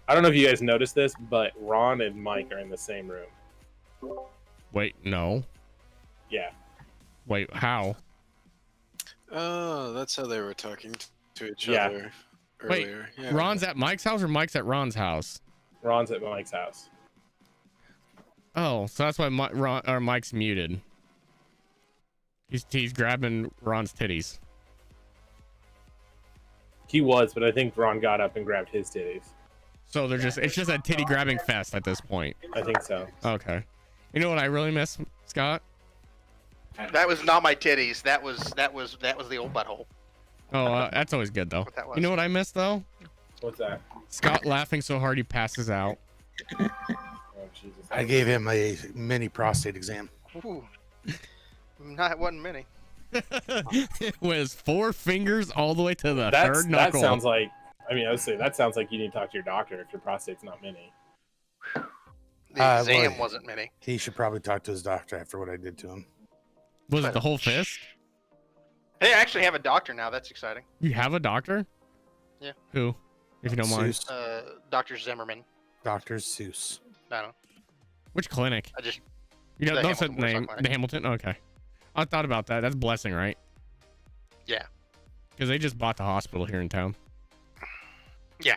I don't know if you guys noticed this, but Ron and Mike are in the same room. Wait, no. Yeah. Wait, how? Oh, that's how they were talking to each other earlier. Wait, Ron's at Mike's house or Mike's at Ron's house? Ron's at Mike's house. Oh, so that's why Mike's muted. He's grabbing Ron's titties. He was, but I think Ron got up and grabbed his titties. So it's just a titty grabbing fest at this point. I think so. Okay. You know what I really miss, Scott? That was not my titties. That was the old butthole. Oh, that's always good though. You know what I miss though? What's that? Scott laughing so hard he passes out. Oh, Jesus. I gave him a mini prostate exam. Ooh. Not one mini. It was 4 fingers all the way to the third knuckle. That sounds like. I mean, I would say that sounds like you need to talk to your doctor if your prostate's not mini. The exam wasn't mini. He should probably talk to his doctor after what I did to him. Was it the whole fist? They actually have a doctor now. That's exciting. You have a doctor? Yeah. Who? If you don't mind. Dr. Zimmerman. Dr. Seuss. I don't know. Which clinic? The don't say the Hamilton name. Clinic. The Hamilton? Okay. I thought about that. That's Blessing, right? Yeah. Because they just bought the hospital here in town. Yeah.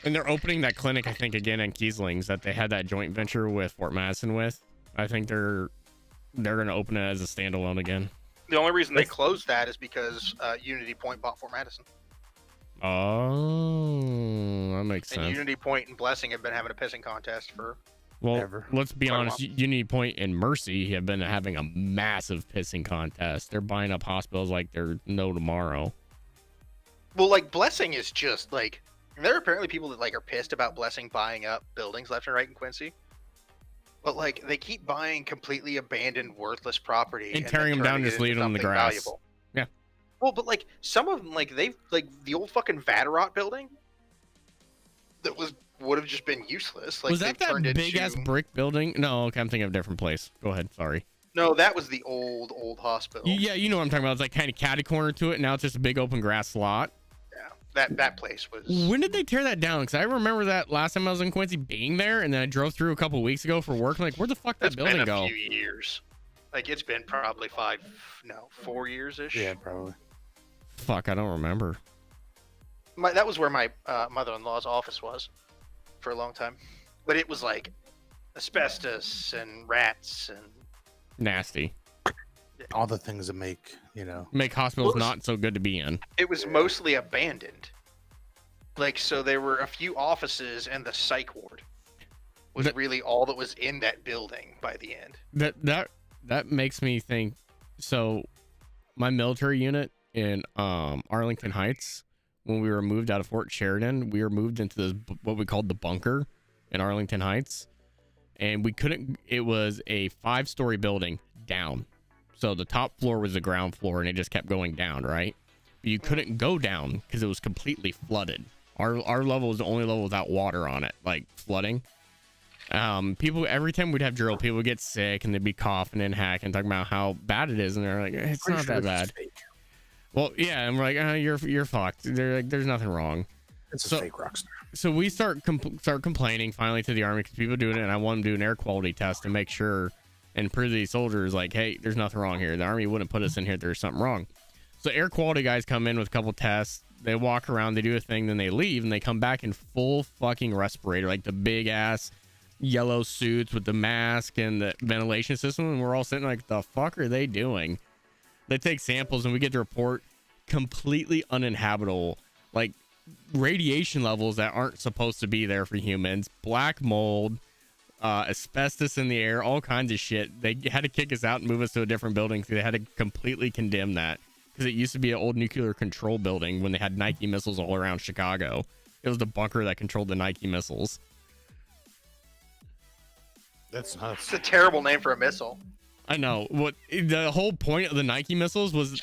And they're opening that clinic, I think, again in Kieslings that they had that joint venture with Fort Madison with. I think they're going to open it as a standalone again. The only reason they closed that is because Unity Point bought Fort Madison. Oh, that makes sense. And Unity Point and Blessing have been having a pissing contest for let's be honest. Unity Point and Mercy have been having a massive pissing contest. They're buying up hospitals like they're no tomorrow. Well, like Blessing is just like there are apparently people that like are pissed about Blessing buying up buildings left and right in Quincy. But like they keep buying completely abandoned, worthless property and tearing them down, and just leaving them in the grass. Valuable. Yeah. Well, but like some of them, like they've like the old fucking Vaderot building that would have just been useless. Like was that big ass brick building? No, okay, I'm thinking of a different place. Go ahead, sorry. No, that was the old hospital. Yeah, you know what I'm talking about. It's like kind of catty corner to it. And now it's just a big open grass lot. Yeah, that place was. When did they tear that down? Because I remember that last time I was in Quincy being there, and then I drove through a couple weeks ago for work. I'm like, where the fuck did that building go? It's been a few years. Like it's been probably 4 years ish. Yeah, probably. Fuck, I don't remember. That was where my mother-in-law's office was for a long time, but it was like asbestos and rats and nasty. All the things that make hospitals not so good to be in. It was mostly abandoned. Like, so there were a few offices and the psych ward was really all that was in that building by the end. That makes me think. So my military unit in Arlington Heights, when we were moved out of Fort Sheridan, we were moved into this what we called the bunker in Arlington Heights, and it was a 5-story building down. So the top floor was the ground floor, and it just kept going down, right? But you couldn't go down because it was completely flooded. Our level was the only level without water on it, like flooding. People, every time we'd have drill, people would get sick and they'd be coughing and hacking, talking about how bad it is, and they're like, it's not that bad. Well, yeah, and we're like, you're fucked. They're like, there's nothing wrong. It's a fake rockstar. So we start complaining finally to the Army because people doing it, and I want them to do an air quality test to make sure and prove to these soldiers, like, hey, there's nothing wrong here. The Army wouldn't put us in here if there's something wrong. So air quality guys come in with a couple tests. They walk around, they do a thing, then they leave, and they come back in full fucking respirator, like the big ass yellow suits with the mask and the ventilation system, and we're all sitting like, the fuck are they doing? They take samples, and we get the report completely uninhabitable, like radiation levels that aren't supposed to be there for humans, black mold, asbestos in the air, all kinds of shit. They had to kick us out and move us to a different building, so they had to completely condemn that, because it used to be an old nuclear control building when they had Nike missiles all around Chicago. It was the bunker that controlled the Nike missiles. That's nuts. It's a terrible name for a missile. I know. What the whole point of the Nike missiles was,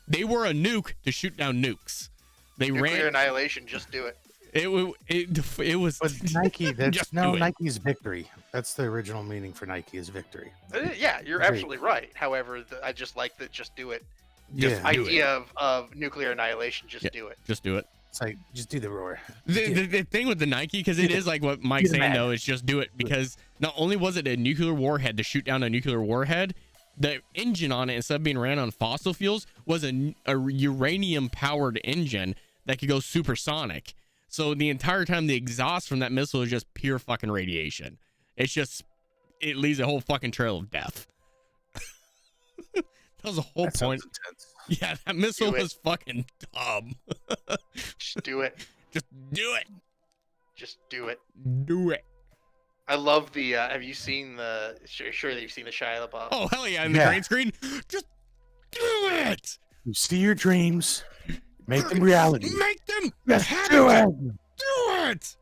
they were a nuke to shoot down nukes. They Nuclear annihilation. Just do it. It was. But Nike. That's Nike's victory. That's the original meaning for Nike is victory. Yeah, you're absolutely right. However, I just like the just do it. Yeah. Idea of nuclear annihilation. Just do it. Just do it. It's like, just do the roar. The thing with the Nike, because it is like what Mike's saying though, is just do it, because not only was it a nuclear warhead to shoot down a nuclear warhead, the engine on it, instead of being ran on fossil fuels, was a uranium powered engine that could go supersonic. So the entire time the exhaust from that missile is just pure fucking radiation. It leaves a whole fucking trail of death. That was the whole point. Yeah, that missile was fucking dumb. Just do it. Just do it. Just do it. Do it. I love the. Have you seen the? Sure that you've seen the Shia LaBeouf. Oh hell yeah! In the green screen, just do it. You see your dreams, make them reality. Make them. Just do it. Do it.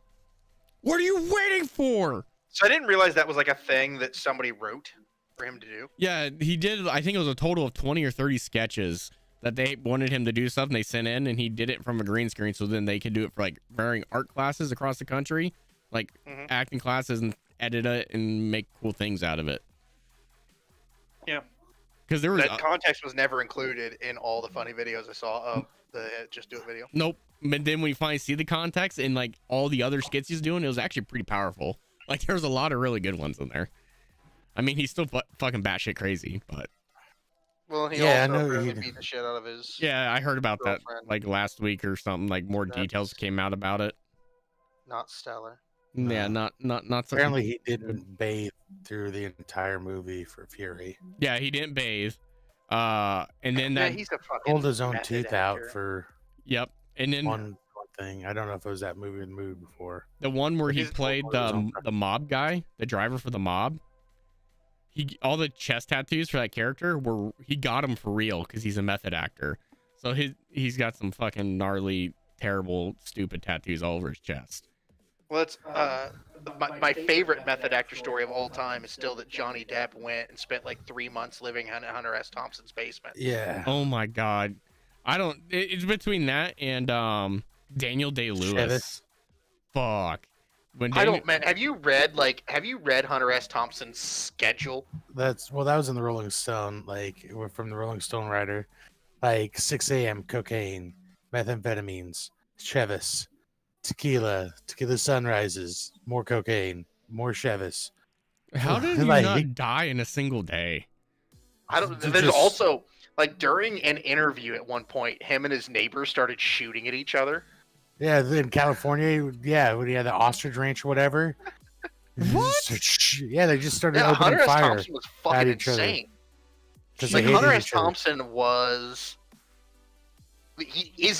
What are you waiting for? So I didn't realize that was like a thing that somebody wrote for him to do. Yeah, he did. I think it was a total of 20 or 30 sketches that they wanted him to do stuff, and they sent in, and he did it from a green screen, so then they could do it for like varying art classes across the country, like acting classes, and edit it and make cool things out of it. Yeah, because there was that context was never included in all the funny videos I saw of the Just Do It video. Nope. But then when you finally see the context and like all the other skits he's doing, it was actually pretty powerful. Like there's a lot of really good ones in there. I mean, he's still fucking batshit crazy, but. Well, he also really beat the shit out of his. Yeah, I heard about that like last week or something. Like more details came out about it. Not stellar. Yeah, not. Apparently, he didn't bathe through the entire movie for Fury. Yeah, he didn't bathe. And then that he's a fucking pulled his own tooth out for. Yep, and then one thing. I don't know if it was that movie in the movie before. The one where he played the mob guy, the driver for the mob. All the chest tattoos for that character he got them for real because he's a method actor. So he's got some fucking gnarly, terrible, stupid tattoos all over his chest. Well, it's my favorite method actor story of all time is still that Johnny Depp went and spent like 3 months living in Hunter S. Thompson's basement. Yeah. Oh my god, it's between that and Daniel Day-Lewis. Fuck. Have you read Hunter S. Thompson's schedule? That was in the Rolling Stone, like from the Rolling Stone writer, like 6 a.m. cocaine, methamphetamines, Chevis, tequila sunrises, more cocaine, more Chevis. How did he not die in a single day? There's also like during an interview at one point, him and his neighbors started shooting at each other. Yeah, in California, when he had the ostrich ranch or whatever. What? Yeah, they just started opening Hunter S. fire Thompson was fucking insane. Like Hunter S. Thompson was, he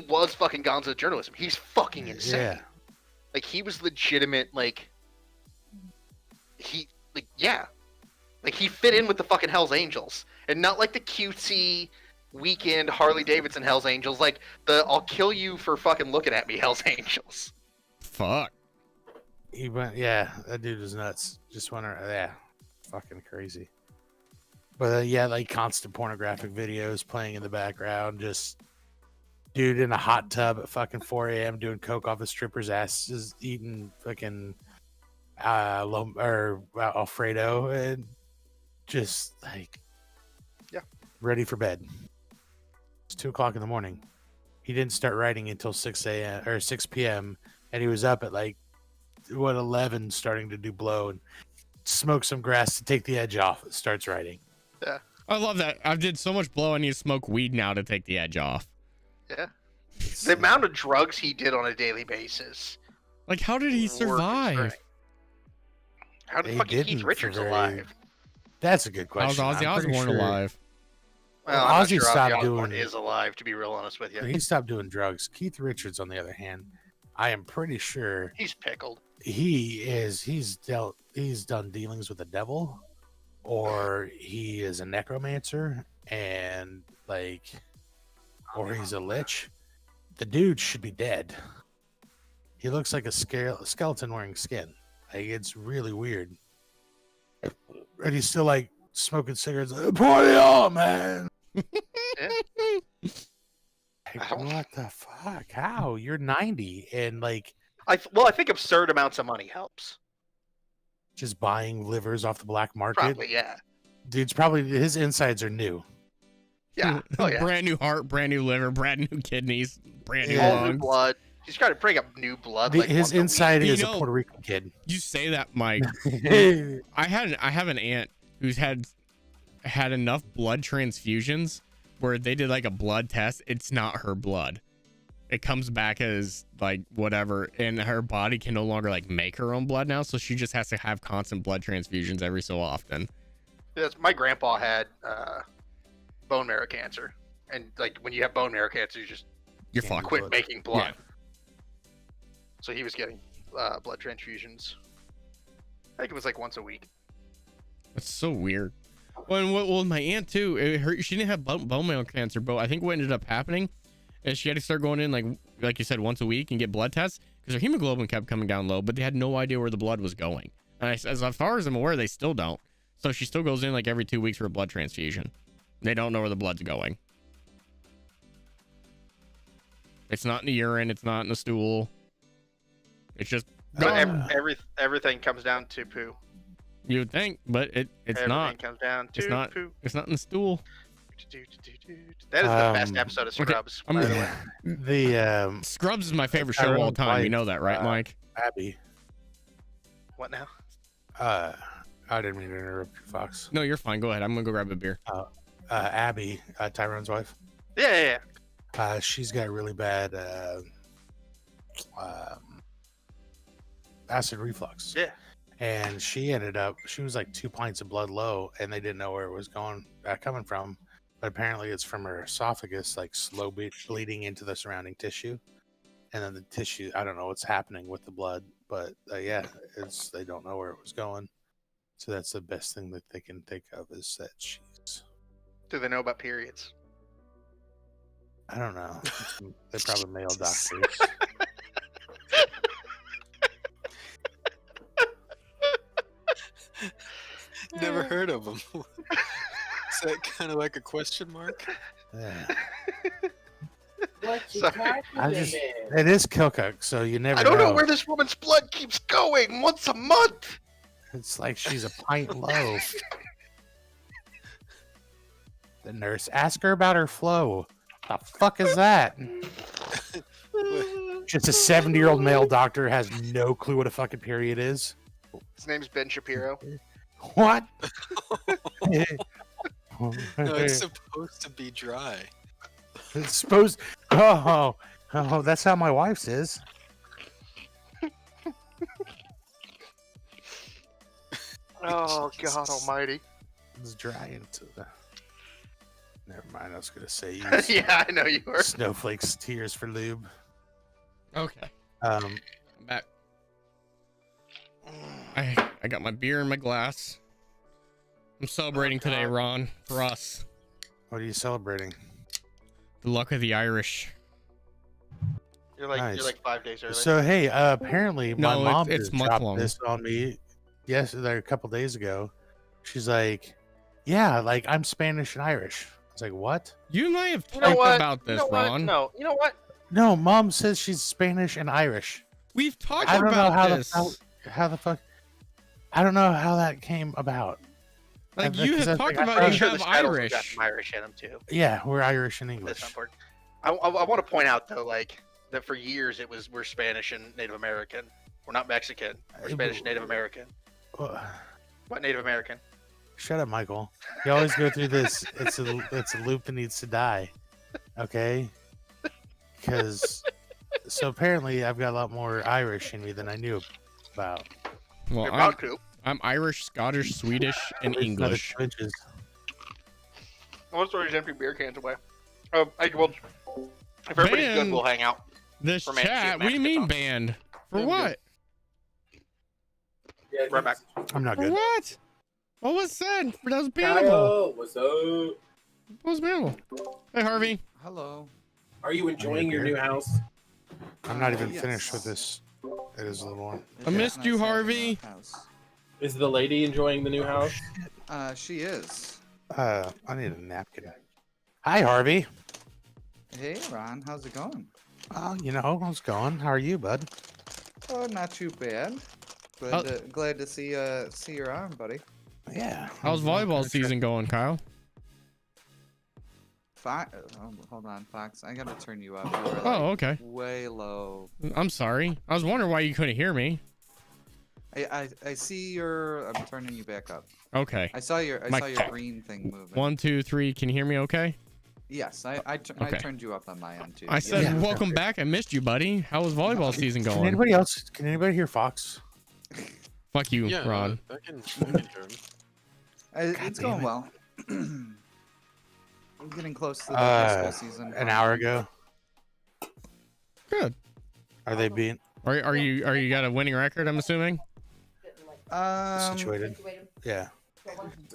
was fucking gonzo journalism. He's fucking insane. Yeah. Like he was legitimate. Like he fit in with the fucking Hell's Angels, and not like the cutesy weekend Harley Davidson Hell's Angels, like the I'll kill you for fucking looking at me Hell's Angels. Fuck. He went, yeah, that dude was nuts. Just went, yeah, fucking crazy. But like constant pornographic videos playing in the background, just dude in a hot tub at fucking 4 a.m. doing coke off a stripper's ass, just eating fucking Alfredo, and just like ready for bed. It's 2 o'clock in the morning. He didn't start writing until 6 a.m. or 6 p.m. and he was up at like 11, starting to do blow and smoke some grass to take the edge off. Starts writing. Yeah, I love that. I did so much blow. I need to smoke weed now to take the edge off. Yeah, the amount of drugs he did on a daily basis. Like, how did he survive? How did fucking Keith Richards alive? That's a good question. How's Ozzy Osbourne alive? Well, I'm not sure Ozzy Osbourne is alive, to be real honest with you. He stopped doing drugs. Keith Richards, on the other hand, I am pretty sure he's pickled. He's done dealings with the devil, or he is a necromancer, and or he's a lich. The dude should be dead. He looks like a skeleton wearing skin. Like, it's really weird. And he's still like smoking cigarettes. Party on, man. What the fuck? How? You're 90 and like. I think absurd amounts of money helps. Just buying livers off the black market. Probably, yeah. Dude's probably his insides are new. Yeah. Oh yeah. Brand new heart, brand new liver, brand new kidneys, brand new All new lungs. blood. He's trying to bring up new blood. His inside is a Puerto Rican kid. You say that, Mike. I have an aunt who's had enough blood transfusions where they did like a blood test. It's not her blood. It comes back as like whatever, and her body can no longer like make her own blood now, so she just has to have constant blood transfusions every so often. Yes, my grandpa had bone marrow cancer, and like when you have bone marrow cancer, You're fucked. quit making blood. Yeah. So he was getting blood transfusions. I think it was like once a week. That's so weird. Well, my aunt too. She didn't have bone marrow cancer, but I think what ended up happening is she had to start going in like you said once a week and get blood tests because her hemoglobin kept coming down low, but they had no idea where the blood was going. And as far as I'm aware, they still don't. So she still goes in like every 2 weeks for a blood transfusion. They don't know where the blood's going. It's not in the urine. It's not in the stool. It's just So gone. everything comes down to poo. You would think, but it's Everything not. comes down to It's not. poo. It's not in the stool. That is the best episode of Scrubs. I'm by the way. The Scrubs is my favorite show of all time. You know that, right, Mike? Abby. What now? I didn't mean to interrupt you, Fox. No, you're fine. Go ahead. I'm gonna go grab a beer. Abby, Tyrone's wife. Yeah. She's got really bad acid reflux. Yeah. And she was like 2 pints of blood low, and they didn't know where it was coming from. But apparently it's from her esophagus, like slow bleeding into the surrounding tissue. And then the tissue, I don't know what's happening with the blood, but yeah, they don't know where it was going. So that's the best thing that they can think of is that she's. Do they know about periods? I don't know. They're probably male doctors. Never heard of them. Is that kind of like a question mark? Yeah. What you Sorry. talking It is Kilcock, so you never I don't know where this woman's blood keeps going once a month. It's like she's a pint low. The nurse, ask her about her flow. The fuck is that? Just a 70-year-old male doctor has no clue what a fucking period is. His name's Ben Shapiro. What? No, it's supposed to be dry. It's supposed. Oh, that's how my wife says. Oh God Almighty! It's dry into the. Never mind. I was gonna say Yeah, I know you were. snowflakes, tears for lube. Okay. Um, I'm back. I got my beer in my glass. I'm celebrating today, Ron, for us. what are you celebrating? The luck of the Irish. You're like Nice. 5 days early. So hey, apparently my No, mom it's just month dropped long. this on me yesterday, a couple days ago. She's like, "Yeah, like I'm Spanish and Irish." I was like, "What?" You and I have You know talked what? about You this, know what? Ron. No, you know what? No, Mom says she's Spanish and Irish. We've talked I don't know about how this. how the fuck. I don't know how that came about. Like Because you I have think talked I about thought- you sure have the titles have Irish. got some Irish in them too. Yeah, we're Irish and That's English. not important. I want to point out though, like that for years we're Spanish and Native American. We're not Mexican. We're Spanish and Native American. What Native American? Shut up, Michael. You always go through this. It's a loop that needs to die. Okay? Because so apparently I've got a lot more Irish in me than I knew about. Well, You're about to. I'm Irish, Scottish, Swedish, and At least another English. 2 inches. I want to throw these empty beer cans away. Well, if everybody's Man. good, we'll hang out. This For man- chat. What do you Mexican mean song. banned? For I'm what? Yeah, Right back. I'm not For good. what? What was said? That was bannable. Kyle, what's up? What was bannable? Hey, Harvey. Hello. Are you enjoying your new house? I'm not even Yes. finished with this. It is a little more. I missed you, Harvey. Is the lady enjoying the new house? She is. I need a napkin. Hi, Harvey. Hey, Ron, how's it going? Oh, you know, how's it going? How are you, bud? Oh, not too bad. Glad to see your arm, buddy. Yeah. How's volleyball season going, Kyle? hold on, Fox. I gotta turn you up. You were, Oh, okay. Way low. I'm sorry. I was wondering why you couldn't hear me. I see your. I'm turning you back up. Okay. I saw your check. green thing moving. 1, 2, 3. Can you hear me okay? Yes, I turned you up on my end too. I said, Yeah. welcome back. I missed you, buddy. How was volleyball season Can going? anybody else? Can anybody hear Fox? Fuck you, Yeah, Ron. I can hear him. It's damn going it. well. I'm getting close to the high school season. An hour ago. Good. Are they being Are you got a winning record, I'm assuming? situated? Yeah.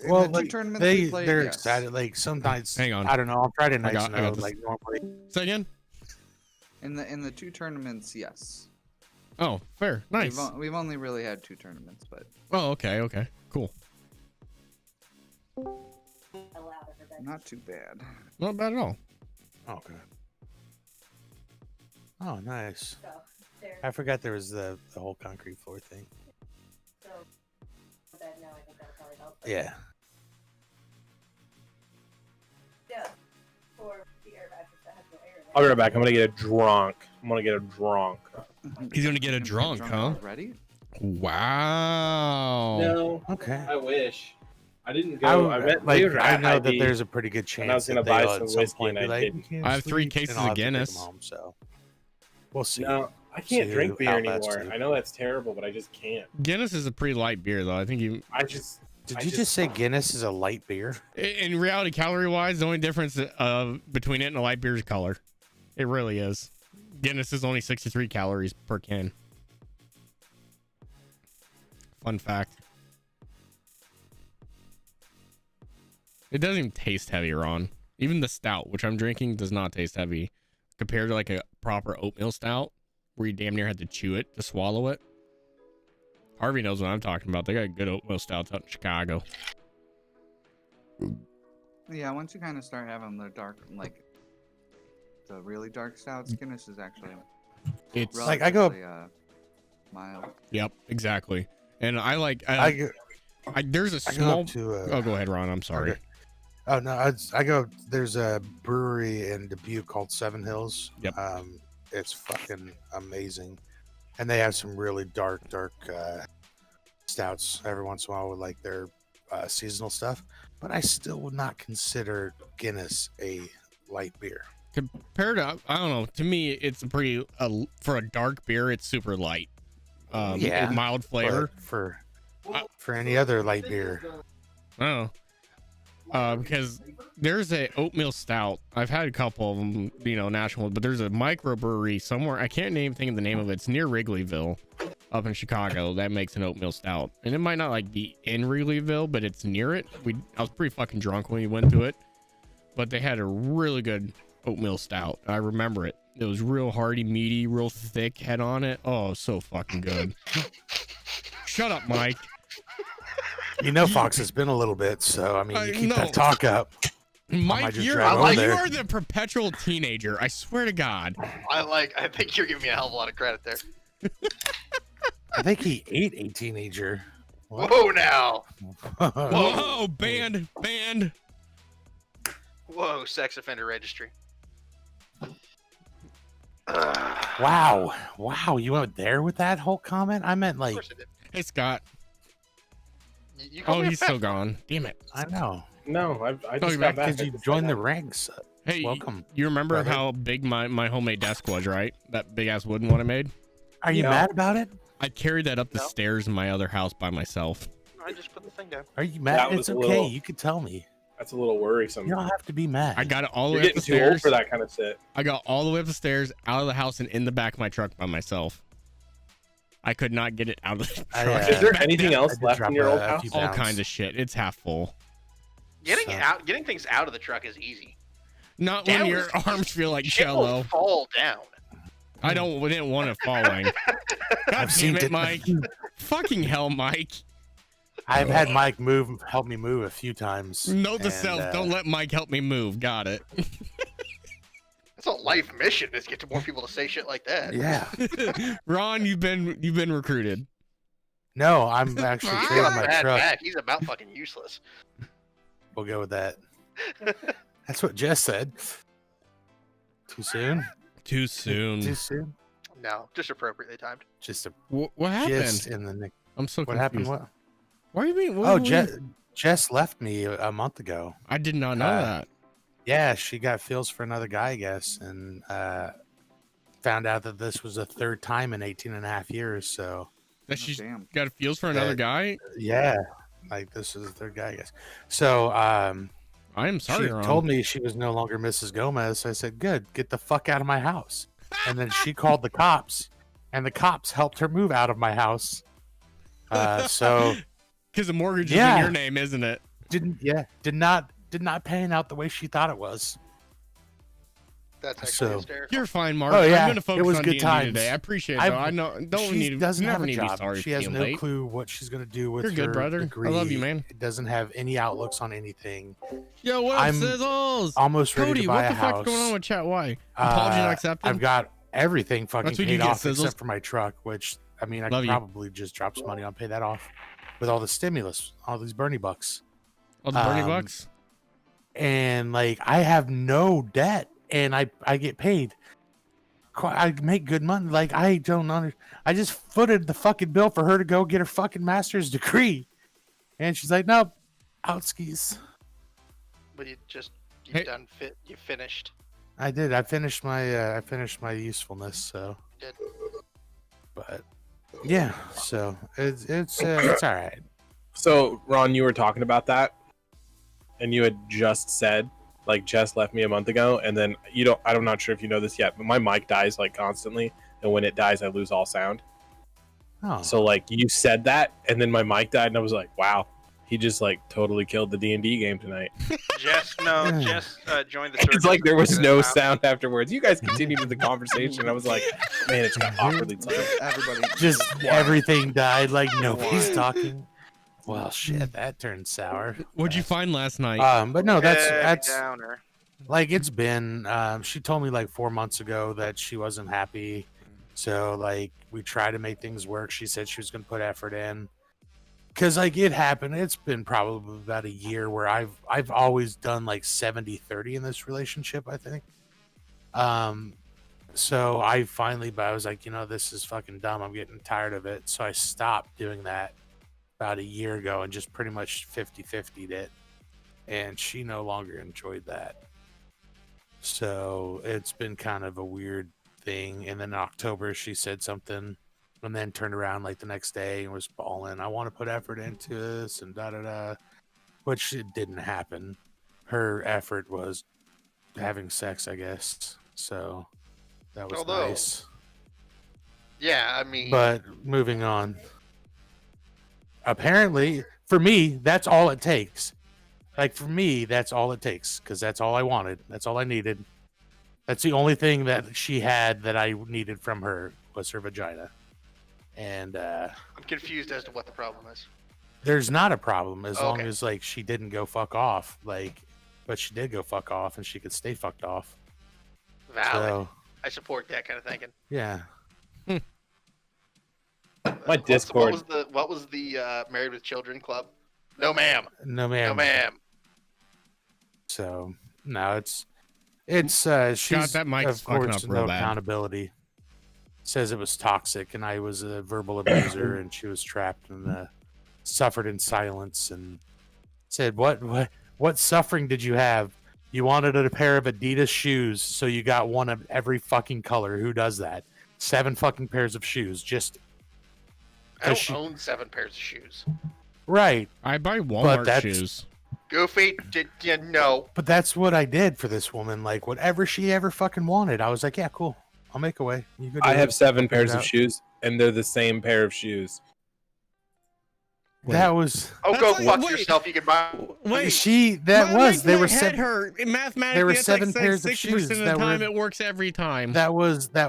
in Well, the two like, tournaments they're we played, yes. excited. Like sometimes, Hang on. I don't know. On Friday nights, got no, this. like normally. Say again? In the two tournaments, yes. Oh, fair. Nice. We've only really had two tournaments, but Oh, okay, okay. Cool. not too bad. Not bad at all. Okay. Oh, nice. I forgot there was the whole concrete floor thing. Yeah. I'll be right back. I'm gonna get a drunk. He's gonna get a drunk, huh? Ready? Wow. No, Okay. I wish. I didn't go. I met. we were I at know that IB, there's a pretty good and I was chance gonna that buy they'll some at some whiskey, point and be I like, didn't. "You can't I have 3 sleep," cases and I'll of have to take 'em Guinness. home, so we'll see. No, I can't See drink beer how that's anymore. too. I know that's terrible, but I just can't. Guinness is a pretty light beer, though. I think you. Did you just say Guinness is a light beer? In reality, calorie-wise, the only difference between it and a light beer is color. It really is. Guinness is only 63 calories per can. Fun fact. It doesn't even taste heavy, Ron. Even the stout, which I'm drinking, does not taste heavy compared to like a proper oatmeal stout where you damn near had to chew it to swallow it. Harvey knows what I'm talking about. They got good oatmeal stouts out in Chicago. Yeah, once you kind of start having the dark, like the really dark stouts, Guinness is actually It's Like, I go- relatively, mild. Yep, exactly. And I like there's a I go small up to Oh, go ahead, Ron. I'm sorry. Okay. Oh no, I go. There's a brewery in Dubuque called Seven Hills. Yep. It's fucking amazing, and they have some really dark stouts every once in a while with like their seasonal stuff. But I still would not consider Guinness a light beer. Compared to, I don't know, to me, it's a pretty for a dark beer, it's super light. Yeah, Mild flavor. But for any other light beer, Oh. Because there's a oatmeal stout. I've had a couple of them, national, but there's a microbrewery somewhere. I can't think of the name of it. It's near Wrigleyville up in Chicago that makes an oatmeal stout. And it might not like be in Wrigleyville, but it's near it. I was pretty fucking drunk when we went to it, but they had a really good oatmeal stout. I remember it. It was real hearty, meaty, real thick head on it. Oh, so fucking good. Shut up, Mike. Fox, it's been a little bit, so I mean, you keep no. that talk up. Mike, just you drive over there. are the perpetual teenager. I swear to God. I think you're giving me a hell of a lot of credit there. I think he ate a teenager. What? Whoa now. Whoa, banned. Whoa, sex offender registry. Wow, you went there with that whole comment. I meant Of like, course I did. Hey, Scott. You called Oh, me a he's fat- still gone. Damn it. I know. No, I Oh, just you're got back back. Because you joined the ranks. Hey, Welcome, You remember brother. how big my homemade desk was, right? That big ass wooden one I made? Are you No. mad about it? I carried that up the No. stairs in my other house by myself. I just put the thing down. Are you That mad? was It's a okay. little- You could tell me. That's a little worrisome. You don't have to be mad. I got it all the You're way up the getting too old stairs. for that kind of shit. I got all the way up the stairs, out of the house, and in the back of my truck by myself. I could not get it out of the I, truck. Is there Back anything down. else I did left drop in your old a house? few All pounds. kinds of shit. It's half full. Getting things out of the truck is easy. Not That when your was- arms feel like Shit will jello. fall down. I didn't want it falling. God I've damn seen it, it. Mike. Fucking hell, Mike. I've had Mike help me move a few times. Note to and, self, don't let Mike help me move. Got it. That's a life mission is get to more people to say shit like that. Yeah. Ron, you've been recruited. No, I'm actually Ah! trading my Bad truck. back. He's about fucking useless. We'll go with that. That's what Jess said. Too soon? Too soon. Too soon? No, just appropriately timed. Just a What happened? gist in the nick. I'm so What confused. happened? What? Why do you mean? Oh, Jess left me a month ago. I did not know that. Yeah, she got feels for another guy, I guess, and found out that this was the third time in 18 and a half years. So That she's damn. got feels for another guy. yeah, like this is the third guy, I guess. So I am sorry, she Ron. told me she was no longer Mrs. Gomez. So I said, "Good, get the fuck out of my house." And then she called the cops, and the cops helped her move out of my house. So because the mortgage is Yeah. in your name, isn't it? did not pan out the way she thought it was. That's actually So- hysterical. You're fine, Mark. Oh, yeah, I'm gonna focus it was on good D&D times. today. I appreciate it. I've- Though. I know. Don't She need. doesn't never have a need to be job. sorry She for has being no late. clue what she's gonna do with You're good, her brother. I degree. love you, man. Doesn't have any outlooks on anything. Yo, what up, I'm Sizzles? Almost ready Cody, to buy what a the house. fuck's going on with chat? Why? Apology not accepted. I've got everything fucking That's what you paid get, off Sizzles. except for my truck, which I mean I Love could you. probably just drop some money on pay that off with all the stimulus, all these Bernie bucks. All the Bernie um, bucks. And like I have no debt and I get paid. I make good money. Like I don't I just footed the fucking bill for her to go get her fucking master's degree. And she's like, "Nope, out skis." But you Hey. you finished. I did. I finished my usefulness, so You did. but yeah, so it's all right. So, Ron, you were talking about that, and you had just said, like, Jess left me a month ago, and then I'm not sure if you know this yet, but my mic dies, like, constantly, and when it dies, I lose all sound. Oh, So, like, you said that, and then my mic died, and I was like, wow, he just, like, totally killed the D&D game tonight. Jess joined the It's like there was no sound afterwards. You guys continued with the conversation. I was like, man, it's got awkwardly timed. Everybody. just everything died. Like nobody's talking. Well, shit, that turned sour. What'd you find last night? But no, that's downer. like it's been. She told me like 4 months ago that she wasn't happy. So like we tried to make things work. She said she was gonna put effort in. Cause like it happened. It's been probably about a year where I've always done like 70-30 in this relationship, I think. So I was like, this is fucking dumb. I'm getting tired of it. So I stopped doing that about a year ago and just pretty much 50-50'd it. And she no longer enjoyed that. So it's been kind of a weird thing. And then in October, she said something and then turned around like the next day and was bawling, "I want to put effort into this," and da-da-da, which it didn't happen. Her effort was having sex, I guess. So that was Although- nice. Yeah, I mean, But moving on. Apparently, for me, that's all it takes. Like, for me, that's all it takes. Because that's all I wanted. That's all I needed. That's the only thing that she had that I needed from her was her vagina. And I'm confused as to what the problem is. there's not a problem as long Okay. as, like, she didn't go fuck off. Like, but she did go fuck off and she could stay fucked off. Valid. So, I support that kind of thinking. yeah. My Discord. What was the Married with Children club? No, ma'am. No, ma'am. No, ma'am. So, no, it's she's that mic's of fucking course up real no bad. accountability. Says it was toxic and I was a verbal abuser and she was trapped and suffered in silence and said, what suffering did you have? You wanted a pair of Adidas shoes, so you got one of every fucking color. Who does that? 7 fucking pairs of shoes. Just I don't she- own 7 pairs of shoes. right. I buy Walmart that's- shoes. Goofy, did you know? But that's what I did for this woman. Like whatever she ever fucking wanted, I was like, yeah, cool. I'll make a way. You go do I it. have 7 pairs of out. shoes, and they're the same pair of shoes. That was Oh, That's go like- fuck wait. yourself. You can buy. Wait, that my- was they my were head 7 hurt. Mathematically, there were it's 7 like pairs of 60% shoes of the that time were- it works every time. that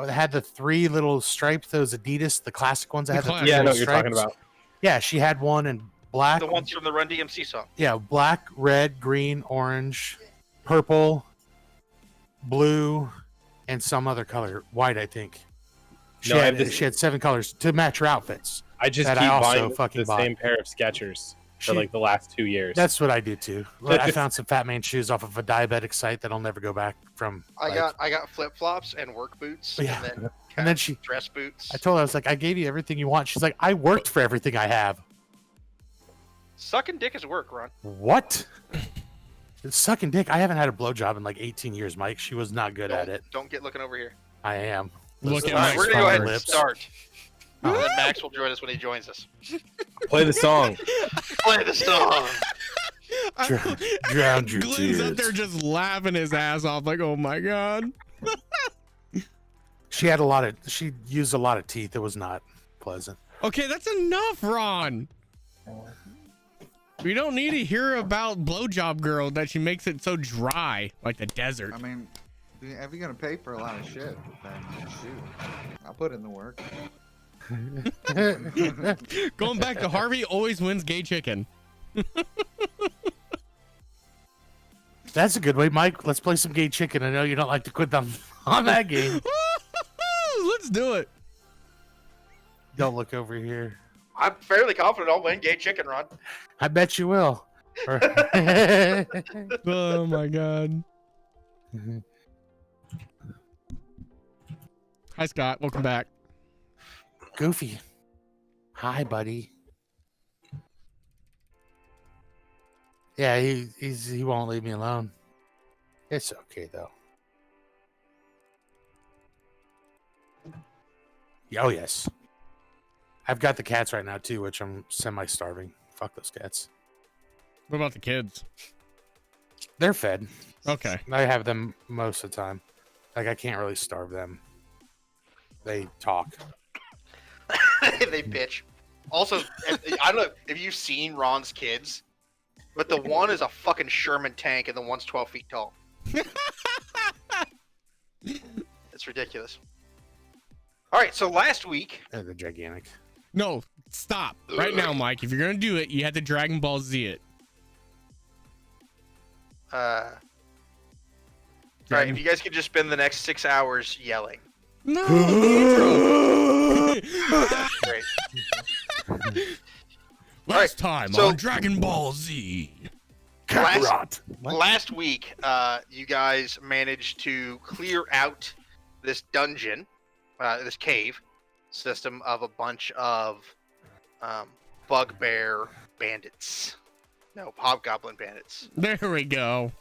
had the 3 little stripes, those Adidas, the classic ones that had the classic. 3 Yeah, I know little what you're talking stripes. about. Yeah, she had one in black. The ones from the Run DMC song. Yeah, black, red, green, orange, purple, blue, and some other color, white, I think. She, No, I had, have this- she had 7 colors to match her outfits. I just That keep I also buying fucking the bought. same pair of Skechers. for like the last 2 years. That's what I do too. Like, I found some Fat Man shoes off of a diabetic site that I'll never go back from. I got flip flops and work boots, Yeah. and then she dress boots. I told her, I was like, I gave you everything you want. She's like, I worked for everything I have. Sucking dick is work, Ron. What? Sucking dick. I haven't had a blowjob in like 18 years, Mike. She was not good at it. Don't get looking over here. I am. Look at All right, Mike's we're gonna go ahead and lips. start. And then Max will join us when he joins us. Play the song. Play the song. Drown your Glenn's up tears. there just laughing his ass off, like, oh my god. She used a lot of teeth. It was not pleasant. Okay, that's enough, Ron. We don't need to hear about blowjob girl that she makes it so dry, like the desert. I mean, if you're gonna pay for a lot of shit, then shoot, I'll put in the work. Going back to Harvey always wins gay chicken. That's a good way, Mike. Let's play some gay chicken. I know you don't like to quit them on that game. Let's do it. Don't look over here. I'm fairly confident I'll win gay chicken, Ron. I bet you will. Oh my god. Hi Scott, welcome back. Goofy. Hi, buddy. Yeah, he won't leave me alone. It's okay though. Oh yes. I've got the cats right now too, which I'm semi-starving. Fuck those cats. What about the kids? They're fed. Okay. I have them most of the time. Like I can't really starve them. They talk. They bitch. Also, I don't know if you've seen Ron's kids, but the one is a fucking Sherman tank and the one's 12 feet tall. It's ridiculous. All right, so last week, They're gigantic. No, stop. Right now, Mike. If you're gonna do it, you have to Dragon Ball Z it. all right, if you guys could just spend the next 6 hours yelling. No. Great. Last time so- on Dragon Ball Z. Kakarot. Last week, you guys managed to clear out this dungeon, this cave system of a bunch of bugbear bandits. No, hobgoblin bandits. There we go.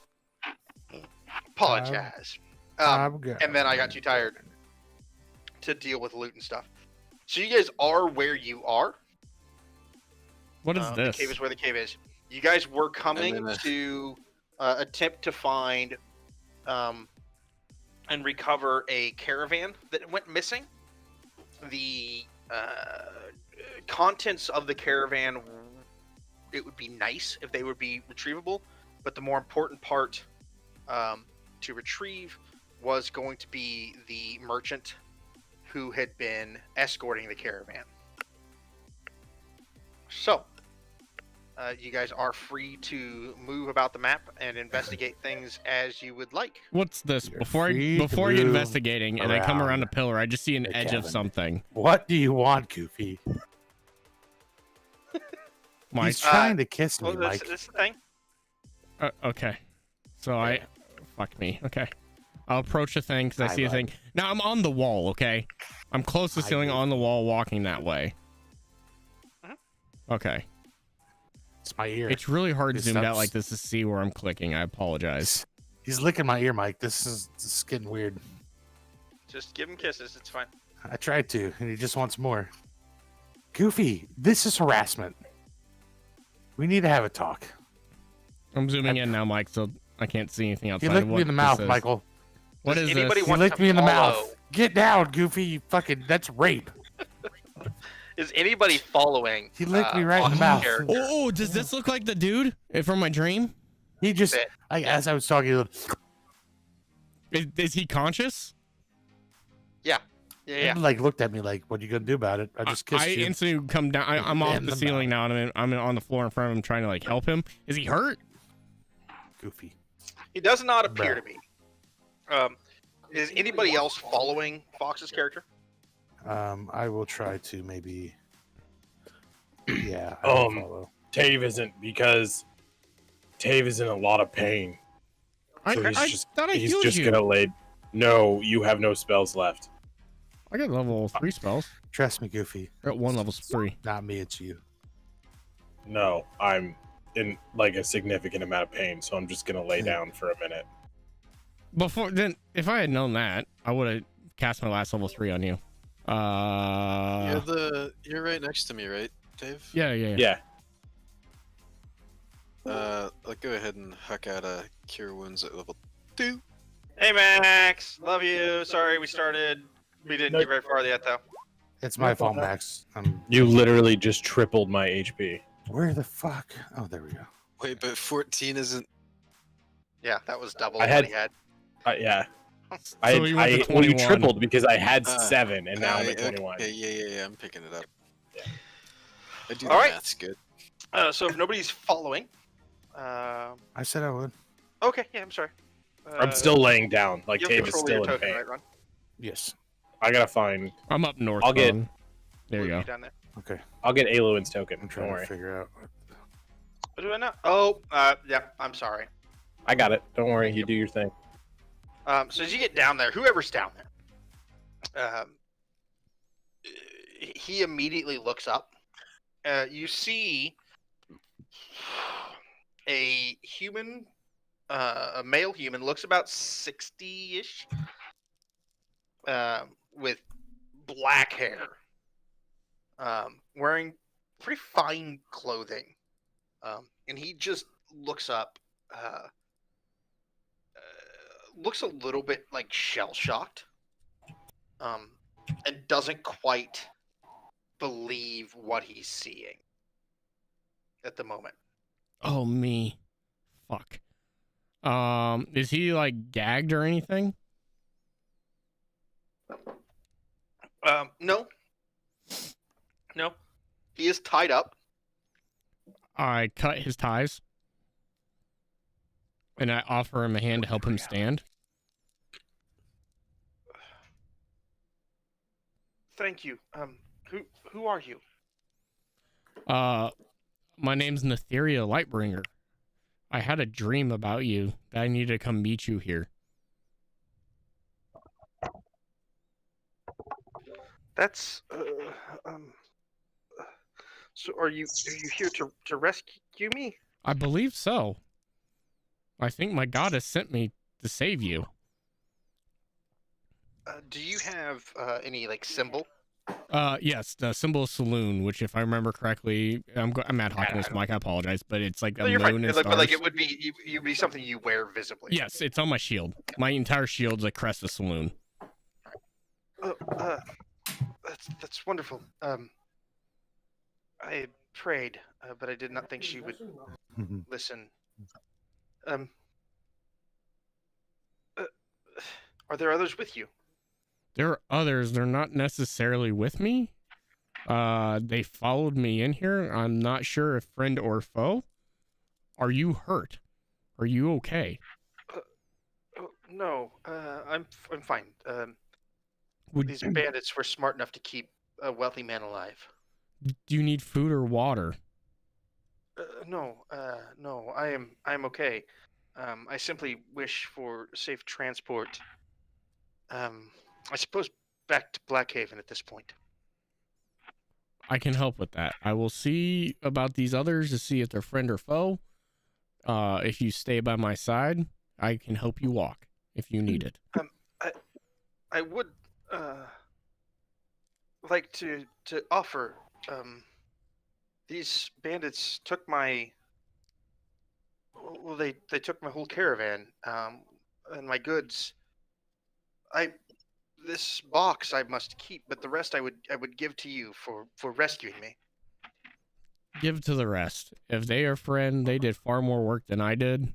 Apologize. I'm good. And then I got too tired to deal with loot and stuff. So you guys are where you are. What is The this? cave is where the cave is. You guys were coming And then to attempt to find and recover a caravan that went missing. The contents of the caravan, it would be nice if they would be retrievable, but the more important part to retrieve was going to be the merchant who had been escorting the caravan. So, you guys are free to move about the map and investigate things as you would like. What's this? You're Before free to you're move investigating and I come around around a pillar, I just see an the edge of cabin. something. What do you want, Goofy? Mike. He's trying to kiss me, Well, Mike. this is the thing. Okay. So fuck me. Okay. I'll approach the thing because I Hi, see a bud. thing. Now I'm on the wall. Okay. I'm close to the Hi, ceiling bud. on the wall, walking that way. Mhm. Okay. It's my ear. It's really hard It zoomed out stops. like this to see where I'm clicking. I apologize. He's licking my ear, Mike. This is getting weird. Just give him kisses. It's fine. I tried to, and he just wants more. Goofy, this is harassment. We need to have a talk. I'm zooming in now, Mike, so I can't see anything He outside licked of me what in the mouth, this is. Michael. What Does is anybody this? He want licked to me in the follow? mouth. Get down, Goofy. You fucking, that's rape. Is anybody following? He licked me right in the Fox's mouth. character? Oh, does this look like the dude from my dream? He just, Bit. as I was talking, he Is he conscious? Yeah. like looked at me like, "What are you gonna do about it?" I just kissed I you. instantly come down. I'm off In the the ceiling now, and I'm on the floor in front of him, trying to like help him. Is he hurt? Goofy. He does not appear Bruh. to be. Is anybody else following Fox's character? I will try to maybe. Yeah. I will follow. Tave isn't, because Tave is in a lot of pain. So I thought I he's healed just you. gonna lay. No, you have no spells left. I got level 3 spells. Trust me, Goofy. Or at 1 level 3. Not me, it's you. No, I'm in like a significant amount of pain, so I'm just gonna lay down for a minute. Before then, if I had known that, I would have cast my last level 3 on you. You're right next to me, right, Dave? Yeah. Yeah. I'll go ahead and huck out a cure wounds at level 2. Hey Max, love you. Sorry we started. We didn't get very far yet though. It's my fault, Max. You literally just tripled my HP. Where the fuck? Oh, there we go. Wait, but 14 isn't. Yeah, that was double I what had- he had. Yeah. So you went to Well, you 21. tripled because I had 7, and now I'm at Okay, 21. yeah, I'm picking it up. Yeah. I do All the right. math's good. So if nobody's following, I said I would. okay, yeah, I'm sorry. I'm still laying down. Like, You have Tave is control of still your in token, pain. right, Ron? Yes. I gotta find. I'm up north. I'll get- Ron. There you We'll go. be down there. Okay. I'll get Aluin's token. I'm Don't trying to worry. figure out. What do I know? Oh, yeah, I'm sorry. I got it. Don't worry. You do your thing. So as you get down there, whoever's down there, he immediately looks up. You see a human, a male human, looks about 60-ish, with black hair, wearing pretty fine clothing, and he just looks up. Looks a little bit like shell-shocked, and doesn't quite believe what he's seeing at the moment. Oh me. Fuck. Is he like gagged or anything? No. He is tied up. I cut his ties. And I offer him a hand to help him stand. Thank you. Who are you? My name's Netheria Lightbringer. I had a dream about you that I needed to come meet you here. That's so are you here to rescue me? I believe so. I think my goddess sent me to save you. Do you have any like symbol? Yes, the symbol of saloon, which if I remember correctly, I'm ad hocing this, Mike. I apologize, but it's like a No, you're moon fine. and But like stars. it would be something you wear visibly. Yes, it's on my shield. My entire shield's a crest of saloon. That's wonderful. I prayed, but I did not think she would listen. Are there others with you? There are others. They're not necessarily with me. They followed me in here. I'm not sure if friend or foe. Are you hurt? Are you okay? No, I'm fine. Would These bandits were smart enough to keep a wealthy man alive. do you need food or water? No, I am okay. I simply wish for safe transport. I suppose back to Blackhaven at this point. I can help with that. I will see about these others to see if they're friend or foe. If you stay by my side, I can help you walk if you need it. I would like to offer. These bandits took my. Well, they took my whole caravan and my goods. This box I must keep, but the rest I would give to you for rescuing me. Give to the rest. If they are friend, they did far more work than I did.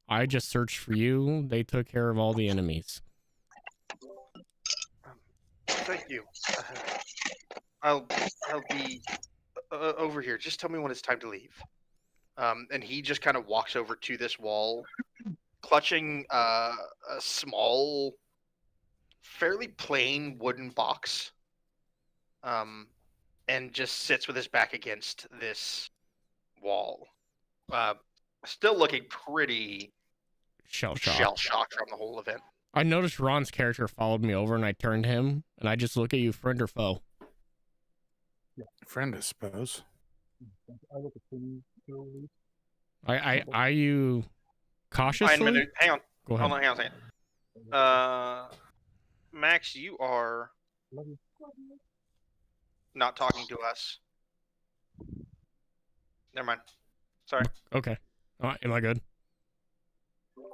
I just searched for you. They took care of all the enemies. Thank you. I'll be over here. Just tell me when it's time to leave. And he just kind of walks over to this wall, clutching a small, fairly plain wooden box, and just sits with his back against this wall. Still looking pretty Shell shell shock. shocked from the whole event. I noticed Ron's character followed me over, and I turned him, and I just look at you, friend or foe. Friend, I suppose. Are you cautiously? Hang on. Go ahead. Hold on, hang on a second. Max, you are not talking to us. Never mind. Sorry. Okay. Am I good?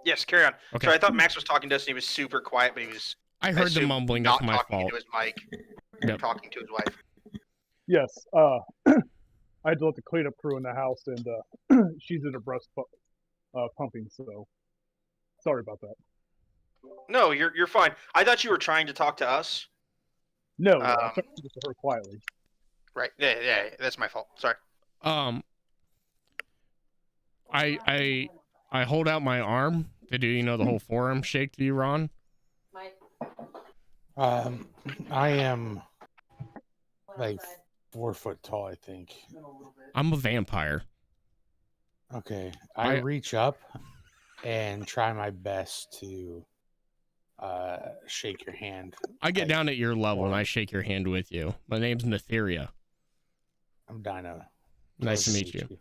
Yes, carry on. Okay. Sorry, I thought Max was talking to us and he was super quiet, but he was I heard the assume mumbling. not That's my talking fault. into his mic, Yep. talking to his wife. Yes. I had to let the cleanup crew in the house, and she's in her breast pumping. So sorry about that. No, you're fine. I thought you were trying to talk to us. No, I talked to her quietly. Right. Yeah, that's my fault. Sorry. I hold out my arm to do the whole forearm shake to you, Ron. I am like 4 foot tall, I think. I'm a vampire. Okay, I reach up and try my best to shake your hand. I get down at your level and I shake your hand with you. My name's Netheria. I'm Dino. Nice to meet you.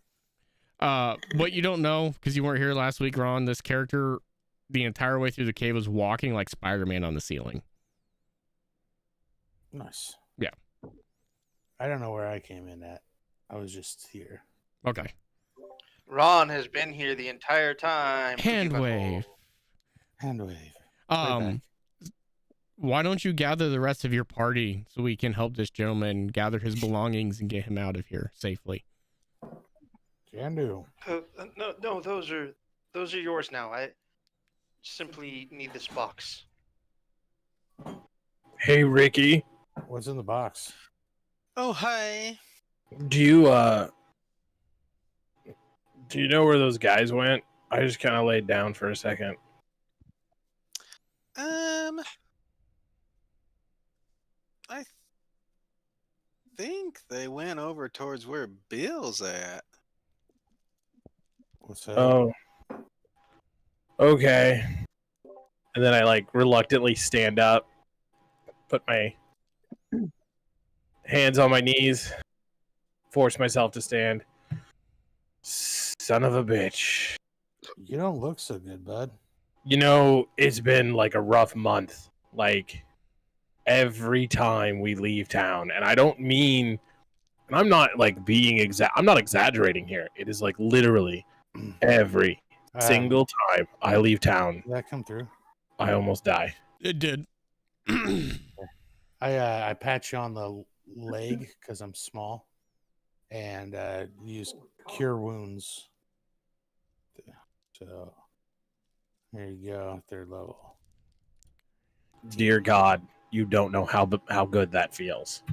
What you don't know, because you weren't here last week, Ron, this character the entire way through the cave was walking like Spider-Man on the ceiling. Nice. Yeah. I don't know where I came in at. I was just here. Okay. Ron has been here the entire time. Hand wave. Hand wave. Why don't you gather the rest of your party so we can help this gentleman gather his belongings and get him out of here safely? Can do. No, those are yours now. I simply need this box. Hey, Ricky. What's in the box? Oh, hi. Do you know where those guys went? I just kind of laid down for a second. I think they went over towards where Bill's at. What's that? Oh. Okay. And then I reluctantly stand up, put my hands on my knees, force myself to stand. Son of a bitch. You don't look so good, bud. It's been a rough month. Every time we leave town, and I don't mean, and I'm not I'm not exaggerating here. It is literally every single time I leave town, Did that come through? I almost die. It did. I pat you on the leg because I'm small, and use cure wounds. So there you go, 3rd level. Dear God, you don't know how good that feels.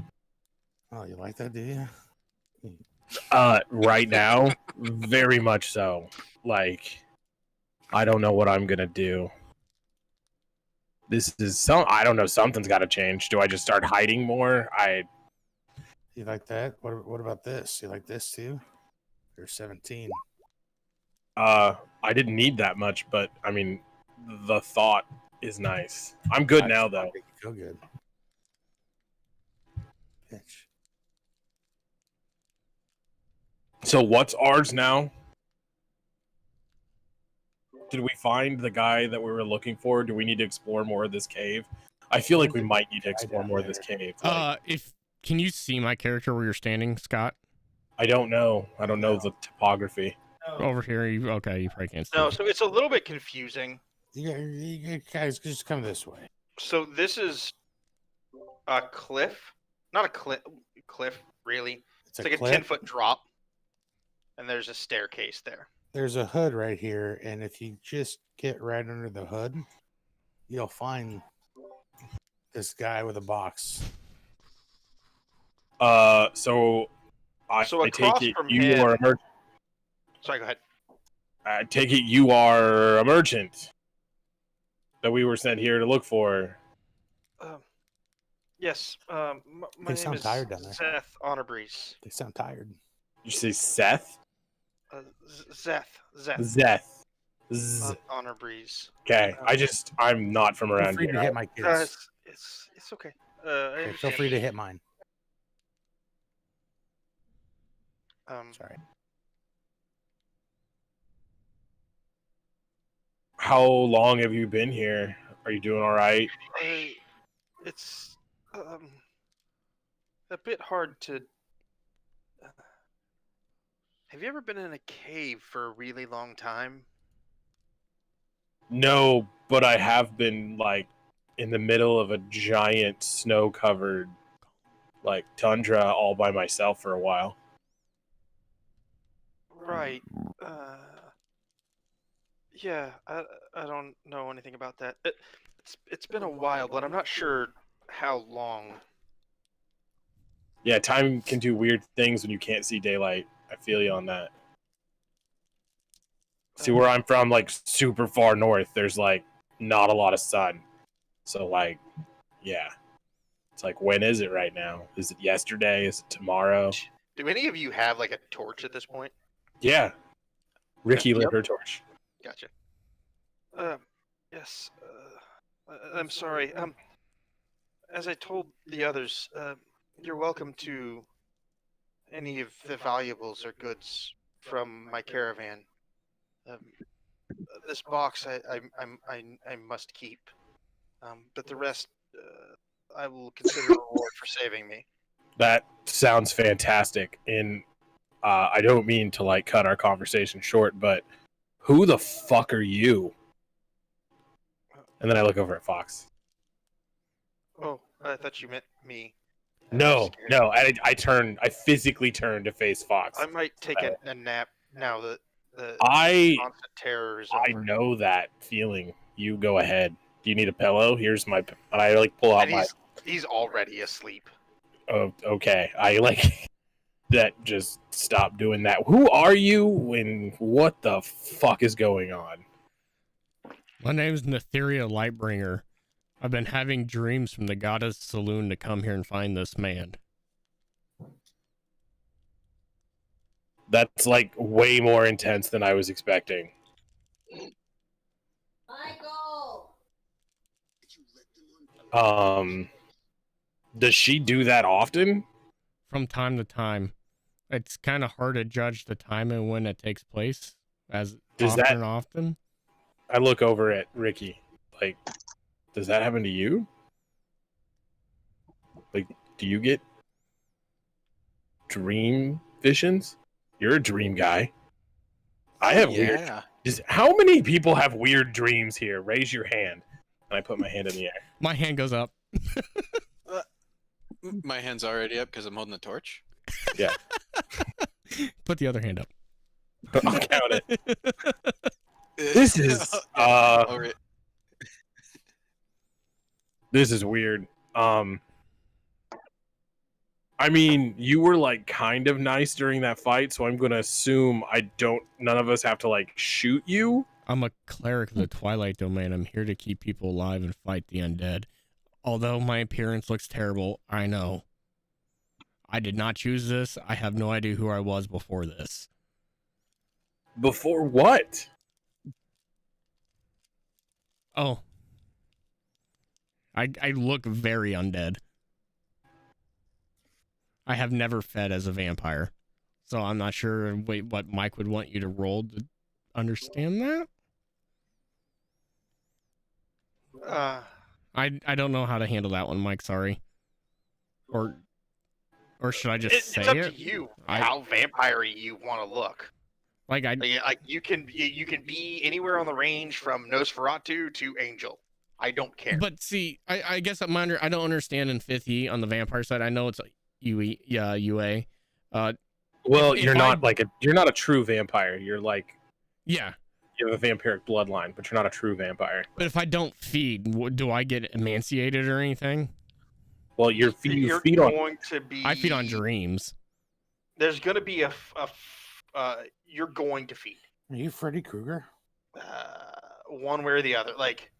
Oh, you like that, do you? Right now, very much so. I don't know what I'm gonna do. This is I don't know. Something's got to change. Do I just start hiding more? You like that? What about this? You like this too? You're 17. I didn't need that much, but I mean, the thought is nice. I'm good now, though. Make you feel good. Bitch. So what's ours now? Did we find the guy that we were looking for? Do we need to explore more of this cave? I feel like we might need to explore more of this cave. Can you see my character where you're standing, Scott? I don't know. I don't know the topography. Over here, you probably can't see. No, so it's a little bit confusing. You guys just come this way. So this is a cliff, not a cliff, really. It's like a 10-foot drop, and there's a staircase there. There's a hood right here, and if you just get right under the hood, you'll find this guy with a box. So I take it you him, are a merchant. Sorry, go ahead. I take it you are a merchant that we were sent here to look for. Yes. My name is tired down there. Seth Honorbreeze. They sound tired. You say Seth? Zeth. Zeth. Z. Honor Breeze. Okay, I'm not from Feel around free here. to hit my kids. It's okay. I Okay, feel understand. free to hit mine. Sorry. How long have you been here? Are you doing all right? It's a bit hard to. Have you ever been in a cave for a really long time? No, but I have been like in the middle of a giant snow-covered like tundra all by myself for a while. Right. Yeah, I don't know anything about that. It's been a while, but I'm not sure how long. Yeah, time can do weird things when you can't see daylight. I feel you on that. See, where I'm from, like super far north, there's like not a lot of sun. So like, yeah. It's like, when is it right now? Is it yesterday? Is it tomorrow? Do any of you have like a torch at this point? Yeah. Ricky lit Yep. her torch. Gotcha. Yes. I'm sorry. As I told the others, you're welcome to any of the valuables or goods from my caravan. This box I must keep, but the rest I will consider a reward for saving me. That sounds fantastic. And I don't mean to like cut our conversation short, but who the fuck are you? And then I look over at Fox. Oh, I thought you meant me. No, I physically turn to face Fox. I might take a nap now that the I constant terror is I over. know that feeling. You go ahead. Do you need a pillow? Here's my. And I like pull out And my. he's already asleep. Oh, okay. I like that. Just stop doing that. Who are you? And what the fuck is going on? My name's Netheria Lightbringer. I've been having dreams from the goddess saloon to come here and find this man. That's like way more intense than I was expecting. Michael! Does she do that often? From time to time. It's kind of hard to judge the time and when it takes place, as often. I look over at Ricky. Like, does that happen to you? Like, do you get dream visions? You're a dream guy. I have weird. How many people have weird dreams here? Raise your hand. And I put my hand in the air. My hand goes up. My hand's already up because I'm holding the torch. Yeah. Put the other hand up. I'll count it. This is this is weird. I mean, you were like kind of nice during that fight, so I'm gonna assume none of us have to like shoot you. I'm a cleric of the Twilight Domain. I'm here to keep people alive and fight the undead. Although my appearance looks terrible, I know. I did not choose this. I have no idea who I was before this. Before what? Oh. I look very undead. I have never fed as a vampire. So I'm not sure what Mike would want you to roll to understand that. I don't know how to handle that one, Mike, sorry. Or should I just say it? It's up to you how vampire-y you want to look. Like you can be anywhere on the range from Nosferatu to Angel. I don't care. But see, I guess I don't understand in 5th E on the vampire side. I know it's UE, yeah, UA. Well, you're not a true vampire. You're like, yeah, you have a vampiric bloodline, but you're not a true vampire. But if I don't feed, do I get emaciated or anything? Well, I feed on dreams. There's going to be you're going to feed. Are you Freddy Krueger? One way or the other, like,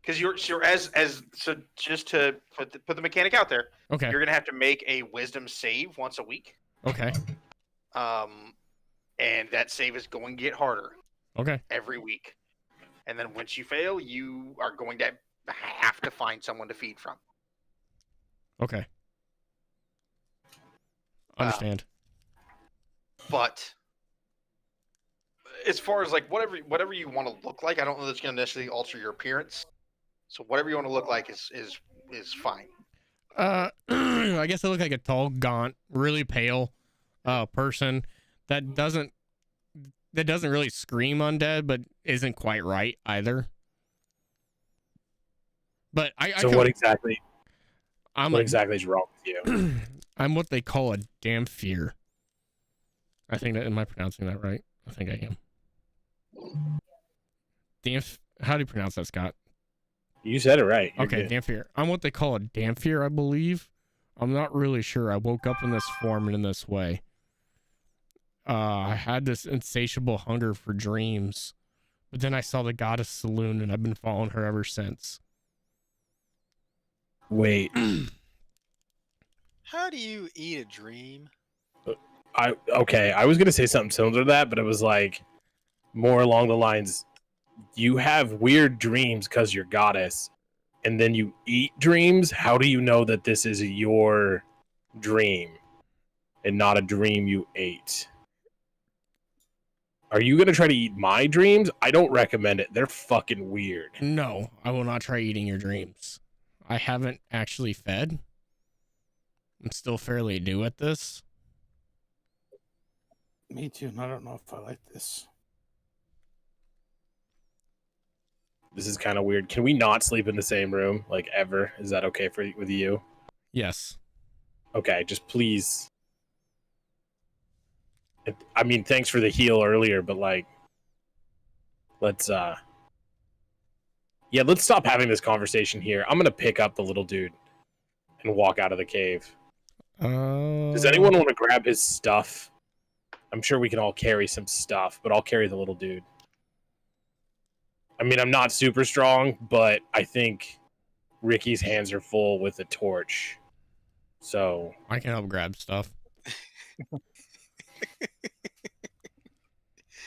because you're so just to put the mechanic out there. Okay. You're gonna have to make a wisdom save once a week. Okay. and that save is going to get harder Okay. every week. And then once you fail, you are going to have to find someone to feed from. Okay. Understand. But as far as like whatever you want to look like, I don't know that's going to necessarily alter your appearance. So whatever you want to look like is fine. I guess I look like a tall, gaunt, really pale person that doesn't really scream undead, but isn't quite right either. But what exactly? What exactly is wrong with you? I'm what they call a Damphir. I think that, am I pronouncing that right? I think I am. How do you pronounce that, Scott? You said it right. You're Okay, good. Damphir. I'm what they call a Damphir, I believe. I'm not really sure. I woke up in this form and in this way. I had this insatiable hunger for dreams, but then I saw the goddess Saloon, and I've been following her ever since. Wait. How do you eat a dream? I was gonna say something similar to that, but it was like more along the lines, you have weird dreams because you're goddess, and then you eat dreams. How do you know that this is your dream and not a dream you ate? Are you gonna try to eat my dreams? I don't recommend it. They're fucking weird. No, I will not try eating your dreams. I haven't actually fed. I'm still fairly new at this. Me too, and I don't know if I like this. This is kind of weird. Can we not sleep in the same room, like, ever? Is that okay with you? Yes. Okay, just please. I mean, thanks for the heal earlier, but like, let's stop having this conversation here. I'm gonna pick up the little dude and walk out of the cave. Does anyone want to grab his stuff? I'm sure we can all carry some stuff, but I'll carry the little dude. I mean, I'm not super strong, but I think Ricky's hands are full with a torch. So I can help grab stuff.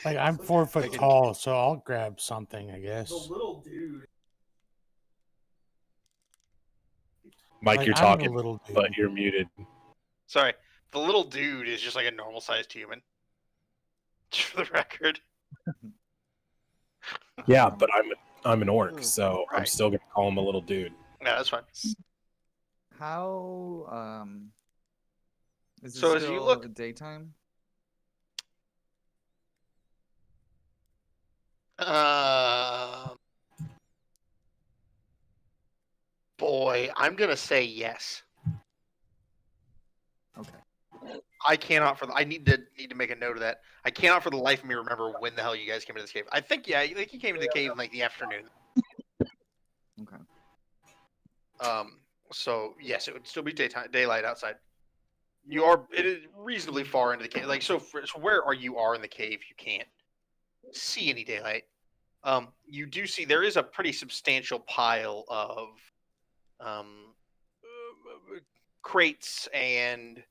Like, I'm 4 foot tall, so I'll grab something, I guess. The little dude. Mike, Like, you're I'm talking, a little dude. but you're muted. Sorry, the little dude is just like a normal sized human. Just for the record. Yeah, but I'm an orc, so I'm Right. still gonna call him a little dude. Yeah, that's fine. How is it So still as you look- daytime? Boy, I'm gonna say yes. Okay. I cannot I need to make a note of that. I cannot for the life of me remember when the hell you guys came into this cave. I think you came into the cave in like the afternoon. Okay. So yes, it would still be daylight outside. It is reasonably far into the cave. Like so where you are in the cave, you can't see any daylight. You do see there is a pretty substantial pile of crates and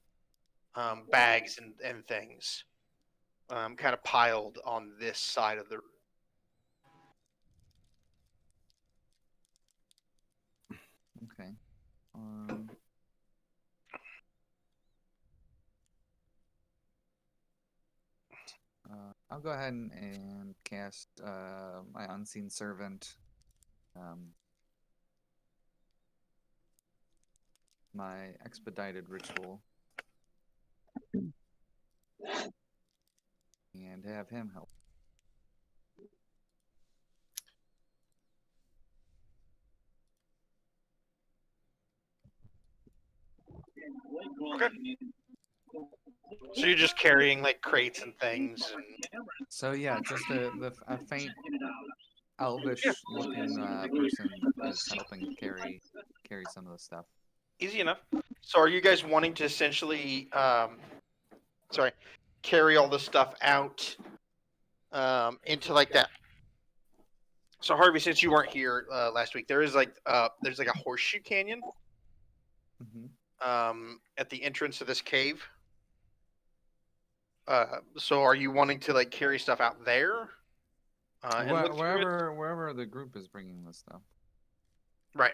bags and things kind of piled on this side of the Okay. I'll go ahead and cast my unseen servant. My expedited ritual. And have him help. Okay. So you're just carrying like crates and things. So yeah, just a faint elvish-looking person is helping carry some of the stuff. Easy enough. So are you guys wanting to essentially, carry all this stuff out into like that? So Harvey, since you weren't here last week, there's like a horseshoe canyon Mm-hmm. at the entrance of this cave. So are you wanting to like carry stuff out there? And look through it? Wherever the group is bringing this stuff. Right.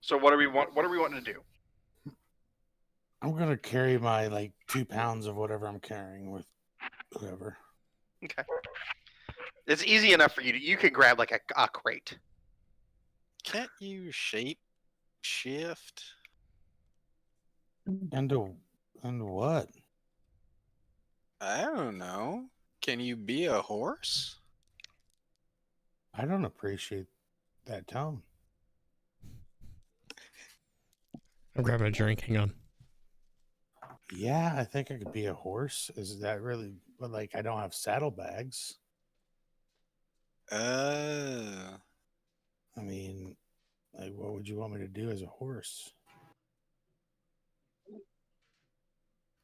So what are we wanting to do? I'm gonna carry my like 2 pounds of whatever I'm carrying with whoever. Okay. It's easy enough for you. You could grab like a crate. Can't you shape shift? Into what? I don't know. Can you be a horse? I don't appreciate that tone. I'm grabbing a drink. Hang on. Yeah, I think I could be a horse. Is that really? But like, I don't have saddlebags. Uh, I mean, like, what would you want me to do as a horse?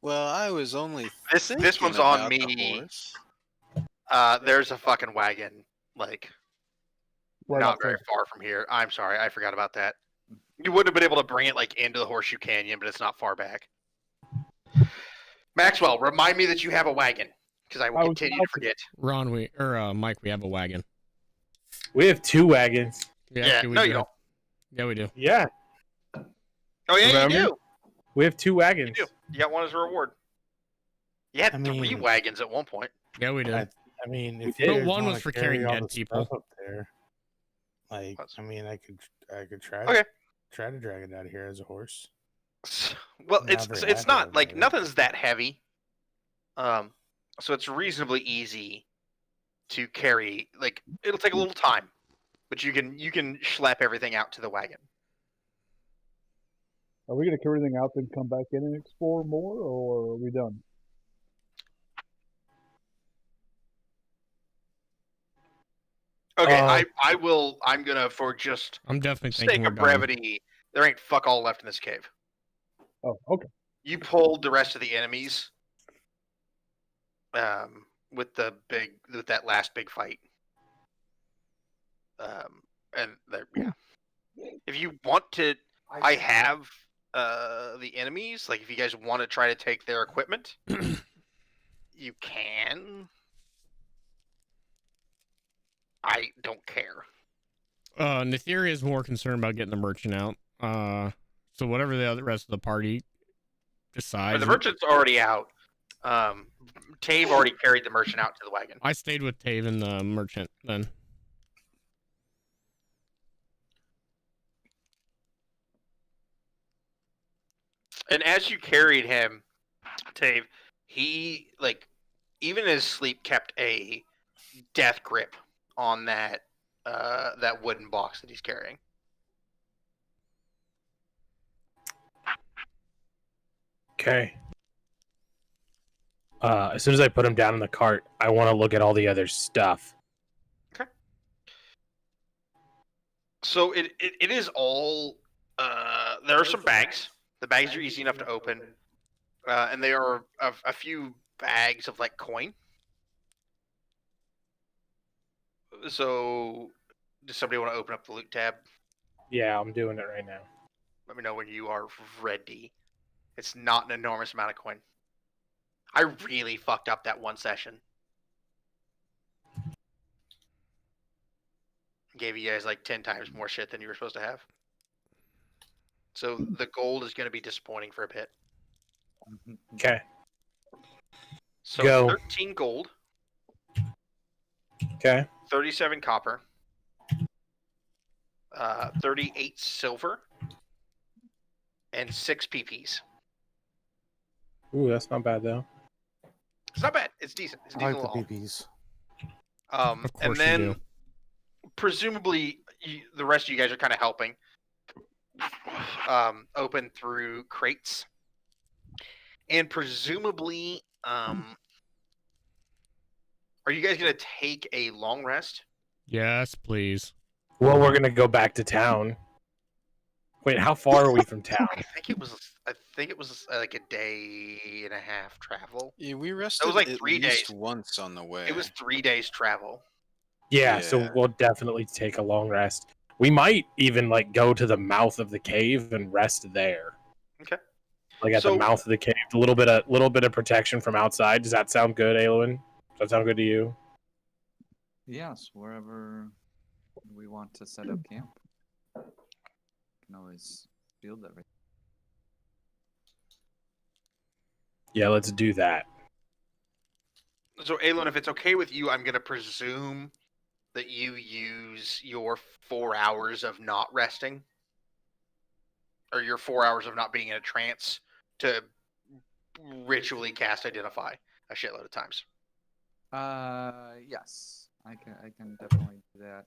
well, I was only This thinking one's on about the me. horse. There's a fucking wagon, like Right not outside. very far from here. I'm sorry, I forgot about that. You wouldn't have been able to bring it like into the Horseshoe Canyon, but it's not far back. Maxwell, remind me that you have a wagon, because I will I was continue about to to. forget. Ron, Mike, we have a wagon. We have 2 wagons. Yeah, we no, do. you don't. Yeah, we do. Yeah, Oh yeah, Remember? you do. we have 2 wagons. You do. You got one as a reward. You had I 3 mean- wagons at one point. Yeah, we do. I mean, if But you guys one was wanna for carry carrying all dead the people. stuff up there, like, I mean, I could try. Okay. Try to drag it out of here as a horse. Well, Not it's very it's not active, like maybe. nothing's that heavy. So it's reasonably easy to carry. Like it'll take a little time, but you can schlep everything out to the wagon. Are we gonna carry everything out, then come back in and explore more, or are we done? Okay, Uh, I will. I'm gonna for just I'm definitely thinking sake we're of done. brevity. There ain't fuck all left in this cave. Oh, okay. You pulled the rest of the enemies. With that last big fight. And there, yeah. If you want to, I have the enemies. Like, if you guys want to try to take their equipment, you can. I don't care. Netheria is more concerned about getting the merchant out. So whatever the rest of the party decides. But the merchant's already out. Tave already carried the merchant out to the wagon. I stayed with Tave and the merchant then. And as you carried him, Tave, he, like, even in his sleep, kept a death grip on that wooden box that he's carrying. Okay. As soon as I put him down in the cart, I want to look at all the other stuff. So it is all. There are some bags. The bags are easy enough to open, and there are a few bags of like coin. So, does somebody want to open up the loot tab? Yeah, I'm doing it right now. Let me know when you are ready. It's not an enormous amount of coin. I really fucked up that one session. Gave you guys like 10 times more shit than you were supposed to have. So the gold is going to be disappointing for a bit. Okay. So Go. 13 gold, Okay. 37 copper, 38 silver, and 6 PPs. Ooh, that's not bad though. It's not bad. It's decent. It's a I decent like the little PPs. haul. Of And course you then do. presumably the rest of you guys are kind of helping open through crates. And presumably, are you guys going to take a long rest? Yes, please. Well, we're gonna go back to town. Wait, how far are we from town? I think it was like a day and a half travel. Yeah, we rested like at 3 least days. once on the way. It was 3 days travel. Yeah, so Yeah. we'll definitely take a long rest. We might even like go to the mouth of the cave and rest there. like at the mouth of the cave. A little bit of protection from outside. Does that sound good, Aelwyn? Does that sound good to you? Yes, wherever we want to set up camp. Can always field everything. Yeah, let's do that. So, Aelin, if it's okay with you, I'm going to presume that you use your 4 hours of not resting, or your 4 hours of not being in a trance, to ritually cast Identify a shitload of times. Yes, I can definitely do that.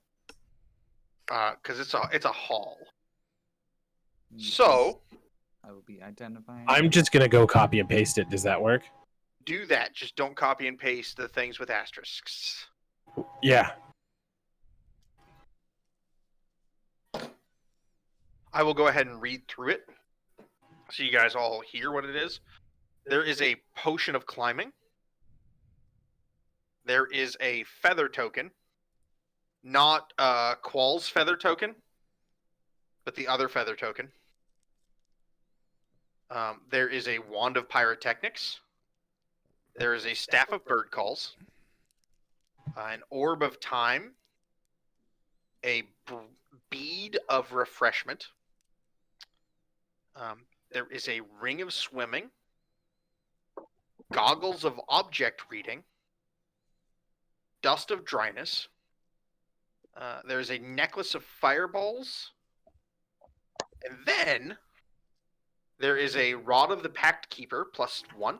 Because it's a hall. Yes. So I will be identifying. I'm just gonna go copy and paste it. Does that work? do that. Just don't copy and paste the things with asterisks. Yeah. I will go ahead and read through it so you guys all hear what it is. There is a potion of climbing. There is a feather token. Not Qual's feather token, but the other feather token. There is a wand of pyrotechnics. There is a staff of bird calls. An orb of time. A bead of refreshment. There is a ring of swimming. Goggles of object reading. Dust of dryness. There's a necklace of fireballs. And then there is a rod of the Pact Keeper +1.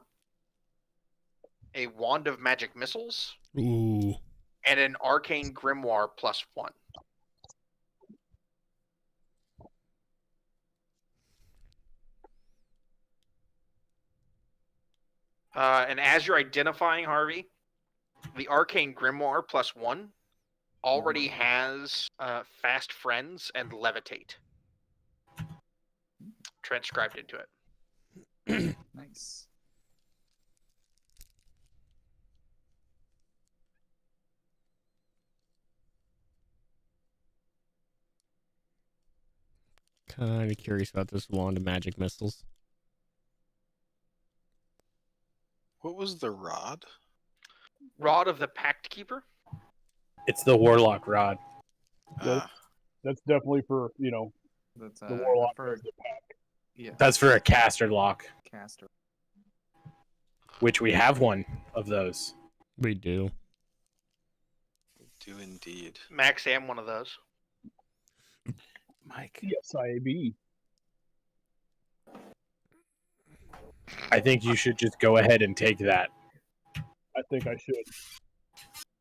A wand of magic missiles. Ooh. And an arcane grimoire +1. And as you're identifying, Harvey, the arcane grimoire +1 already has fast friends and levitate transcribed into it. Nice. Kind of curious about this wand of magic missiles. What was the rod? Rod of the Pact Keeper? It's the warlock rod. That's definitely for, That's the warlock. for as the pack. yeah, That's for a caster lock, caster. which we have one of those. We do. Do indeed. Max am one of those. Mike. Yes, IAB. I think you should just go ahead and take that. I think I should.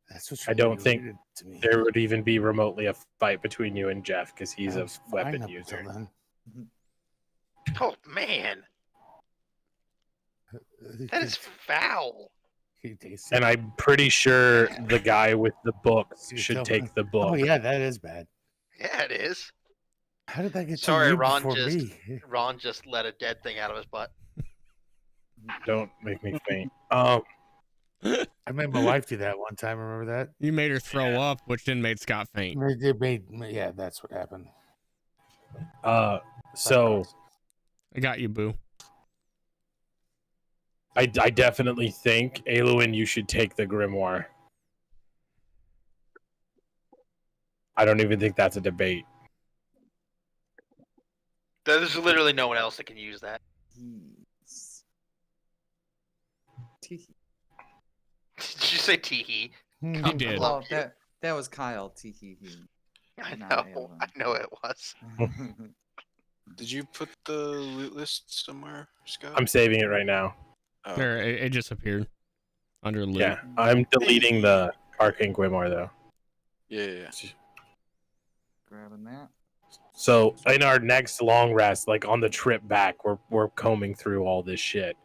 That's what I don't you think alluded to me. There would even be remotely a fight between you and Jeff because he's I a was fine weapon up user. until then. Oh, man. That is foul. He tastes And I'm pretty sure the guy with the books Dude, should tell take me. the book. Oh yeah, that is bad. Yeah, it is. How did that get Sorry, to you Ron before just- me? Ron just let a dead thing out of his butt. Don't make me faint. I made my wife do that one time. Remember that? You made her throw up, which then made Scott faint. Yeah, that's what happened. So I got you, boo. I definitely think, Aelwyn, you should take the grimoire. I don't even think that's a debate. There's literally no one else that can use that. Yes. Teehee. Did you say teehee? He did. Oh, that was Kyle. Teehee. I Not know. Aelin. I know it was. Did you put the loot list somewhere, Scott? I'm saving it right now. Oh, There, it just appeared under loot. Yeah, I'm deleting the arcane grimoire though. yeah. Grabbing that. So in our next long rest, like on the trip back, we're combing through all this shit.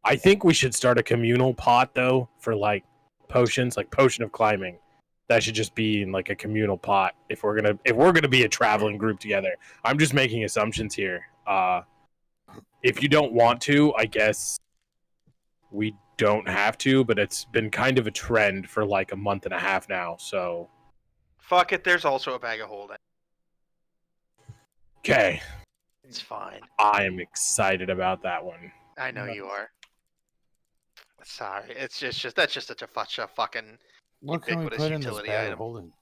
I think we should start a communal pot though for like potions, like potion of climbing. That should just be in like a communal pot if we're gonna be a traveling group together. I'm just making assumptions here. If you don't want to, I guess we don't have to, but it's been kind of a trend for like a month and a half now. So Fuck it, there's also a bag of holding. okay, It's fine. I am excited about that one. I know No. you are. Sorry, it's just that's just such a fucking What can we ubiquitous put in this utility bag item. of holding?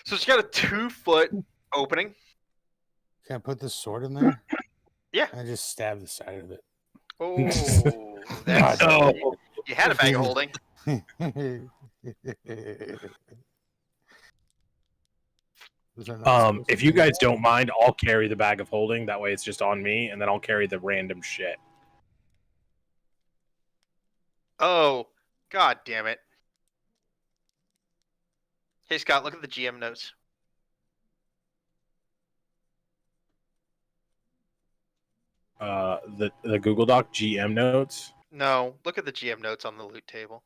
So it's got a 2-foot opening. Can I put this sword in there? Yeah. And I just stab the side of it. Oh, that's Oh. you had a bag of holding. If you guys don't mind, I'll carry the bag of holding. That way, it's just on me, and then I'll carry the random shit. Oh, god damn it! Hey Scott, look at the GM notes. The Google Doc GM notes. No, look at the GM notes on the loot table.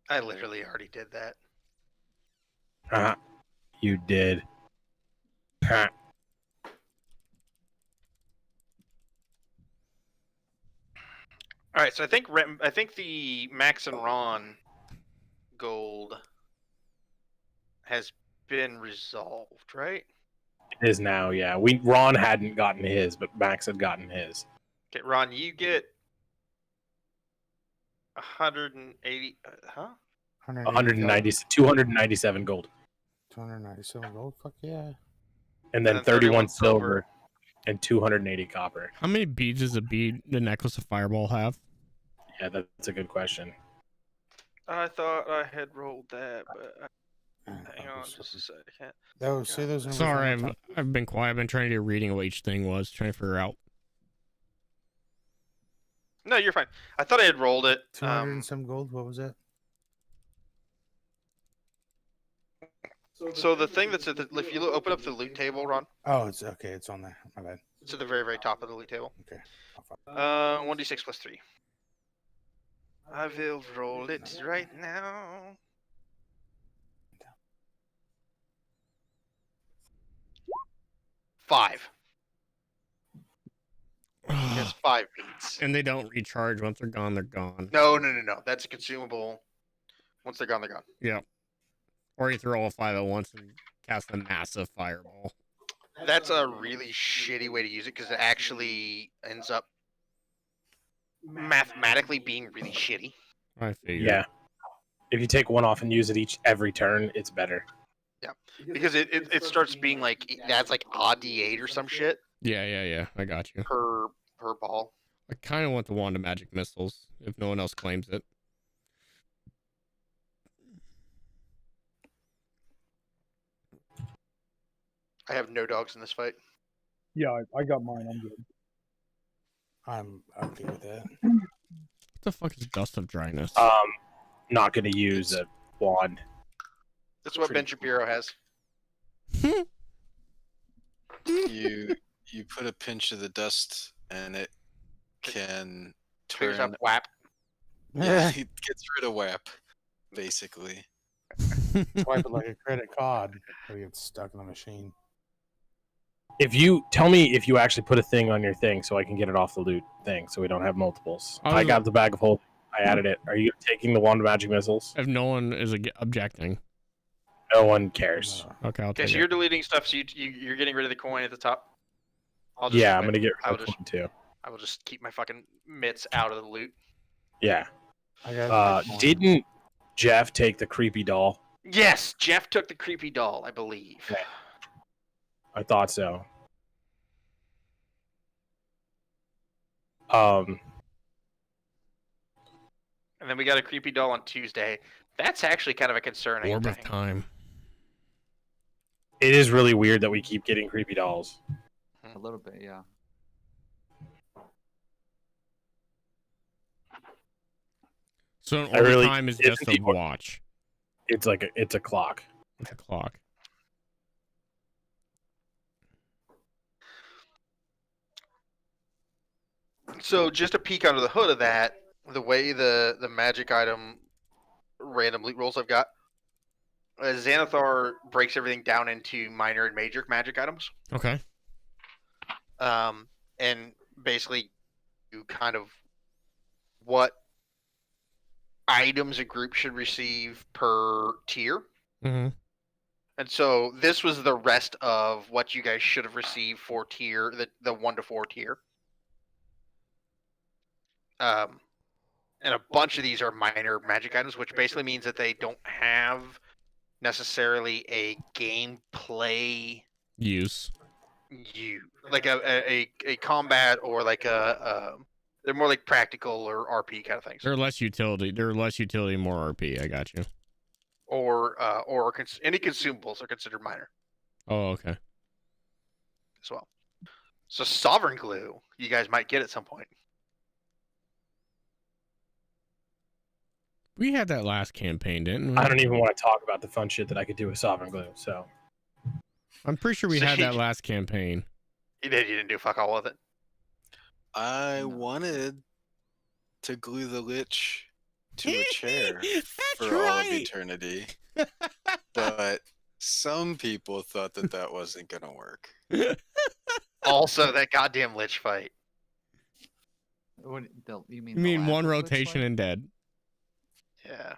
I literally already did that. You did. All right, so I think the Max and Ron gold has been resolved, right? It is now, yeah. Ron hadn't gotten his, but Max had gotten his. Okay, Ron, you get 180. Huh? 297 gold. 297 gold. Fuck yeah. And then 31 silver and 280 copper. How many beads does the necklace of fireball have? Yeah, that's a good question. I thought I had rolled that, but hang on just a second. Say those numbers. Sorry, I've been quiet. I've been trying to do a reading of what each thing was, trying to figure out. No, you're fine. I thought I had rolled it. 200 and some gold. What was that? So the thing that's at the, if you open up the loot table, Ron. Oh, it's okay. It's on there. My bad. It's at the very, very top of the loot table. Okay. 1d6 plus 3. I will roll it right now. Five. Yes, 5 beats. And they don't recharge once they're gone. They're gone. No. That's a consumable. Once they're gone, they're gone. Yeah. Or you throw all 5 at once and cast a massive fireball. That's a really shitty way to use it because it actually ends up mathematically being really shitty. I figured. Yeah. If you take one off and use it every turn, it's better. Yeah, because it starts being like that's like odd D8 or some shit. Yeah. I got you. Per ball. I kind of want the wand of magic missiles if no one else claims it. I have no dogs in this fight. Yeah, I got mine. I'm good. I'm okay with that. What the fuck is dust of dryness? Not going to use a wand. That's what Ben Shapiro has. You put a pinch of the dust and it can Clears turn. up WAP. Yeah, it gets rid of WAP, basically. Swipe it like a credit card. Or you get stuck in the machine. If you tell me if you actually put a thing on your thing so I can get it off the loot thing so we don't have multiples. I got the bag of holding. I added it. Are you taking the wand of magic missiles? If no one is objecting. No one cares. Okay, I'll Okay, take so it. you're deleting stuff. So you're getting rid of the coin at the top. I'm gonna get rid of the coin too. I will just keep my fucking mitts out of the loot. Yeah. I got Didn't Jeff take the creepy doll? Yes, Jeff took the creepy doll, I believe. Okay. I thought so. And then we got a creepy doll on Tuesday. That's actually kind of a concerning Orb of thing. time. It is really weird that we keep getting creepy dolls. A little bit, yeah. So an orb of time is just a watch. It's like it's a clock. It's a clock. So just a peek under the hood of that, the way the magic item random loot rolls I've got, Xanathar breaks everything down into minor and major magic items. Okay. And basically you kind of what items a group should receive per tier. Mm-hmm. And so this was the rest of what you guys should have received for tier, the 1 to 4 tier. And a bunch of these are minor magic items, which basically means that they don't have necessarily a gameplay use. Like a combat or like they're more like practical or RP kind of things. They're less utility. They're less utility, more RP. I got you. Or any consumables are considered minor Oh, okay. as well. So Sovereign Glue, you guys might get at some point. We had that last campaign, didn't we? I don't even want to talk about the fun shit that I could do with Sovereign Glue. So I'm pretty sure we had that last campaign. You didn't do fuck all with it. I wanted to glue the Lich to a chair for all of eternity, but some people thought that that wasn't gonna work. Also, that goddamn Lich fight. What, you You mean the one last rotation and dead? Yeah.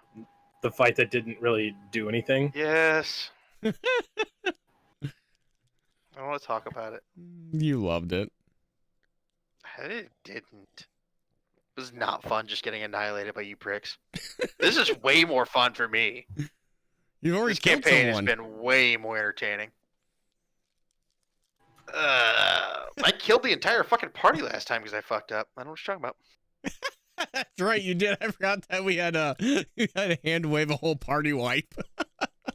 the fight that didn't really do anything. Yes. I don't want to talk about it. You loved it. I didn't. It was not fun just getting annihilated by you pricks. This is way more fun for me. You've already This killed campaign someone. has been way more entertaining. I killed the entire fucking party last time because I fucked up. I don't know what you're talking about. That's right, you did. I forgot that we had a hand wave a whole party wipe.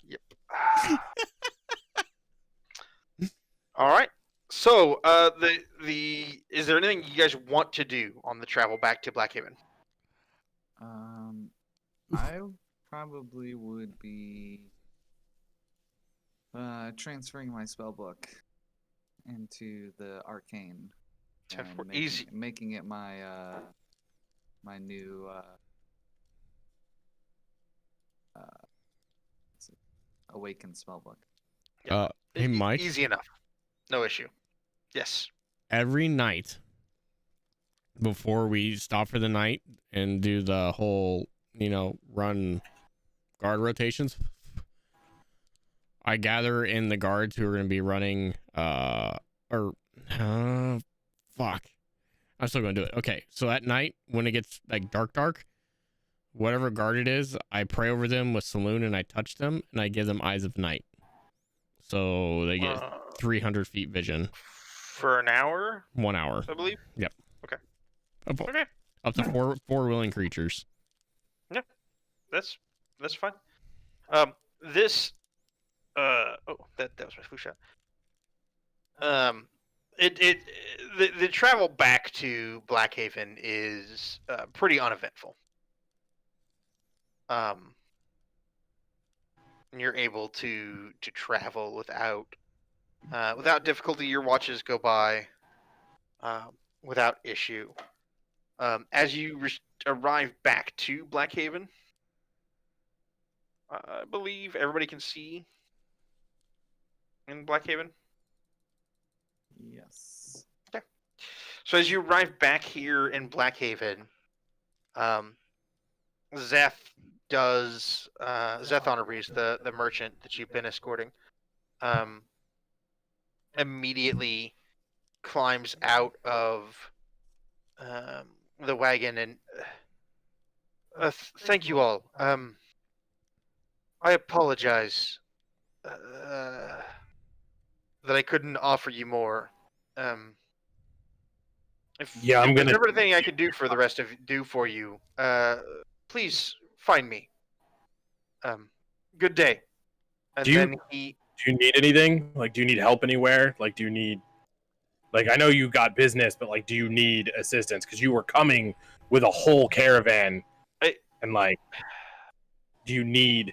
Yep. All right. So, is there anything you guys want to do on the travel back to Blackhaven? I probably would be transferring my spell book into the arcane. And Easy. making it my my new awakened spellbook. Hey, Mike. Easy enough. No issue. Yes. Every night before we stop for the night and do the whole, run guard rotations, I gather in the guards who are going to be running, fuck. I'm still going to do it. Okay. So at night when it gets like dark, whatever guard it is, I pray over them with Saloon and I touch them and I give them Eyes of Night. So they get 300 feet vision. For an hour? 1 hour. I believe? Yep. Okay. Okay. Up to four willing creatures. Yeah. That's fine. This that was my flu shot. The travel back to Blackhaven is pretty uneventful. And you're able to travel without difficulty. Your watches go by without issue. As you arrive back to Blackhaven, I believe everybody can see in Blackhaven. Yes. Okay. So as you arrive back here in Blackhaven, Zeth Honorees, the merchant that you've been escorting, immediately climbs out of the wagon and thank you all. I apologize that I couldn't offer you more. If there's everything I could do for the rest of you, please find me. Good day. And do you need anything? Like, do you need help anywhere? Like, do you need... Like, I know you got business, but, like, do you need assistance? Because you were coming with a whole caravan. And, like, do you need...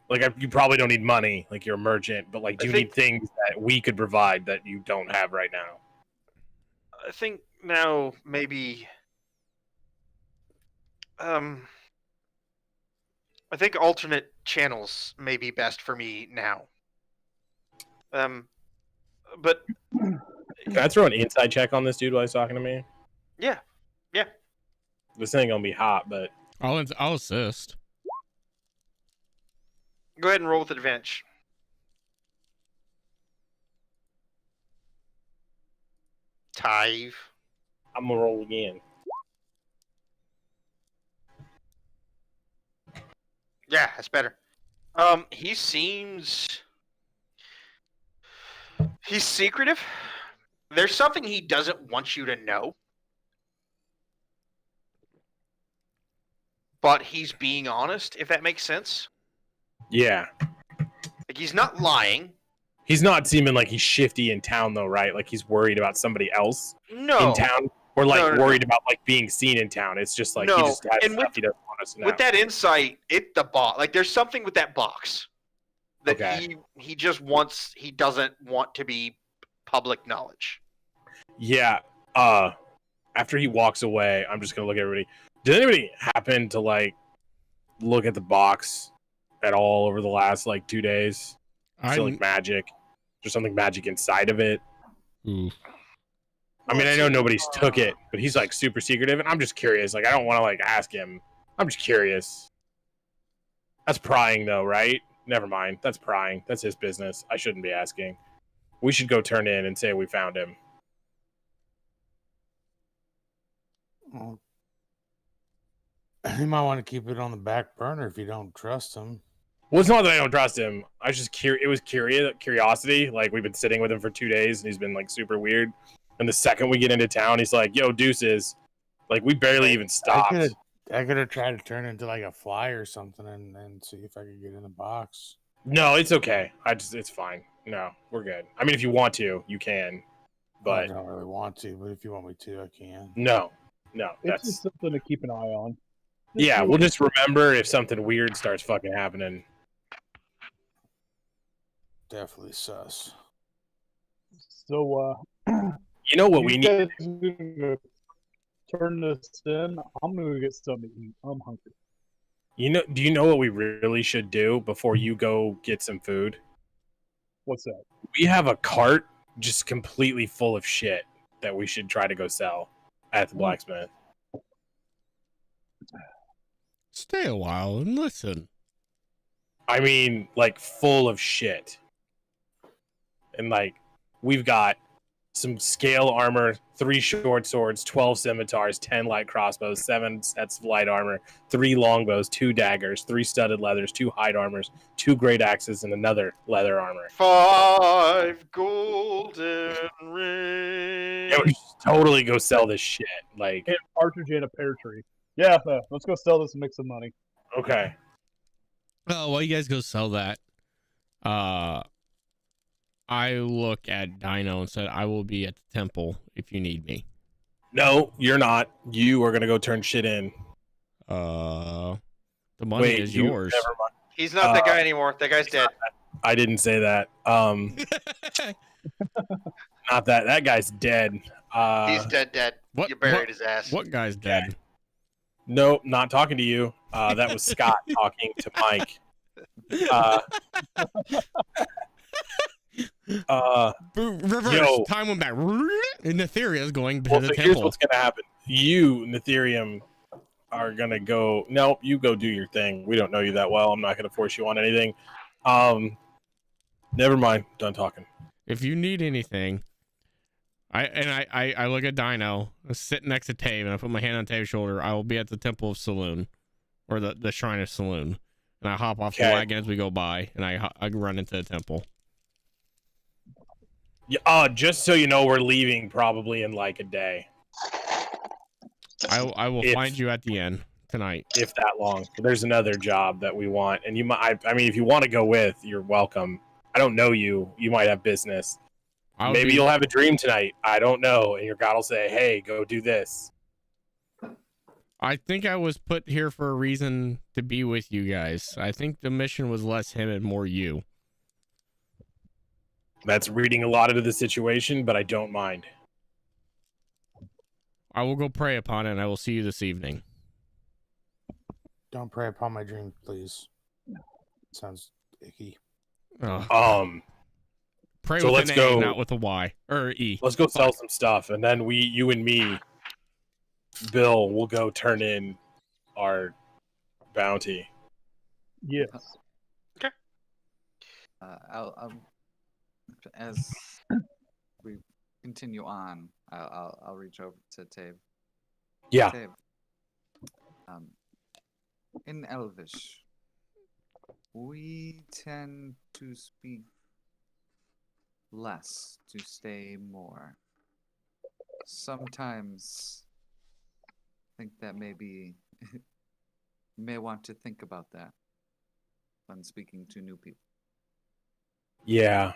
Like, you probably don't need money. Like, you're a merchant. But, like, do you need things that we could provide that you don't have right now? I think now, maybe... I think alternate channels may be best for me now. But can I throw an inside check on this dude while he's talking to me? Yeah. This ain't gonna be hot, but I'll assist. Go ahead and roll with advantage. Tive. I'm gonna roll again. Yeah, that's better. He seems... He's secretive. There's something he doesn't want you to know. But he's being honest, if that makes sense. Yeah. Like, he's not lying. He's not seeming like he's shifty in town, though, right? Like he's worried about somebody else No. in town, or like No, no, worried about like being seen in town. It's just like he No, just has and stuff he doesn't want us to know. With that insight, the box. Like, there's something with that box that Okay. he just wants. He doesn't want to be public knowledge. Yeah. After he walks away, I'm just gonna look at everybody. Did anybody happen to like look at the box at all over the last like 2 days? So like magic. There's something magic inside of it. Ooh. I mean, I know nobody's took it, but he's like super secretive, and I'm just curious. Like, I don't want to like ask him. I'm just curious. That's prying, though, right? Never mind. That's prying. That's his business. I shouldn't be asking. We should go turn in and say we found him. Well, you might want to keep it on the back burner if you don't trust him. Well, it's not that I don't trust him. I was just curious. It was curiosity. Like, we've been sitting with him for 2 days, and he's been like super weird. And the second we get into town, he's like, "Yo, deuces!" Like, we barely even stopped. I could have tried to turn into like a fly or something and see if I could get in the box. No, it's okay. It's fine. No, we're good. I mean, if you want to, you can. I But don't really want to, but if you want me to, I can. no, It's that's just something to keep an eye on. yeah. We'll just remember if something weird starts fucking happening. Definitely sus. So, You know what we need? guys gonna turn this in. I'm gonna get something to eat. I'm hungry. Do you know what we really should do before you go get some food? What's that? We have a cart just completely full of shit that we should try to go sell at the blacksmith. Stay a while and listen. I mean, like full of shit. And like, we've got some scale armor, 3 short swords, 12 scimitars, 10 light crossbows, 7 sets of light armor, 3 longbows, 2 daggers, 3 studded leathers, 2 hide armors, 2 great axes, and another leather armor. 5 golden rings. Yeah, we should totally go sell this shit. Like, And partridge and a pear tree. Yeah, let's go sell this and make some money. okay. Oh, while you guys go sell that, I look at Dino and said, "I will be at the temple if you need me." No, you're not. You are gonna go turn shit in. The money is yours. Never mind. He's not that guy anymore. That guy's dead. I didn't say that. Not that. That guy's dead. He's dead. You buried his ass. What guy's dead? Nope, not talking to you. That was Scott talking to Mike. Reverse. Yo. Time went back. And Netheria's going to Well, the so temple. here's what's gonna happen. You, Netherium, are gonna go. Nope, you go do your thing. We don't know you that well. I'm not gonna force you on anything. Never mind. Done talking. If you need anything, I look at Dino, I sit next to Tave, and I put my hand on Tave's shoulder. I will be at the Temple of Saloon, or the Shrine of Saloon, and I hop off the Okay. wagon as we go by, and I run into the temple. Yeah, just so you know, we're leaving probably in like a day, I will If- find you at the end tonight. if that long. There's another job that we want, and you might. I mean, if you want to go with, you're welcome. I don't know you. You might have business. Maybe you'll have a dream tonight. I don't know, and your god will say, "Hey, go do this." I think I was put here for a reason to be with you guys. I think the mission was less him and more you. That's reading a lot into the situation, but I don't mind. I will go pray upon it, and I will see you this evening. Don't pray upon my dream, please. Sounds icky. Ugh. Pray So with let's an A, go. not with a Y or E. Let's go sell some stuff, and then you and me, Bill, will go turn in our bounty. Yes. I'll as we continue on, I'll reach over to Tave. Yeah. Tave. In Elvish, we tend to speak less to stay more. Sometimes I think that maybe you may want to think about that when speaking to new people. Yeah.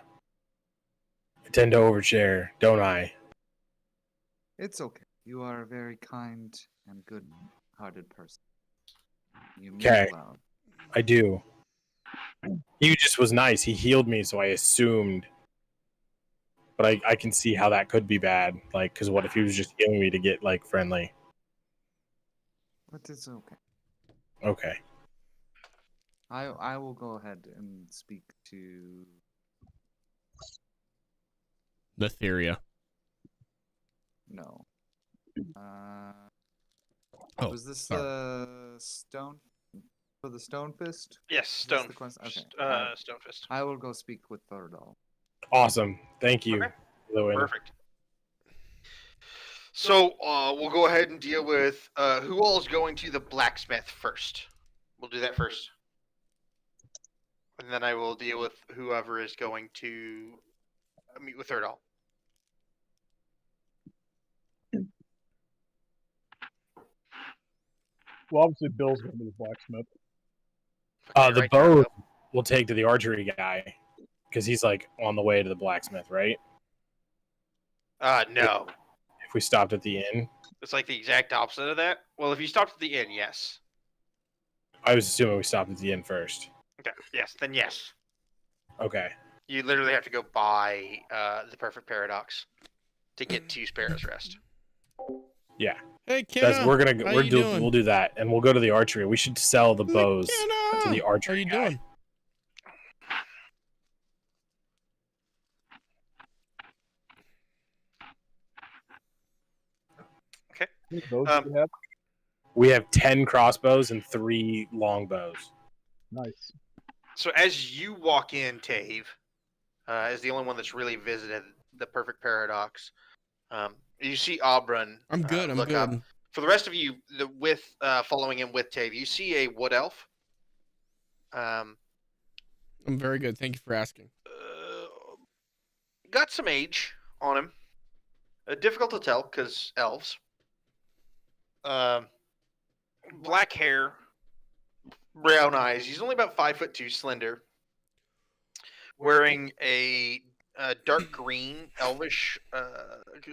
I tend to overshare, don't I? It's okay. You are a very kind and good-hearted person. You mean Okay. well. I do. He just was nice. He healed me, so I assumed. But I can see how that could be bad. Like, because what if he was just healing me to get, like, friendly? But it's okay. Okay. I will go ahead and speak to The Theria. no. Oh, Was this sorry. the stone for the stone fist? Yes, Is this stone. the quest? Okay. Stone fist. I will go speak with Thordal. Awesome. Thank you. Okay. Lewin. Perfect. So we'll go ahead and deal with who all is going to the blacksmith first. We'll do that first, and then I will deal with whoever is going to meet with Erdal. Well, obviously, Bill's going to be the blacksmith. The right bow there, we'll take to the archery guy because he's like on the way to the blacksmith, right? No, If we stopped at the inn, it's like the exact opposite of that. Well, if you stopped at the inn, yes. I was assuming we stopped at the inn first. Okay. Yes. Then yes. Okay. You literally have to go buy the perfect paradox to get to Sparrow's Rest. Yeah. Hey, Kenna. We'll do that, and we'll go to the archery. We should sell the bows to the How archery you guy. doing? Those Um, you have? We have 10 crossbows and 3 longbows. Nice. So as you walk in, Tave, as the only one that's really visited the perfect paradox, you see Oberon. I'm good. I'm look good. up. For the rest of you, following in with Tave, you see a wood elf. I'm very good. Thank you for asking. Got some age on him. Difficult to tell because elves. Black hair, brown eyes. He's only about 5'2", slender. Wearing a dark green elvish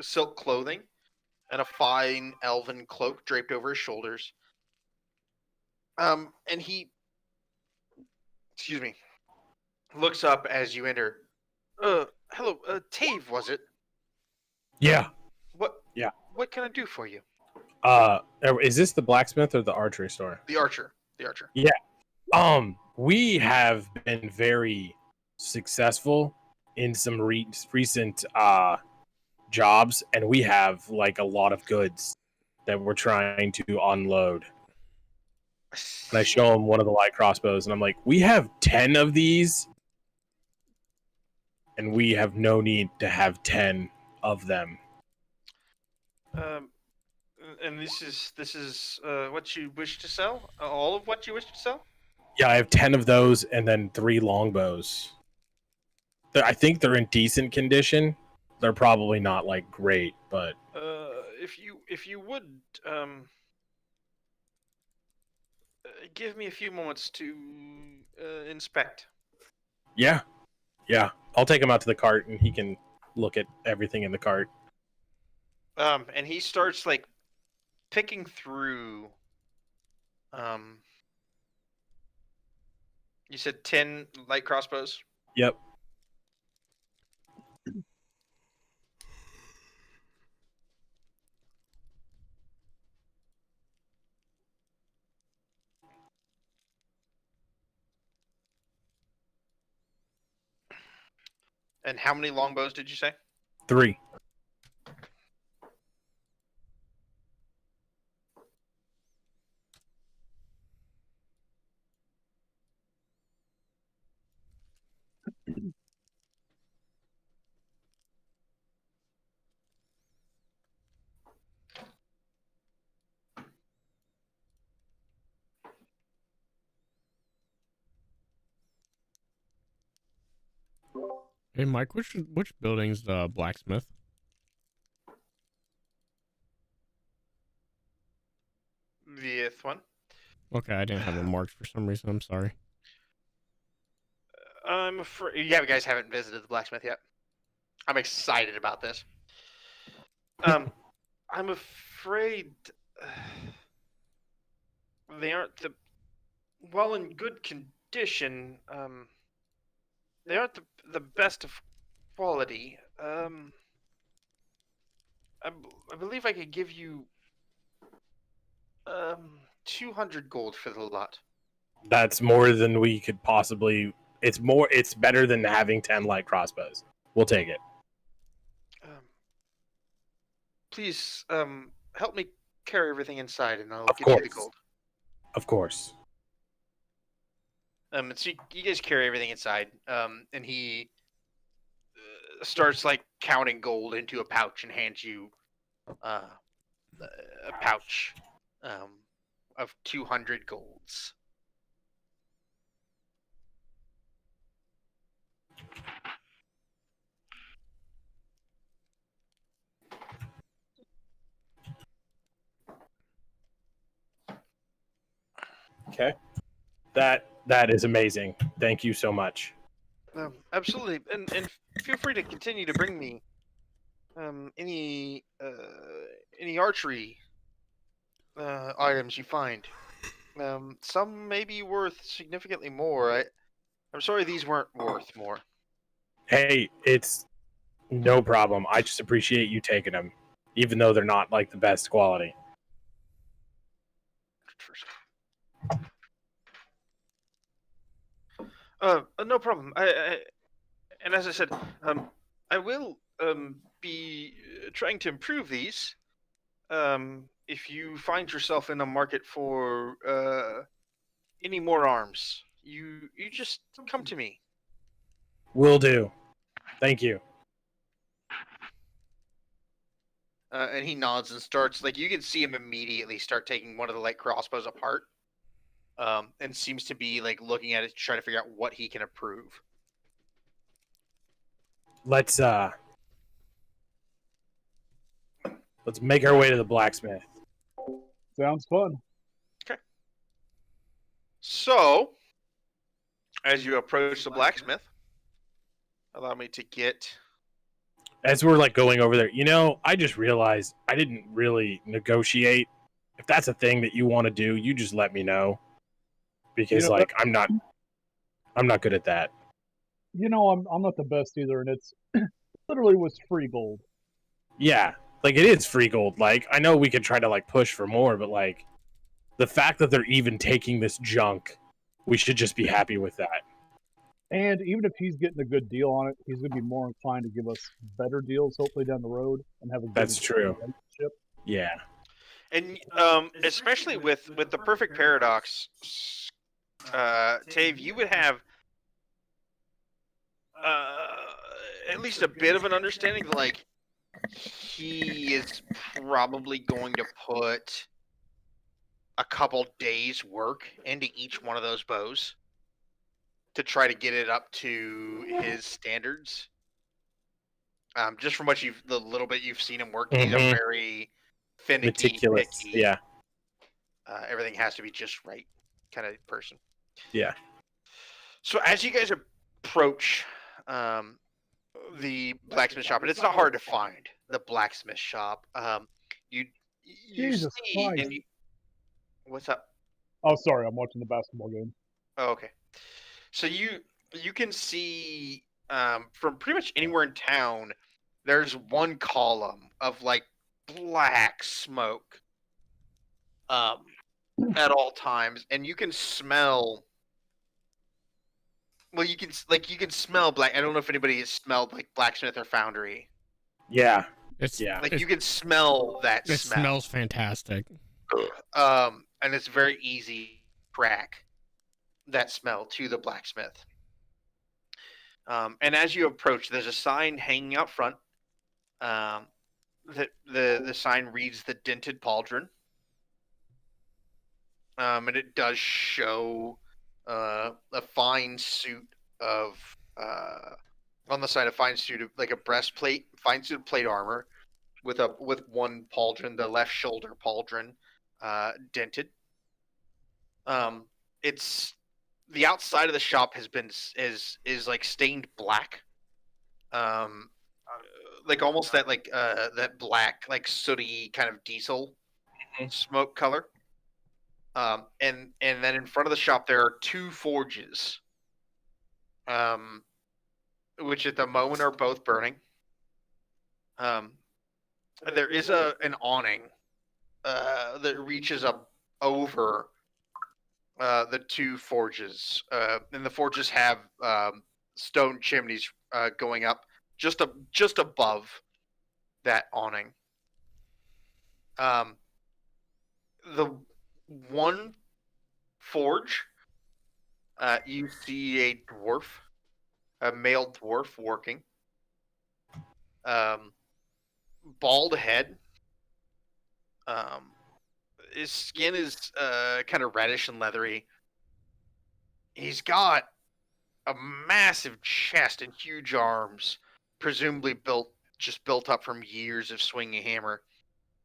silk clothing and a fine elven cloak draped over his shoulders. And he, excuse me, looks up as you enter. Hello, Tave, was it? Yeah. What? Yeah. What can I do for you? Is this the blacksmith or the archery store? The archer. The archer. We have been very successful in some recent jobs, and we have like a lot of goods that we're trying to unload. And I show him one of the light crossbows, and I'm like, we have 10 of these, and we have no need to have 10 of them. And this is what you wish to sell? All of what you wish to sell? Yeah, I have 10 of those, and then 3 longbows. I think they're in decent condition. They're probably not like great, but If you would give me a few moments to inspect. yeah. I'll take him out to the cart, and he can look at everything in the cart. And he starts like picking through. You said 10 light crossbows? Yep. And how many longbows did you say? 3. Hey, Mike, which building's the blacksmith? The fifth one. Okay, I didn't have it marked for some reason. I'm sorry. I'm afraid. Yeah, you guys haven't visited the blacksmith yet. I'm excited about this. I'm afraid they aren't while in good condition. They aren't the best of quality. I believe I could give you 200 gold for the lot. That's more than we could possibly. It's better than having 10 light crossbows. We'll take it. Please, help me carry everything inside, and I'll Of give you the course. gold. Of course. So you guys carry everything inside, and he starts like counting gold into a pouch and hands you a pouch of 200 golds. Okay. That is amazing. Thank you so much. Absolutely, and feel free to continue to bring me any archery items you find. Some may be worth significantly more. I'm sorry these weren't worth more. Hey, it's no problem. I just appreciate you taking them, even though they're not like the best quality. No problem. And as I said, I will be trying to improve these. If you find yourself in a market for any more arms, you just come to me. Will do. Thank you. And he nods and starts, like, you can see him immediately start taking one of the light crossbows apart. And seems to be like looking at it, trying to figure out what he can improve. Let's make our way to the blacksmith. Sounds fun. Okay. So, as you approach the blacksmith, allow me to get. As we're like going over there, I just realized I didn't really negotiate. If that's a thing that you want to do, you just let me know. Because I'm not good at that. I'm not the best either, and it's literally was free gold. Yeah, like it is free gold. Like I know we could try to like push for more, but like the fact that they're even taking this junk, we should just be happy with that. And even if he's getting a good deal on it, he's going to be more inclined to give us better deals, hopefully down the road, and have a good That's true. relationship. Yeah. And especially with the perfect paradox, Tave, you would have at least a bit of an understanding that, like, he is probably going to put a couple days' work into each one of those bows to try to get it up to his standards. Just from what the little bit you've seen him work, he's a very finicky, meticulous. picky, Yeah. Everything has to be just right kind of person. Yeah. So as you guys approach the blacksmith shop, and it's not hard to find the blacksmith shop, you Jesus see, Christ. and what's up? Oh, sorry, I'm watching the basketball game. Oh, okay. So you can see from pretty much anywhere in town, there's one column of like black smoke at all times, and you can smell. Well, you can smell black. I don't know if anybody has smelled like blacksmith or foundry. Yeah. You can smell that It smell. smells fantastic. And it's very easy to track that smell to the blacksmith. And as you approach, there's a sign hanging out front. The sign reads "The Dented Pauldron," and it does show a fine suit of on the side of fine suit, like a breastplate, fine suit plate armor, with one pauldron, the left shoulder pauldron, dented. It's the outside of the shop has been is like stained black, like almost that that black like sooty kind of diesel smoke color. And then in front of the shop there are 2 forges, which at the moment are both burning. There is an awning that reaches up over the 2 forges, and the forges have stone chimneys going up just above that awning. The one forge, you see a dwarf, a male dwarf working. Bald head. His skin is kind of reddish and leathery. He's got a massive chest and huge arms, presumably built up from years of swinging a hammer.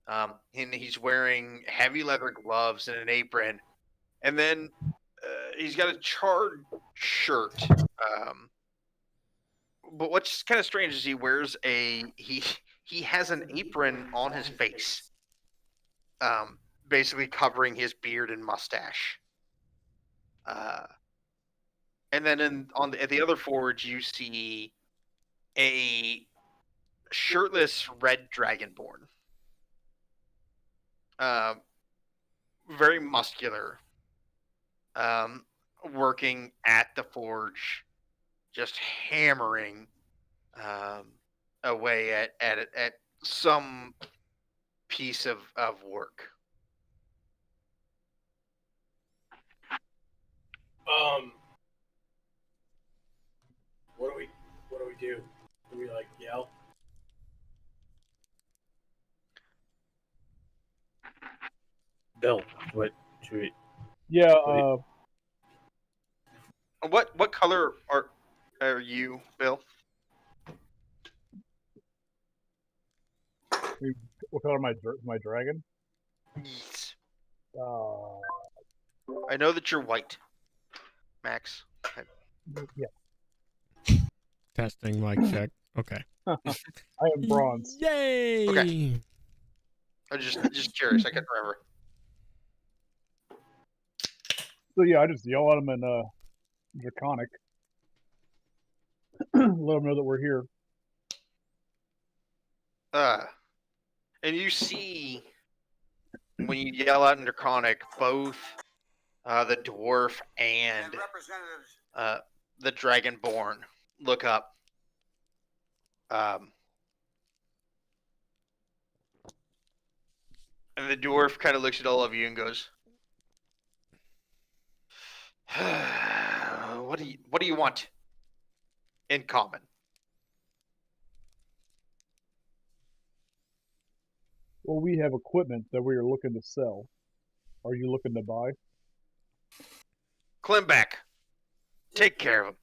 And he's wearing heavy leather gloves and an apron. And then he's got a charred shirt. But what's kind of strange is he wears he has an apron on his face, basically covering his beard and mustache. And then at the other forge, you see a shirtless red dragonborn. Very muscular, working at the forge, just hammering away at some piece of work. What do we do? Do we like yell? Bill, what should we? Yeah. What color are you, Bill? What color my dragon? Yes. Uh, I know that you're white, Max. yeah. Testing mic check. Okay. I am bronze. Yay! Okay. I'm just curious. I couldn't remember. So yeah, I just yell at them in Draconic. Let them know that we're here. And you see when you yell out in Draconic, both the dwarf and the dragonborn look up. And the dwarf kind of looks at all of you and goes, what do you want in common? Well, we have equipment that we are looking to sell. Are you looking to buy? Klimback, take care of him,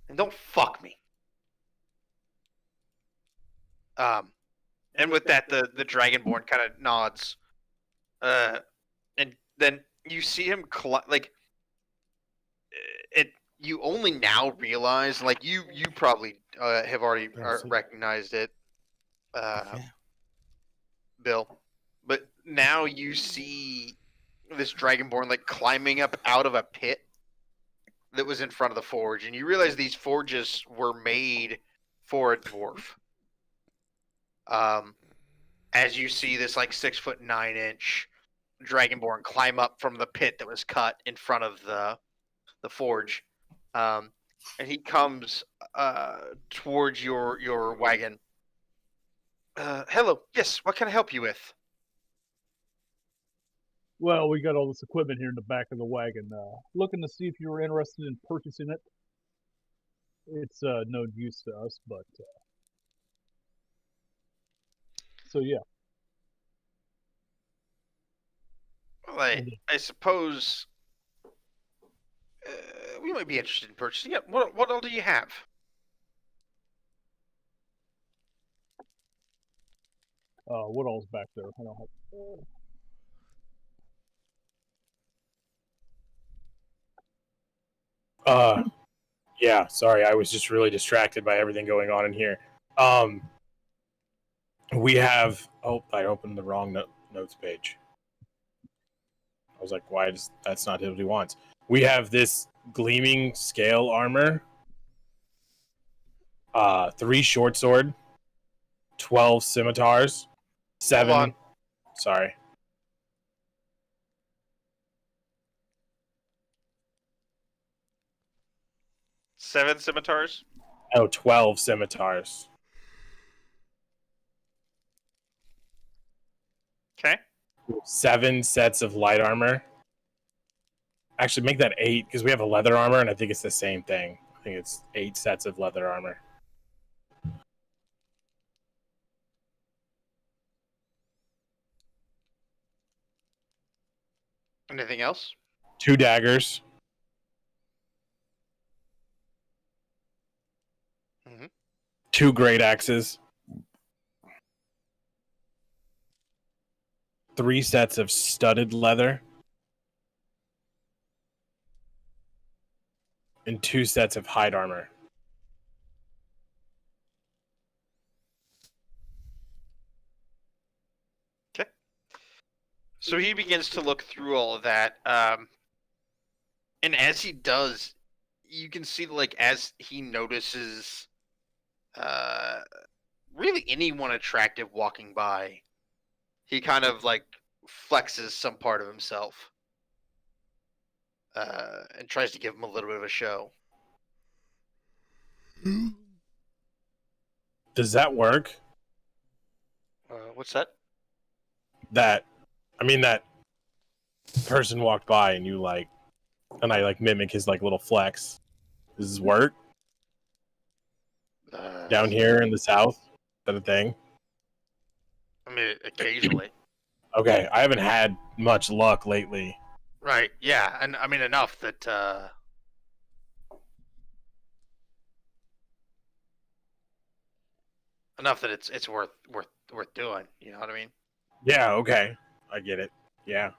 and don't fuck me. And with that, the dragonborn kind of nods, and then you see him you only now realize, like you probably have already recognized it, Bill, but now you see this dragonborn like climbing up out of a pit that was in front of the forge, and you realize these forges were made for a dwarf. As you see this like 6'9" dragonborn climb up from the pit that was cut in front of the forge, and he comes towards your wagon. Hello, yes, what can I help you with? Well, we got all this equipment here in the back of the wagon. Looking to see if you were interested in purchasing it. It's no use to us, but so yeah. Well, I suppose we might be interested in purchasing it. What all do you have? What all's back there? I don't have. Yeah, sorry, I was just really distracted by everything going on in here. We have. Oh, I opened the wrong notes page. I was like, why does that's not what he wants? We have this gleaming scale armor, 3 short sword, 12 scimitars, 7. Hold on. Sorry. Seven scimitars. Oh, 12 scimitars. Okay. 7 sets of light armor. Actually, make that 8 because we have a leather armor, and I think it's the same thing. I think it's 8 sets of leather armor. Anything else? 2 daggers. Mhm. 2 great axes. 3 sets of studded leather. And 2 sets of hide armor. Okay. So he begins to look through all of that, and as he does, you can see like as he notices, really anyone attractive walking by, he kind of like flexes some part of himself, and tries to give him a little bit of a show. Does that work? What's that? That person walked by and you like, and I like mimic his like little flex. Does this work? Down here in the south? Is that a thing? I mean, occasionally. Okay, I haven't had much luck lately. Right. Yeah, and I mean enough that it's worth doing. You know what I mean? Yeah, okay. I get it. Yeah.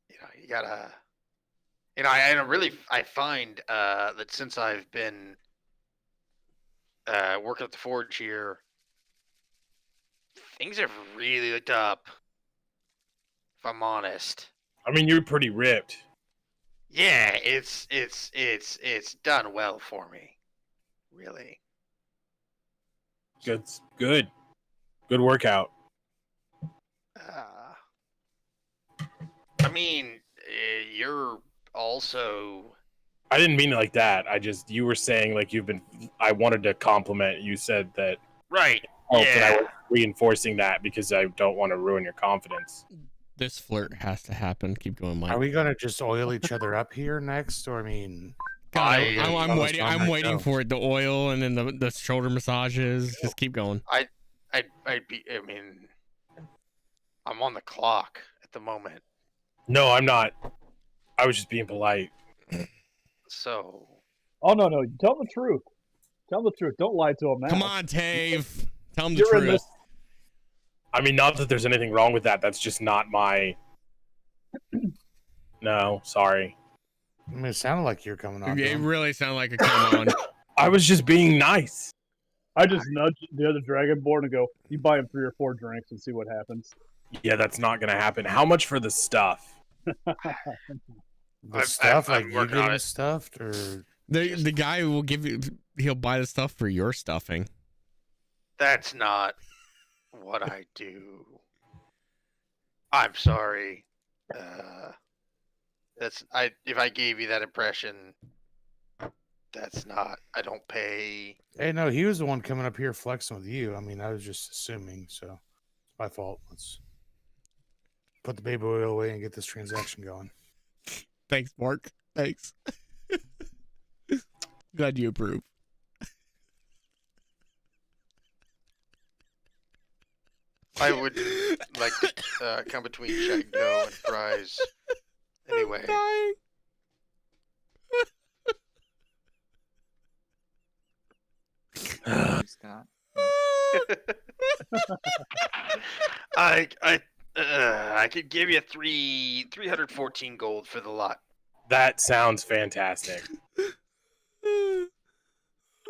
You know, you gotta. You know, I find that since I've been working at the forge here, things have really looked up. If I'm honest. I mean, you're pretty ripped. Yeah, it's done well for me. Really. Good workout. I mean, you're also. I didn't mean it like that. You were saying like I wanted to compliment. You said that. Right. Oh, yeah. but I was reinforcing that because I don't want to ruin your confidence. This flirt has to happen. Keep going, Mike. Are we gonna just oil each other up here next, or I mean? God, I'm I'm waiting for it. The oil and then the shoulder massages. Just keep going. I mean, I'm on the clock at the moment. No, I'm not. I was just being polite. So. Oh no, tell the truth. Tell the truth. Don't lie to him now. Come on, Tave. Tell him the You're in truth. this. I mean, not that there's anything wrong with that. That's just not my. No, sorry. I mean, it sounded like you're coming on. It really sounded like a come on. I was just being nice. I just nudge the other dragonborn and go, "You buy him 3 or 4 drinks and see what happens." Yeah, that's not gonna happen. How much for the stuff? The stuff, I'm like you working on getting it. stuffed, or The guy will give you. He'll buy the stuff for your stuffing. That's not what I do. I'm sorry. If I gave you that impression, that's not. I don't pay. hey, no, he was the one coming up here flexing with you. I mean, I was just assuming, so it's my fault. Let's put the baby oil away and get this transaction going. Thanks, Mark. Thanks. Glad you approve. I would like to come between Shagdo and Prize. Anyway. Scott. I could give you 314 gold for the lot. That sounds fantastic. I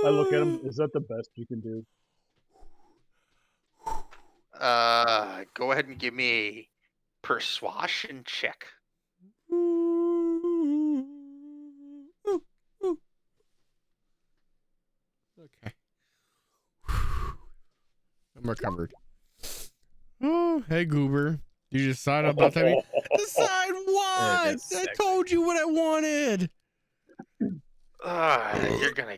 look at him. Is that the best you can do? Go ahead and give me a persuasion check. Okay. I'm recovered. Oh, hey Goober. You decide about that? Decide what? I told you what I wanted. You're gonna.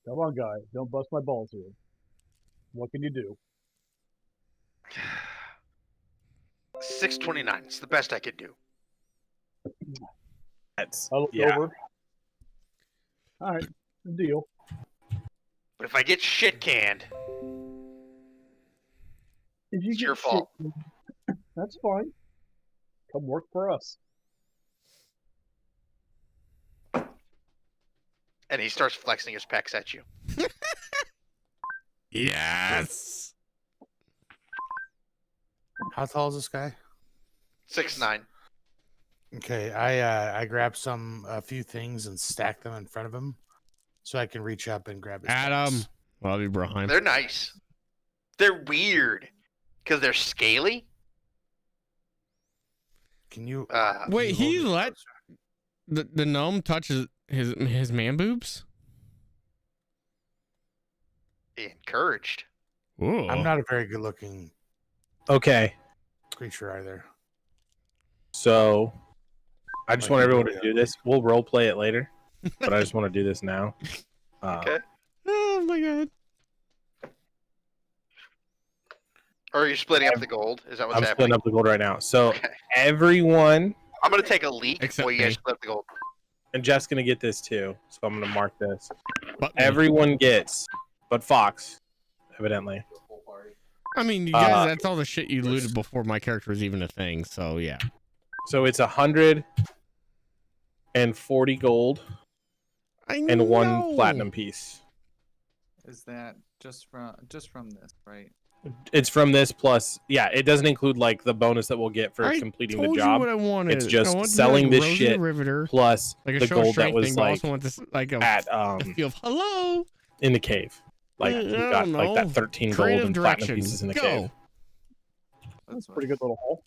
Come on, guy. Don't bust my balls here. What can you do? 629. It's the best I could do. That's I look over. All right, deal. But if I get shit canned, If you it's get your fault. shit, that's fine. Come work for us. And he starts flexing his pecs at you. Yes. How tall is this guy? 6'9". Okay, I grab a few things and stack them in front of him, so I can reach up and grab his Adam. pecs. Love you, Brian. They're nice. They're weird because they're scaly. Can you? Wait, can you he hold me let closer? the gnome touch his man boobs? Encouraged. Ooh. I'm not a very good-looking Okay, creature either. so I just Like want you everyone really to do are. this. We'll role play it later, but I just want to do this now. Okay. Oh my god. Or are you splitting up the gold? Is that what's I'm happening? splitting up the gold right now. So Okay. everyone, I'm gonna take a leak Except while you guys me. split up the gold. and Jeff's gonna get this too. So I'm gonna mark this. But me. Everyone gets, but Fox, evidently. I mean, you guys, Uh, that's all the shit you looted before my character was even a thing. So yeah. So it's 140 gold and one platinum piece. Is that just from this, right? It's from this plus, yeah, it doesn't include like the bonus that we'll get for I completing told the you job. what I wanted. It's I just want to be selling like this Rosie shit the Riveter, plus like a the show of gold that strength was thing, but I like also want this like a at feel of hello. in the cave. Like I we got don't like that know. 13 gold Creative and platinum direction. pieces in the Go. cave. That's a pretty good little haul.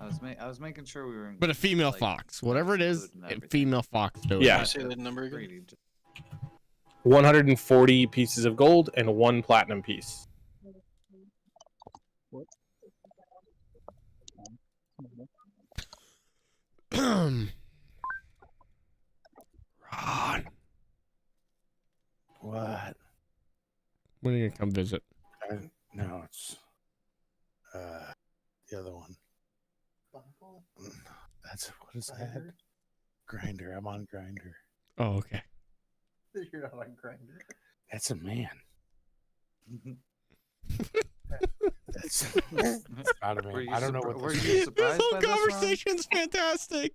I was making sure we were. But a female like, fox, whatever it is, including a everything. female fox doing Yeah. Can you it. say that number again? Greedy, just- 140 pieces of gold and one platinum piece. Ron, What? when are you gonna come visit? No, it's the other one. That's what is that? Grinder. I'm on Grinder. Oh, okay. You're not on Grinder. That's a man. That's not a Were man. you I don't know surpri- what were this you is. This surprised whole by this, Ron? conversation's fantastic.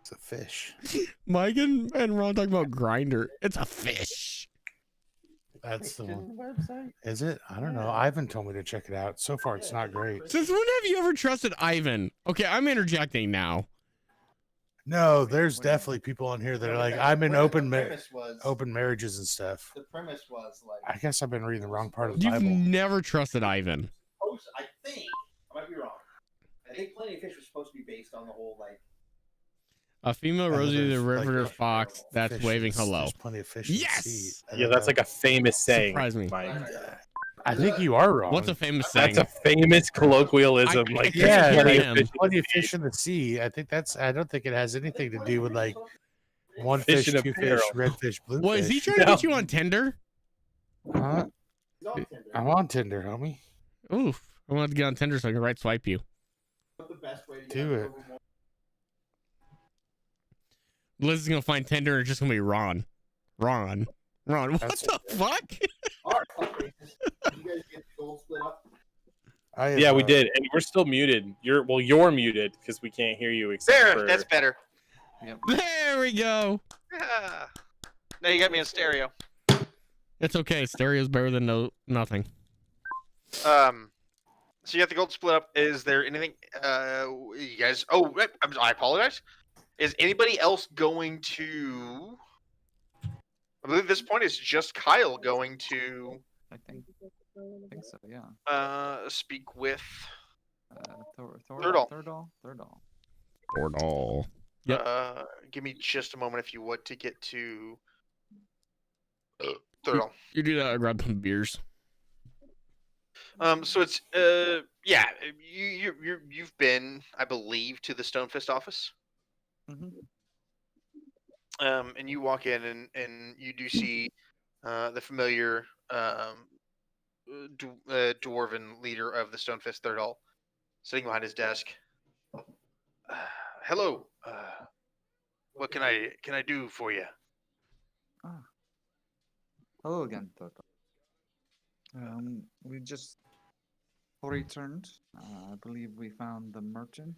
It's a fish. Mike and Ron talking about Grinder. It's a fish. That's the one. Website? Is it? I don't know. Ivan told me to check it out. So far, it's not great. Since when have you ever trusted Ivan? Okay, I'm interjecting now. No, there's definitely people on here that are like, I'm in open marriages and stuff. The premise was like, I guess I've been reading the wrong part of the You've Bible. never trusted Ivan. I think I might be wrong. I think Plenty of Fish was supposed to be based on the whole like. A female I know Rosie the there's, like, Riveter a fox that's Fish waving is- hello. There's plenty of fish in the Yes! sea. I Yeah, don't that's know. like a famous saying. Surprise me. Mike. I think you are wrong. What's a famous saying? That's a famous colloquialism. I- Like Yeah, Hear plenty like, of him. fish in plenty the of sea. fish in the sea. I think that's. I don't think it has anything to do with like one Fish fish, in a two barrel. fish, red fish, blue Well, is he fish. trying to get you on Tinder? Huh? I'm on Tinder, homie. Oof. I want to get on Tinder so I can right swipe you. The best way to Do it. Liz is going to find Tinder and it's just going to be Ron. Ron. What That's the fuck? Alright, you guys get gold split up. I have, Yeah, we did, and we're still muted. You're muted because we can't hear you. Except There, for... that's better. There we go. Yeah. Now you got me in stereo. It's okay. Stereo's better than nothing. So you got the gold split up. Is there anything? You guys. Oh, I apologize. Is anybody else going to? I believe at this point it's just Kyle going to. I think so. Yeah. Speak with. Thordal. Thordal. Yep. Give me just a moment if you would to get to. Thordal. You do that. I grab some beers. So it's yeah, you've been, I believe, to the Stonefist office. Mm-hmm. And you walk in and you do see the familiar dwarven leader of the Stonefist Third sitting behind his desk. Hello. What can I do for you? Hello again, Toto. We just returned. I believe we found the merchant.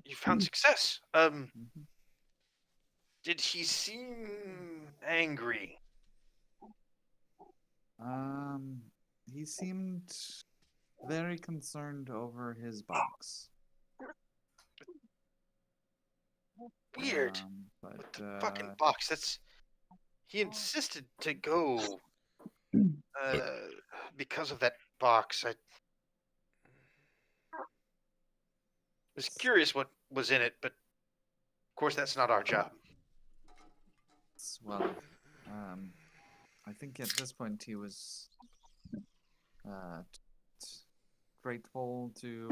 You found success. Did he seem angry? He seemed very concerned over his box. Weird. But Fucking box. That's. He insisted to go because of that box. I was curious what was in it, but of course that's not our job. Well, I think at this point he was grateful to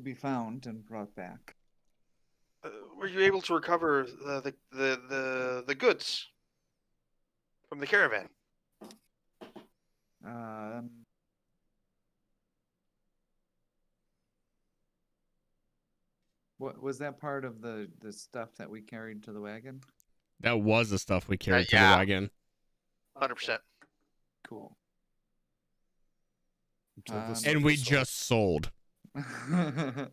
be found and brought back. Were you able to recover the goods from the caravan? What was that part of the stuff that we carried to the wagon? That was the stuff we carried to yeah. the wagon. 100%. Cool. And we just sold. I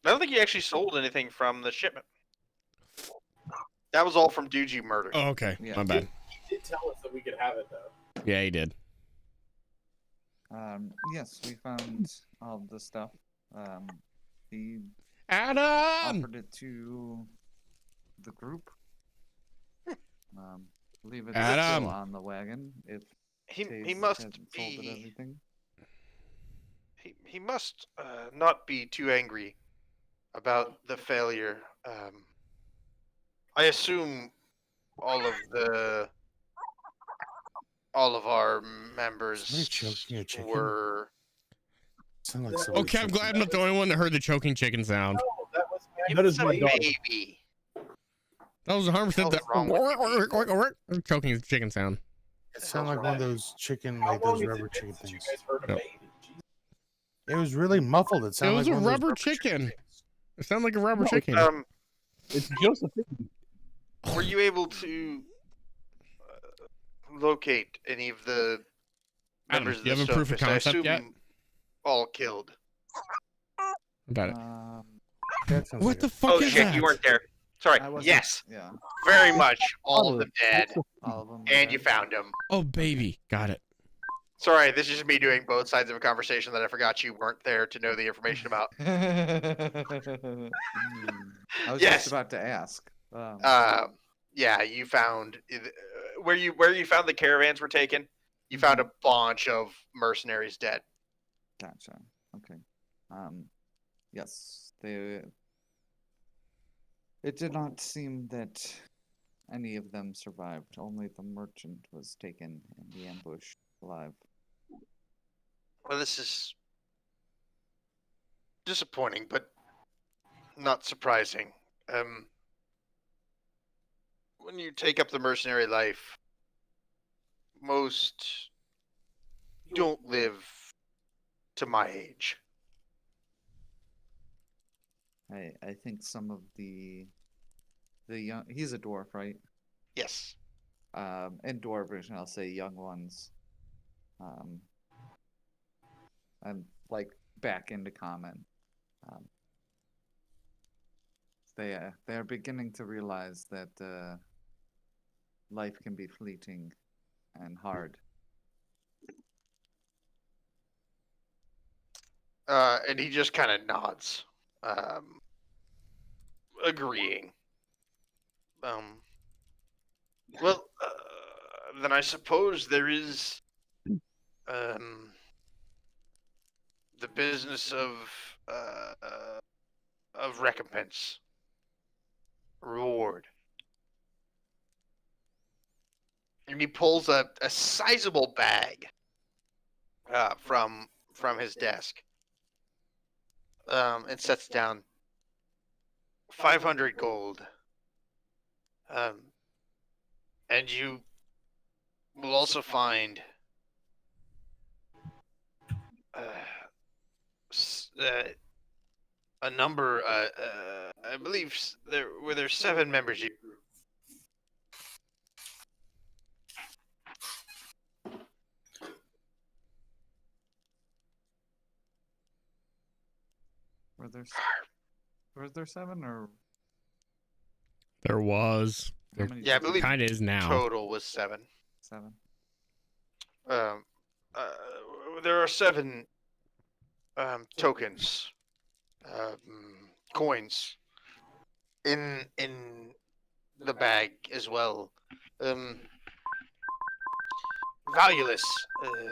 don't think he actually sold anything from the shipment. That was all from dudes you murdered. Oh, okay. Yeah. My bad. He did tell us that we could have it though. Yeah, he did. Yes, we found all the stuff. He Adam offered it to the group. Believe it's Adam. still on the wagon. If He Taze must hasn't sold it, be. everything. He must not be too angry about the failure. I assume all of our members Somebody choking a chicken? were. Sound like somebody Okay, I'm choking. glad I'm not the only one that heard the choking chicken sound. Oh, that was me. That is my dog. Baby. That was 100% What's wrong the choking chicken sound. It sounded like one of those chicken, like How those long rubber has it been chicken since you things. guys heard a Yep. baby? Jesus. It was really muffled. It It sounded was like a one of those rubber chicken. Chickens. It sounded like a rubber chicken. It's Josephine. Were you able to locate any of the Adam, members do you of have the a proof of Stonefist? I concept assume yet? all killed. About it. That sounds What like the a- fuck Oh is shit, that? you weren't there. Sorry. I wasn't- Yes, Yeah, very much. All of them dead, all of them. and you found them. Oh, baby. Got it. Sorry, this is just me doing both sides of a conversation that I forgot you weren't there to know the information about. I was Yes. just about to ask. Yeah, you found where you found the caravans were taken. You found a bunch of mercenaries dead. Gotcha. Okay. Yes, they. It did not seem that any of them survived. Only the merchant was taken in the ambush alive. Well, this is disappointing, but not surprising. When you take up the mercenary life, most don't live to my age. I think some of the young. He's a dwarf, right? Yes. In dwarvish, I'll say young ones. I'm like back into common. they are beginning to realize that life can be fleeting and hard. And he just kind of nods, agreeing. Well, then I suppose there is the business of recompense, reward. And he pulls a sizable bag from his desk, and sets down 500 gold. And you will also find a number. I believe there's 7 members. Were there 7 or There was. how many? Yeah, I believe Kind of is now. total was 7. 7. There are 7 tokens, coins in the bag as well. Valueless.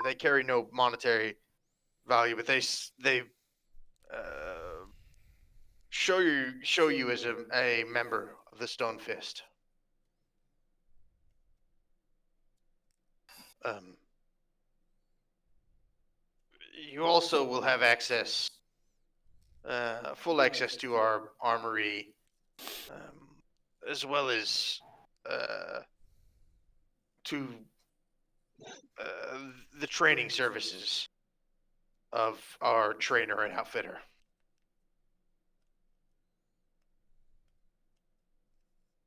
They carry no monetary value, but they show you as a member of the Stone Fist. You also will have access, full access to our armory, as well as to the training services of our trainer and outfitter.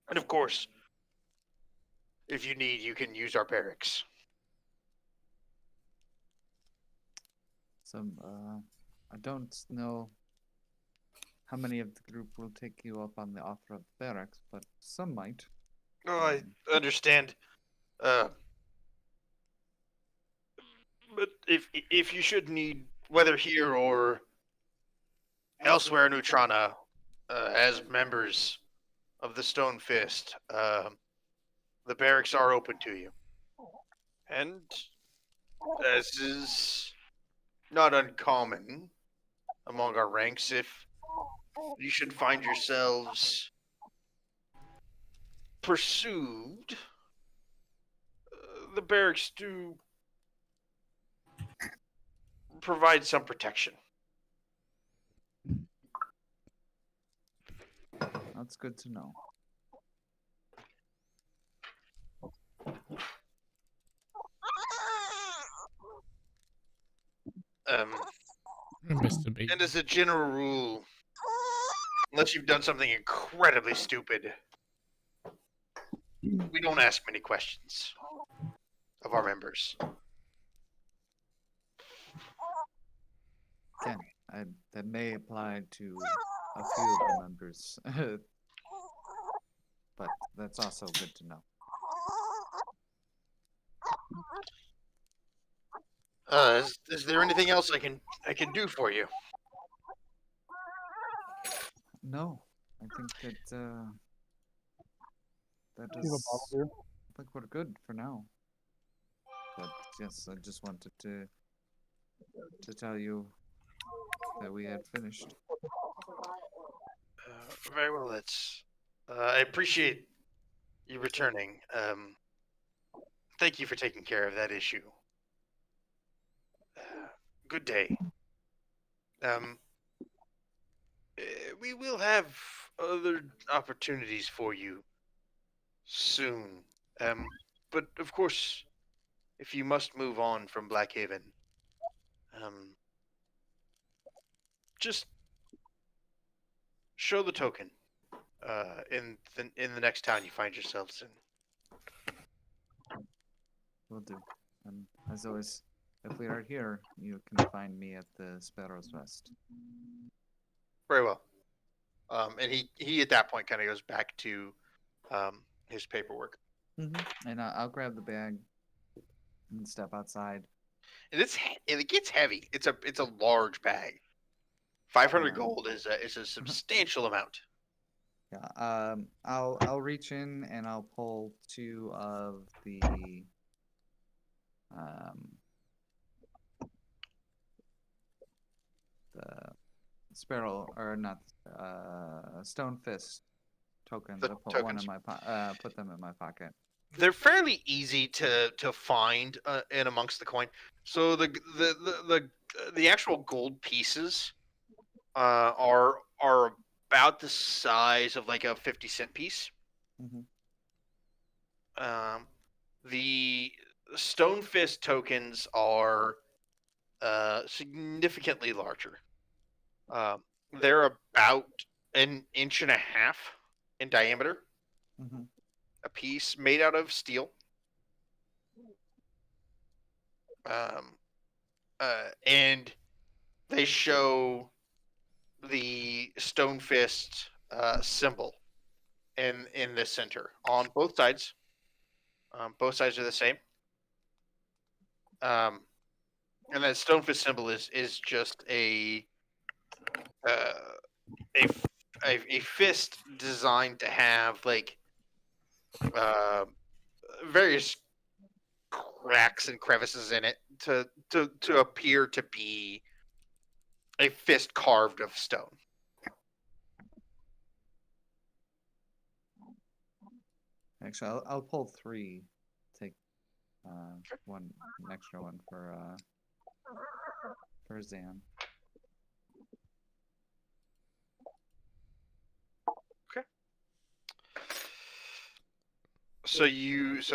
And of course, if you need, you can use our barracks. I don't know how many of the group will take you up on the offer of barracks, but some might. Oh, I understand. But if you should need, whether here or elsewhere in Utrana, as members of the Stone Fist, the barracks are open to you. And as is not uncommon among our ranks, if you should find yourselves pursued, the barracks do provide some protection. That's good to know. I missed a beat. And as a general rule, unless you've done something incredibly stupid, we don't ask many questions of our members. Again, that may apply to a few of the members, but that's also good to know. Is there anything else I can do for you? No, I think that You have a bottle is. here? I think we're good for now. But yes, I just wanted to tell you that we had finished. Very well. That's. I appreciate you returning. Thank you for taking care of that issue. Good day. We will have other opportunities for you soon. But of course, if you must move on from Blackhaven, just show the token in the next town you find yourselves in. Will do. And as always, if we are here, you can find me at the Sparrow's Rest. Very well. And he at that point kind of goes back to his paperwork. And I'll grab the bag and step outside. And it gets heavy. It's a large bag. 500 gold is a substantial amount. Yeah. I'll reach in and I'll pull 2 of the sparrow, or not, stone fist tokens. I'll put one in my put them in my pocket. They're fairly easy to find in amongst the coin. So the actual gold pieces are about the size of like a 50-cent piece. The stone fist tokens are significantly larger. They're about 1.5 inches in diameter. A piece made out of steel. And they show the stone fist symbol in the center on both sides. Both sides are the same. And that stone fist symbol is just a fist designed to have like various cracks and crevices in it to appear to be a fist carved of stone. Actually, I'll pull 3. Take an extra one for Zan. Okay. So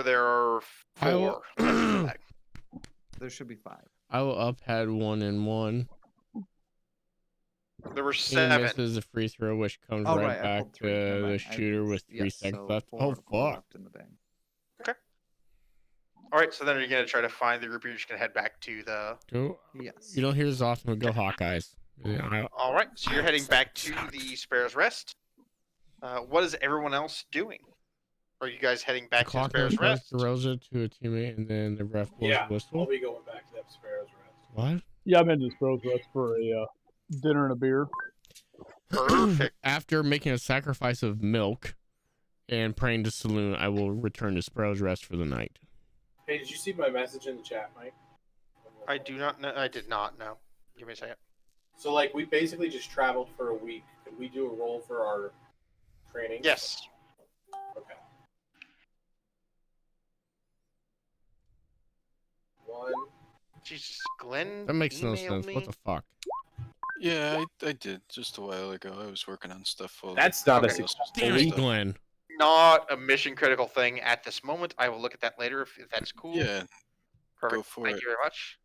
there are 4. There should be 5. I will up had 1 and 1. There were He 7. misses a free throw, which comes Oh, right right, I back pulled to 3. Never the mind. shooter with 3 seconds left. Oh, four fuck. left in the bag. Okay. All right. So then you're gonna try to find the group. You're just gonna head back to the. Go. Yes. You don't hear this often, but go Hawkeyes. All right. So you're heading back to the Sparrow's Rest. What is everyone else doing? Are you guys heading back to the Sparrow's Rest? The Rosa to a teammate, and then the ref blows the whistle. I'll be going back to that Sparrow's Rest. What? Yeah, I'm in this Sparrow's Rest for a dinner and a beer. Perfect. After making a sacrifice of milk and praying to Saloon, I will return to Sparrow's Rest for the night. Hey, did you see my message in the chat, Mike? I do not know. I did not know. Give me a second. So, like, we basically just traveled for a week. Could we do a roll for our training? Yes. Okay. 1. Jesus, Glenn. That makes no emailed sense. me? What the fuck? Yeah, I did just a while ago. I was working on stuff. That's not a everybody else was doing Damn it, stuff. Glenn. Not a mission critical thing at this moment. I will look at that later if that's cool. Yeah, Perfect. go for Thank it. you very much.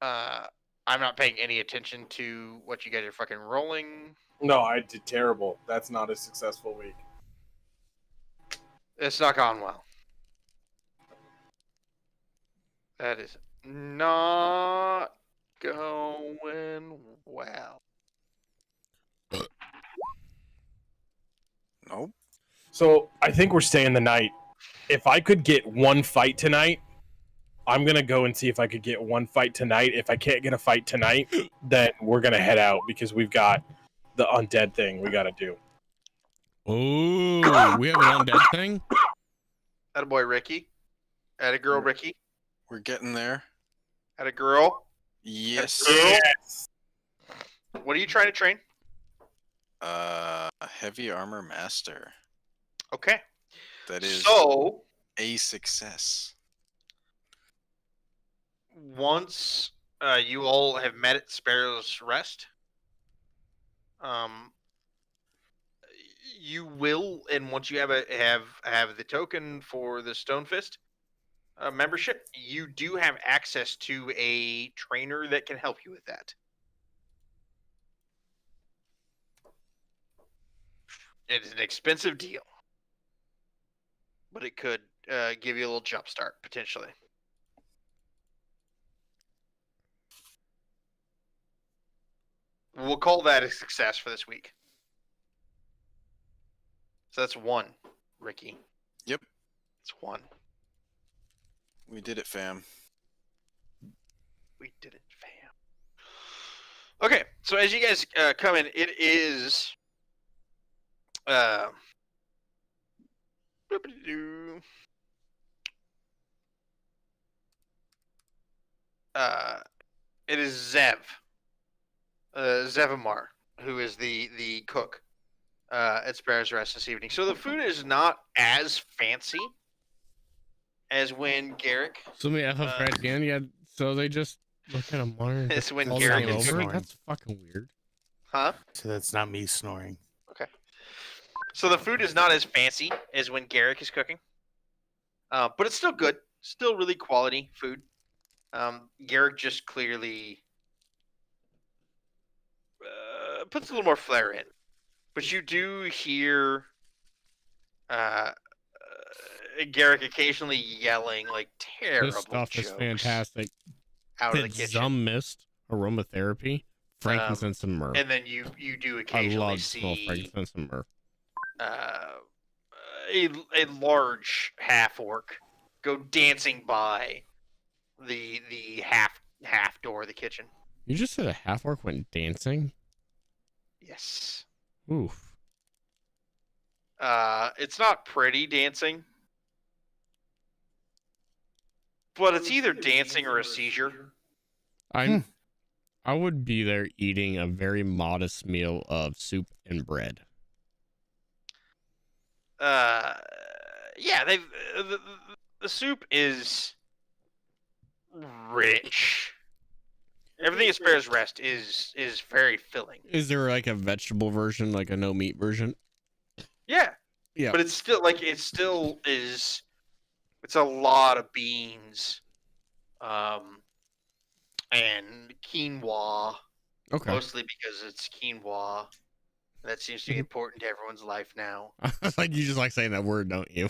I'm not paying any attention to what you guys are fucking rolling. No, I did terrible. That's not a successful week. It's not gone well. That is not going well. Nope. So I think we're staying the night. If I could get one fight tonight, I'm gonna go and see if I could get one fight tonight. If I can't get a fight tonight, then we're gonna head out because we've got the undead thing we gotta do. Oh, we have an undead thing? Attaboy Ricky. Attagirl Ricky. We're getting there. Attagirl. Yes. Yes. What are you trying to train? Heavy armor master. Okay. That is So a success. once you all have met at Sparrow's Rest, you will, and once you have the token for the Stone Fist membership, you do have access to a trainer that can help you with that. It is an expensive deal, but it could give you a little jump start potentially. We'll call that a success for this week. So that's 1, Ricky. Yep. It's 1. We did it, fam. We did it, fam. Okay, so as you guys come in, it is it is Zevamar, who is the cook at Sparrow's Rest this evening. So the food is not as fancy as when Garrick. So let me F up right again. Yeah. So they just look at a monitor. It's when All Garrick game is over? snoring. That's fucking weird. Huh? So that's not me snoring. Okay. So the food is not as fancy as when Garrick is cooking, but it's still good. Still really quality food. Garrick just clearly puts a little more flair in, but you do hear Garrick occasionally yelling like terrible This stuff jokes is fantastic. out of the It's kitchen. Zum mist, aromatherapy, frankincense, and myrrh. And then you do I occasionally love smell see frankincense and myrrh. a large half orc go dancing by the half door of the kitchen. You just said a half orc went dancing? Yes. Oof. It's not pretty dancing, but it's either dancing or a seizure. I would be there eating a very modest meal of soup and bread. Yeah, the soup is rich. Everything at Sparrow's Rest is very filling. Is there like a vegetable version, like a no meat version? Yeah. Yeah. But it's still it's a lot of beans, and quinoa. Okay. Mostly because it's quinoa. That seems to be important to everyone's life now. Like you just like saying that word, don't you?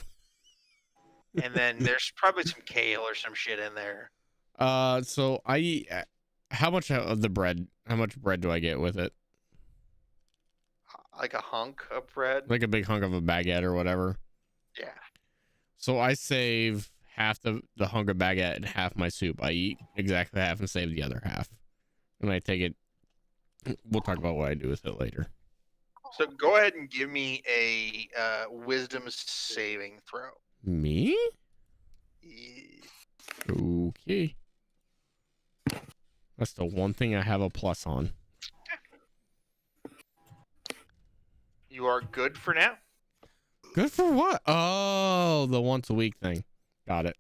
And then there's probably some kale or some shit in there. So I eat. How much of the bread? How much bread do I get with it? Like a hunk of bread. Like a big hunk of a baguette or whatever. Yeah. So I save half the hunk of baguette and half my soup. I eat exactly half and save the other half. And I take it. We'll talk about what I do with it later. So go ahead and give me a wisdom saving throw. Me? Yeah. Okay. That's the one thing I have a plus on. You are good for now. Good for what? Oh, the once a week thing. Got it.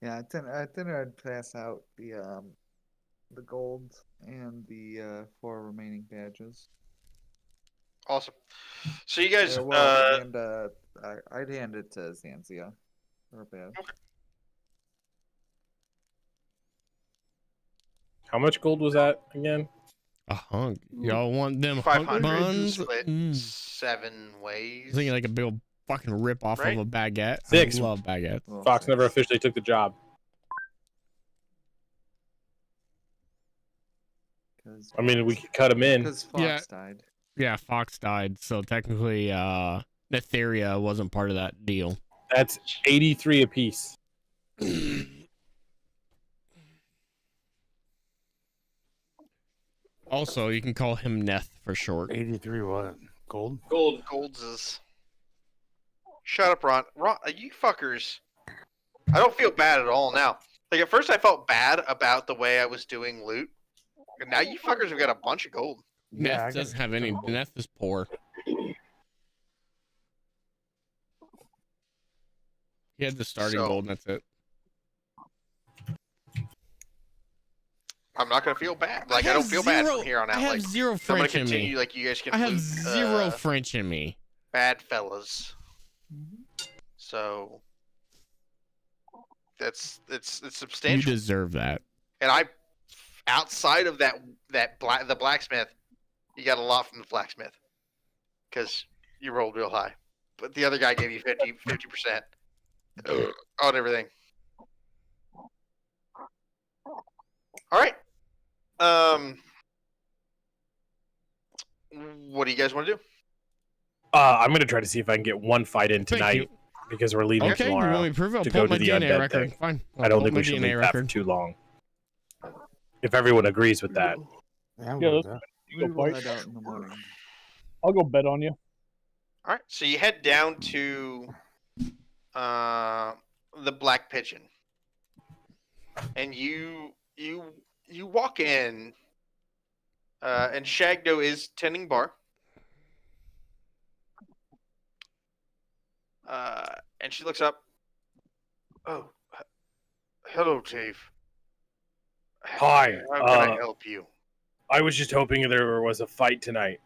Yeah, at dinner I'd pass out the gold and the 4 remaining badges. Awesome. So you guys, I'd hand it to Zanzia for a badge. How much gold was that again? A hunk. Y'all want them hunk 500 buns? split Mm. 7 ways. Thinking like a big old fucking rip off Right? of a baguette. 6. I love baguettes. Well, Fox never 6. officially took the job. I mean, we could cut him in. Because Fox Yeah. died. Yeah, Fox died, so technically Netheria wasn't part of that deal. That's 83 apiece. Also, you can call him Neth for short. 83 what? Gold? Golds is. Shut up, Ron. Ron, you fuckers. I don't feel bad at all now. Like, at first I felt bad about the way I was doing loot. And now you fuckers have got a bunch of gold. Yeah, I Neth got doesn't have any. Neth is poor. He had the starting So- gold, and that's it. I'm not going to feel bad. Like, I don't feel bad from here on out. I have Like, zero I'm going to French in continue, me. like, you guys can I have loot, zero French in me. bad fellas. So, it's You substantial. deserve that. And I, outside of the blacksmith, you got a lot from the blacksmith because you rolled real high. But the other guy gave you 50%. on everything. All right. What do you guys want to do? I'm gonna try to see if I can get one fight in Thank tonight you. because we're leaving Okay, you tomorrow want me to prove it? I'll to pull go up my to the DNA undead record. thing. Fine. I don't think my we should DNA leave that for record. too long. If everyone agrees with that. Yeah, I'm Yeah, good with let's- that. We Go will fight. head out in the morning. I'll go bet on you. All right. So you head down to the Black Pigeon, and you walk in, and Shagdo is tending bar. And she looks up. Oh, hello, Dave. Hi. How can I help you? I was just hoping there was a fight tonight.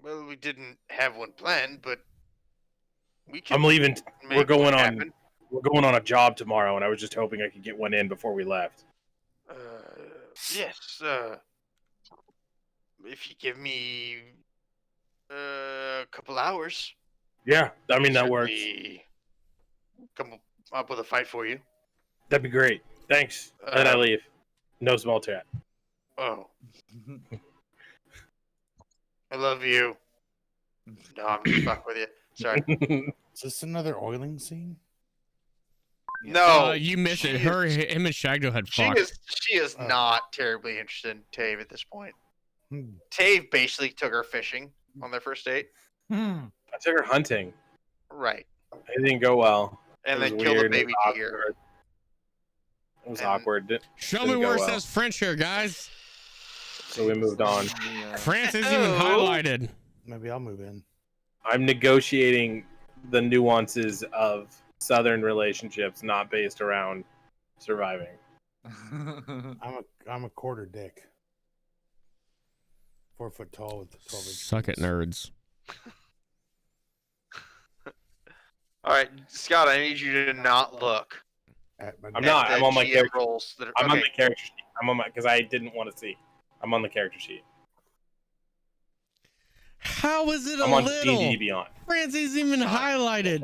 Well, we didn't have one planned, but we can. I'm leaving. make We're going one on. happen. We're going on a job tomorrow, and I was just hoping I could get one in before we left. Yes. If you give me a couple hours, Yeah, I mean that works. certainly come up with a fight for you. That'd be great. Thanks. And I Uh, leave. No small chat. Oh, I love you. No, I'm just fucking with you. Sorry. Is this another oiling scene? No, You missed it. she Him is- and Shagdo had She fucked. is not terribly interested in Tave at this point. Hmm. Tave basically took her fishing on their first date. Hmm. I took her hunting. Right. It didn't go well. And It then was killed a weird, baby it was deer. awkward. It was And- awkward. Show Didn't me go where it well. says French here, guys. So we moved on. France isn't even Oh. highlighted. Maybe I'll move in. I'm negotiating the nuances of Southern relationships, not based around surviving. I'm a quarter dick. 4 foot tall with the 12-inch. Suck it, nerds. All right, Scott, I need you to not look. I'm not. at I'm the on my GM character. rolls that are, I'm on okay. the character sheet. I'm on my because I didn't want to see. I'm on the character sheet. How is it a I'm on little? D&D Beyond. France isn't even highlighted.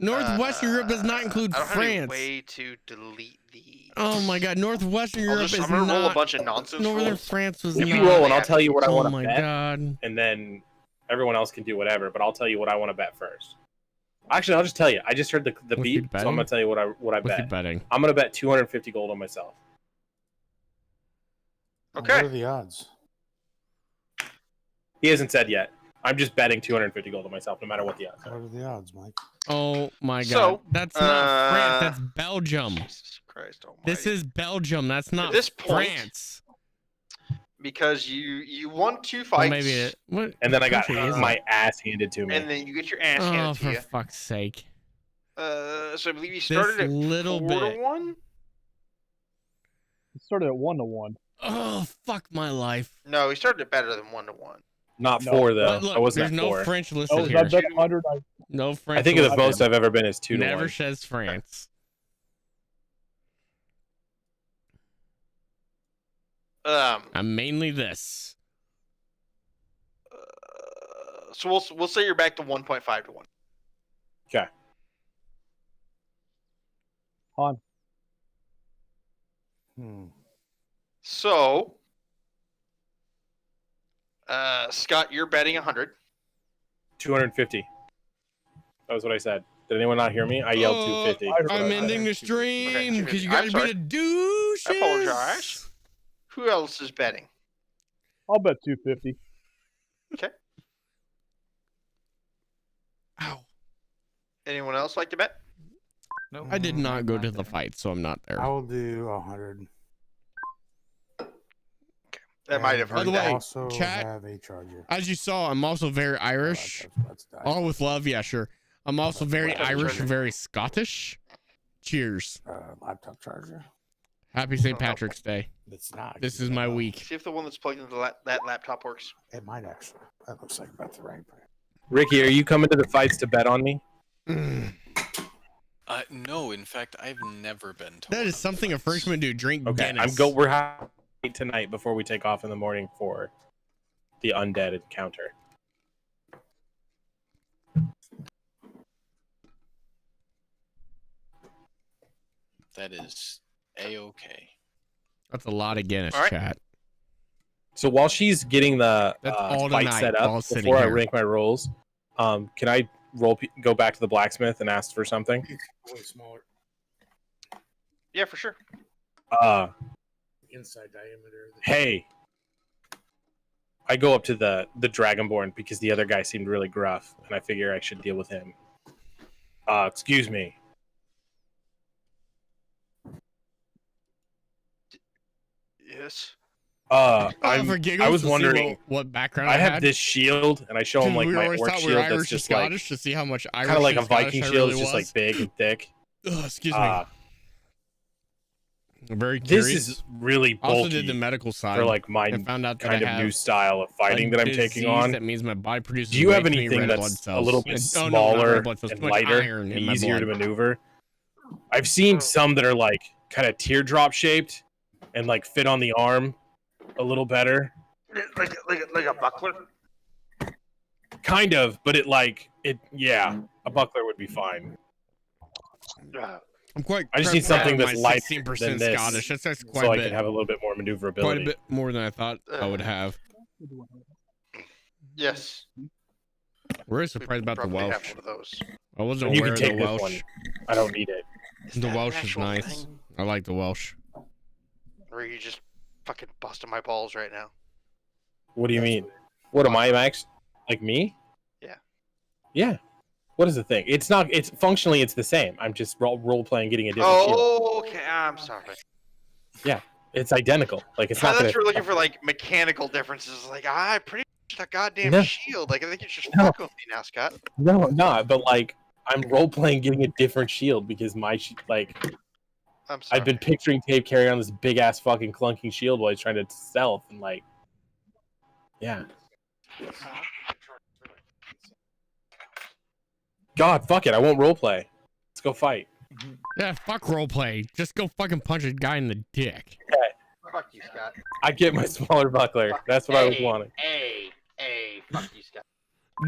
Northwestern Europe does not include I don't have any France. way to delete these. Oh my god, Northwestern Europe is I'm gonna roll a not. bunch of nonsense Northern rolls. France was You not. roll and I'll tell you what I Oh want to my bet, god. and then everyone else can do whatever. But I'll tell you what I want to bet first. Actually, I'll just tell you. I just heard the What's he beat, so betting? I'm gonna tell you what I What's he bet. betting? I'm gonna bet 250 gold on myself. Okay. What are the odds? He hasn't said yet. I'm just betting 250 gold on myself, no matter what the odds What are. are the odds, Mike? Oh my god. So, That's not France. That's Belgium. Jesus Christ Almighty! This is Belgium. That's not this point, France. because you won 2 Well, fights, maybe it. What? And then I got country is my it? ass handed to me. and then you get your ass Oh, handed to for you. fuck's sake. So I believe you started at little 4-1. It started at 1-1. Oh, fuck my life. No, he started it better than 1-1. Not No. 4 though. But look, I wasn't there's at no 4. French Oh, listed I here. bet 100. No French. I think the listed. most I've ever been is 2 to Never 1. says France. I'm mainly this. So we'll say you're back to 1.5 to 1. Okay. Han. So, Scott, you're betting 100. 250. That was what I said. Did anyone not hear me? I yelled 250. I'm ending the stream because you guys are being a douche. I apologize. Who else is betting? I'll bet 250. Okay. Ow. Anyone else like to bet? No, I did not go to the fight, so I'm not there. I will do 100. That might have By heard the that. way, also chat, have a charger. as you saw, I'm also very Irish. Let's die. All with love, yeah, sure. I'm also very Laptop Irish charger. and very Scottish. Cheers. Laptop charger. Happy St. Patrick's Day. It's not. This is my week. See if the one that's plugged into that laptop works. It might actually. That looks like about the right. Ricky, are you coming to the fights to bet on me? No, in fact, I've never been told. That is something a Frenchman would do. Drink Okay, Guinness. We're having tonight before we take off in the morning for the undead encounter. That is a-okay. That's a lot of Guinness, All right. chat. So while she's getting the That's all fight tonight set while up, sitting before I here. rank my rolls, can I go back to the blacksmith and ask for something? Way smaller. Yeah, for sure. Inside diameter. Hey, I go up to the Dragonborn because the other guy seemed really gruff, and I figure I should deal with him. Excuse me. Yes. I was wondering. what background I I have had. this shield, and I show him like we my always orc thought we were shield that's Irish or just like Scottish to see how much Irish kind of like a and Scottish Viking I shield, really just like was. big and thick. Ugh, excuse me. I'm very This curious. is really I also bulky did the medical side. for like my and found out that kind I of have new style of fighting a that I'm taking disease on. That means my body produces. Do you way have too many anything red blood that's a cells. little bit Oh, no, not smaller red blood cells, and too much lighter iron and in my easier to blood. maneuver? I've seen some that are like kind of teardrop shaped and like fit on the arm a little better. Like a buckler. Kind of, but yeah, a buckler would be fine. I'm quite. I just need something that's lighter 16% than this, Scottish. That's quite so a I bit. can have a little bit more maneuverability. Quite a bit more than I thought I would have. Yes. We're surprised about the Probably have Welsh. one of those. I wasn't You aware can of take the this Welsh. one. I don't need it. The that an Welsh is actual nice. thing? I like the Welsh. Or are you just fucking busting my balls right now? What do you mean? What am I, Max? Like me? Yeah. Yeah. What is the thing? It's not. It's functionally it's the same. I'm just role playing, getting a different shield. Oh, okay. I'm sorry. It's identical. Like it's I not. thought Gonna, you were looking for like mechanical differences. Like I pretty much a goddamn No. shield. Like I think you're just No. fucking with me now, Scott. No, I'm not. But like I'm role playing, getting a different shield because my like I'm sorry. I've been picturing Dave carrying on this big ass fucking clunking shield while he's trying to stealth and like, yeah. God, fuck it. I won't role play. Let's go fight. Yeah, fuck roleplay. Just go fucking punch a guy in the dick. Fuck you, Scott. I get my smaller buckler. That's what I was wanting. Hey, fuck you, Scott.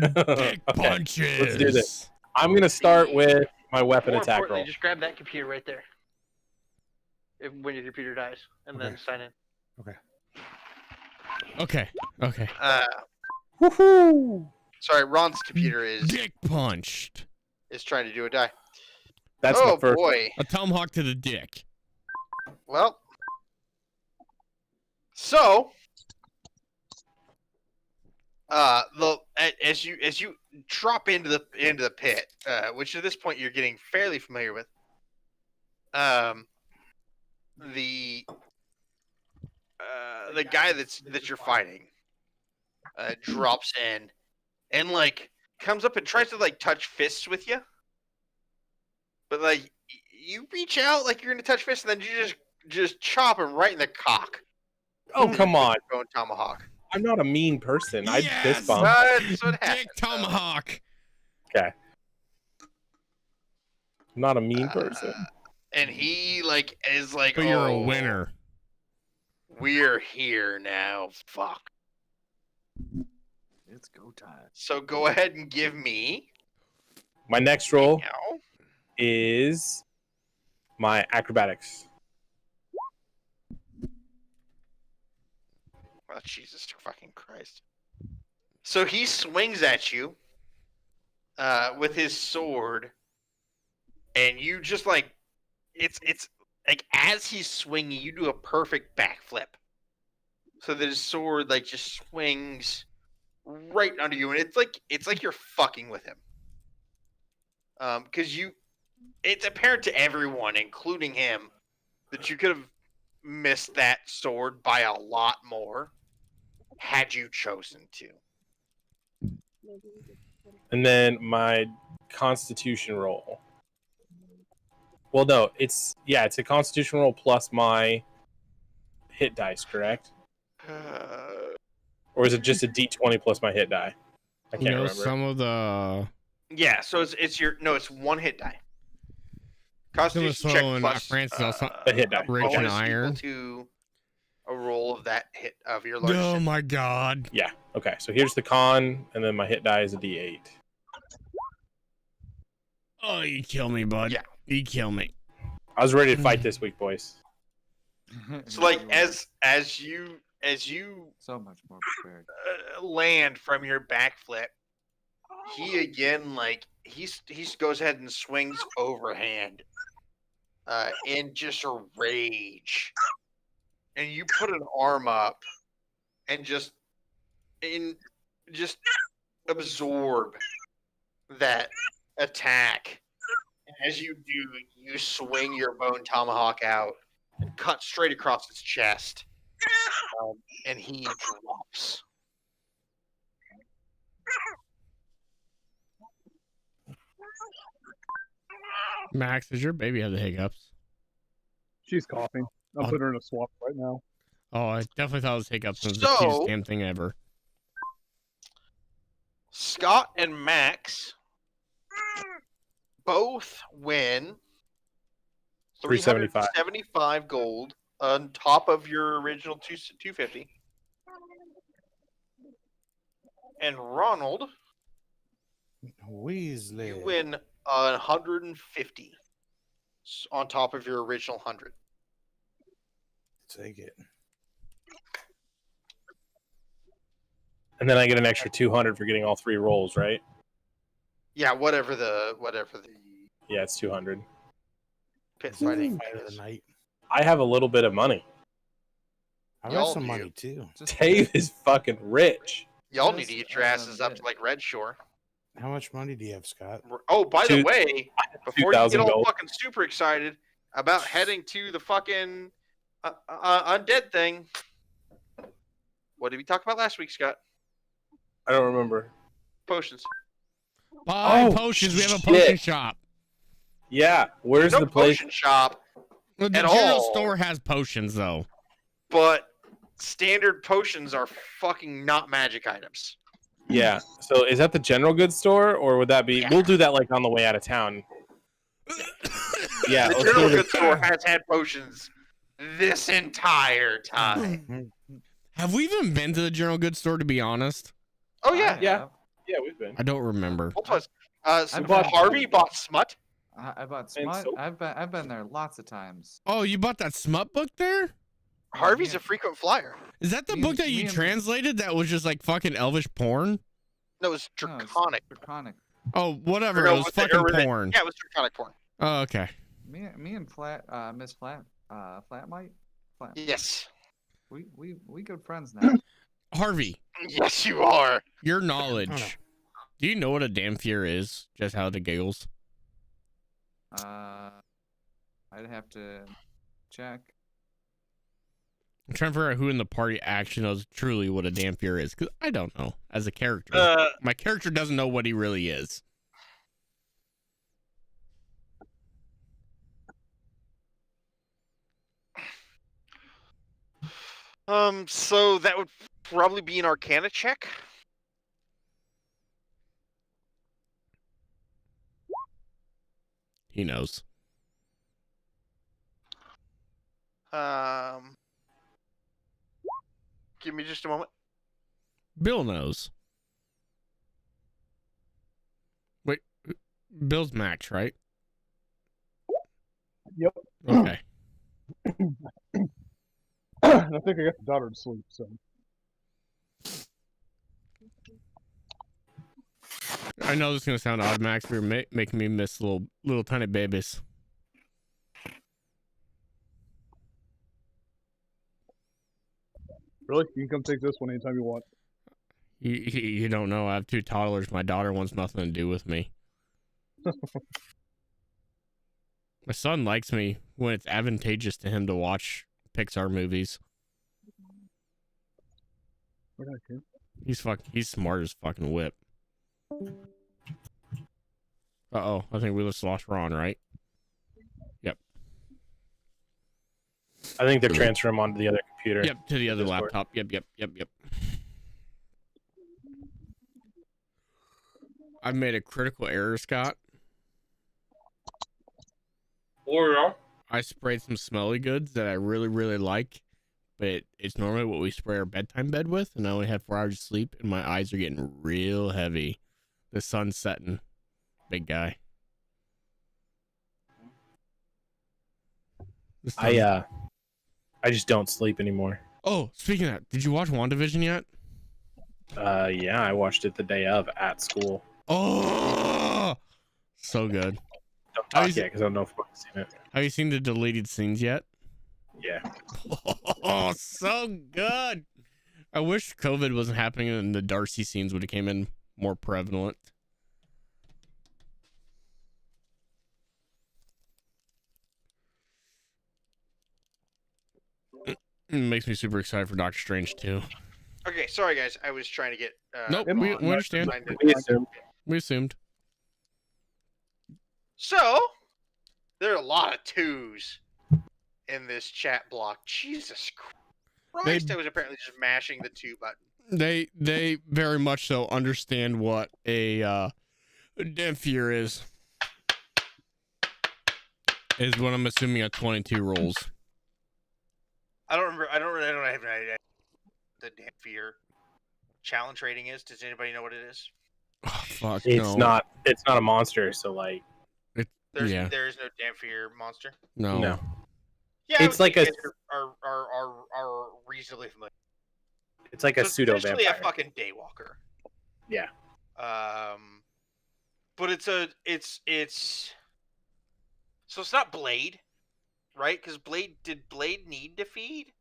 Dick Okay, punches. let's do this. I'm gonna start with my weapon More attack importantly, roll. just grab that computer right there. When your computer dies, and then Okay. sign in. Okay. Okay. Woohoo! Sorry, Ron's computer is Dick punched. trying to do a die. That's oh my first. boy. A tomahawk to the dick. Well, so as you drop into the pit, which at this point you're getting fairly familiar with, the guy that you're fighting drops in and like comes up and tries to like touch fists with you, but like you reach out like you're gonna touch fists and then you just chop him right in the cock. Oh come on! Going tomahawk. I'm not a mean person. I'd Yes! fist bump. That's what happened. Dick tomahawk. Okay. I'm not a mean person. And he like is like, But you're a "Oh, winner. We're here now. Fuck. It's go time. So go ahead and give me My next roll now. is my acrobatics. Oh, Jesus fucking Christ. So he swings at you with his sword, and you just like it's like as he's swinging, you do a perfect backflip. So that his sword like just swings right under you, and it's like you're fucking with him. Because it's apparent to everyone, including him, that you could have missed that sword by a lot more had you chosen to. And then my constitution roll. Well, no, it's a constitution roll plus my hit dice, correct? Or is it just a d20 plus my hit die? I can't remember. Some of the Yeah, so it's one hit die. Constitution check plus Francis also a hit die. rich and bonus iron. equal to a roll of that hit of your largest. Oh hit. my god. Yeah. Okay. So here's the con, and then my hit die is a d8. Oh, you kill me, bud. Yeah. You kill me. I was ready to fight this week, boys. So like as you so much more prepared. land from your backflip, he again he goes ahead and swings overhand, in just a rage, and you put an arm up and just absorb that attack. And as you do, you swing your bone tomahawk out and cut straight across his chest, and he drops. Max, does your baby have the hiccups? She's coughing. I'm Oh. putting her in a swap right now. Oh, I definitely thought it was hiccups. It was the So- cutest damn thing ever. Scott and Max both win 375. 375 gold on top of your original 250. And Ronald, Weasley. you win 150 on top of your original 100. Take it. And then I get an extra 200 for getting all 3 rolls, right? Yeah, whatever the Yeah, it's 200. pit Is that the fighting fight of the is. night? I have a little bit of money. I Y'all got some do. money too. Just Dave is fucking rich. Y'all need Just to get your asses up to like Red Shore. How much money do you have, Scott? Oh, by the Two- way, before you 2,000 get all gold. fucking super excited about heading to the fucking undead thing, what did we talk about last week, Scott? I don't remember. Potions. Buy Oh, potions. We have a shit. potion shop. Yeah, where's No the place? potion shop, Well, the At general all. store has potions, though. but standard potions are fucking not magic items. Yeah. So is that the general goods store, or would that be? Yeah. We'll do that like on the way out of town. Yeah. The let's general do the- goods store has had potions this entire time. Have we even been to the general goods store, to be honest? Oh yeah, Yeah. Yeah, we've been. I don't remember. Well, plus, so I've bought- Harvey bought Smut. I bought And smut. soap. I've been there lots of times. Oh, you bought that smut book there? Harvey's yeah. a frequent flyer. Is that the Me book and- that me you and- translated that was just like fucking elvish porn? No, it was No, it's draconic. Draconic. Oh, whatever. Or no, It was what's the fucking original- porn. Yeah, it was draconic porn. Oh, okay. Me and Miss Flatmite. Yes. We good friends now. Harvey, Yes, you are. your know. knowledge. Do you know what a Dampier is? Just how the giggles. I'd have to check. I'm trying to figure out who in the party actually knows truly what a Dampier is, because I don't know as a character. My character doesn't know what he really is. So that would probably be an Arcana check. He knows. Give me just a moment. Bill knows. Wait, Bill's Max, right? Yep. Okay. I think I got the daughter to sleep. So I know this is gonna sound odd, Max, but you're making me miss little tiny babies. really, you can come take this one anytime you want. You don't know. I have 2 toddlers. My daughter wants nothing to do with me. My son likes me when it's advantageous to him to watch Pixar movies. Okay. He's smart as fucking whip. Uh-oh, I think we just lost Ron, right? Yep. I think they're transferring him onto the other computer. Yep, to the other Discord. laptop. Yep. I've made a critical error, Scott. I sprayed some smelly goods that I really, really like, but it's normally what we spray our bedtime bed with, and I only had 4 hours of sleep, and my eyes are getting real heavy. The sun's setting. Big guy. This time. I just don't sleep anymore. Oh, speaking of that, did you watch WandaVision yet? Yeah, I watched it the day of at school. Oh, so good. Don't talk yet because I don't know if I've seen it. Have you seen the deleted scenes yet? Yeah. Oh, so good. I wish COVID wasn't happening and the Darcy scenes would have came in more prevalent. It makes me super excited for Doctor Strange too. Okay, sorry guys, I was trying to get. Nope, we understand. We assumed. So, there are a lot of twos in this chat block. Jesus Christ! I was apparently just mashing the 2 button. They very much so understand what a Demphier is what I'm assuming a 22 rolls. I don't have an idea what the Demphier challenge rating is. Does anybody know what it is? Oh, fuck, It's not a monster, so like There is no Demphier monster. No. Yeah, it's like a are reasonably familiar. It's like a pseudo essentially vampire. a fucking daywalker. Yeah. But so it's not Blade, right? Because did Blade need to feed?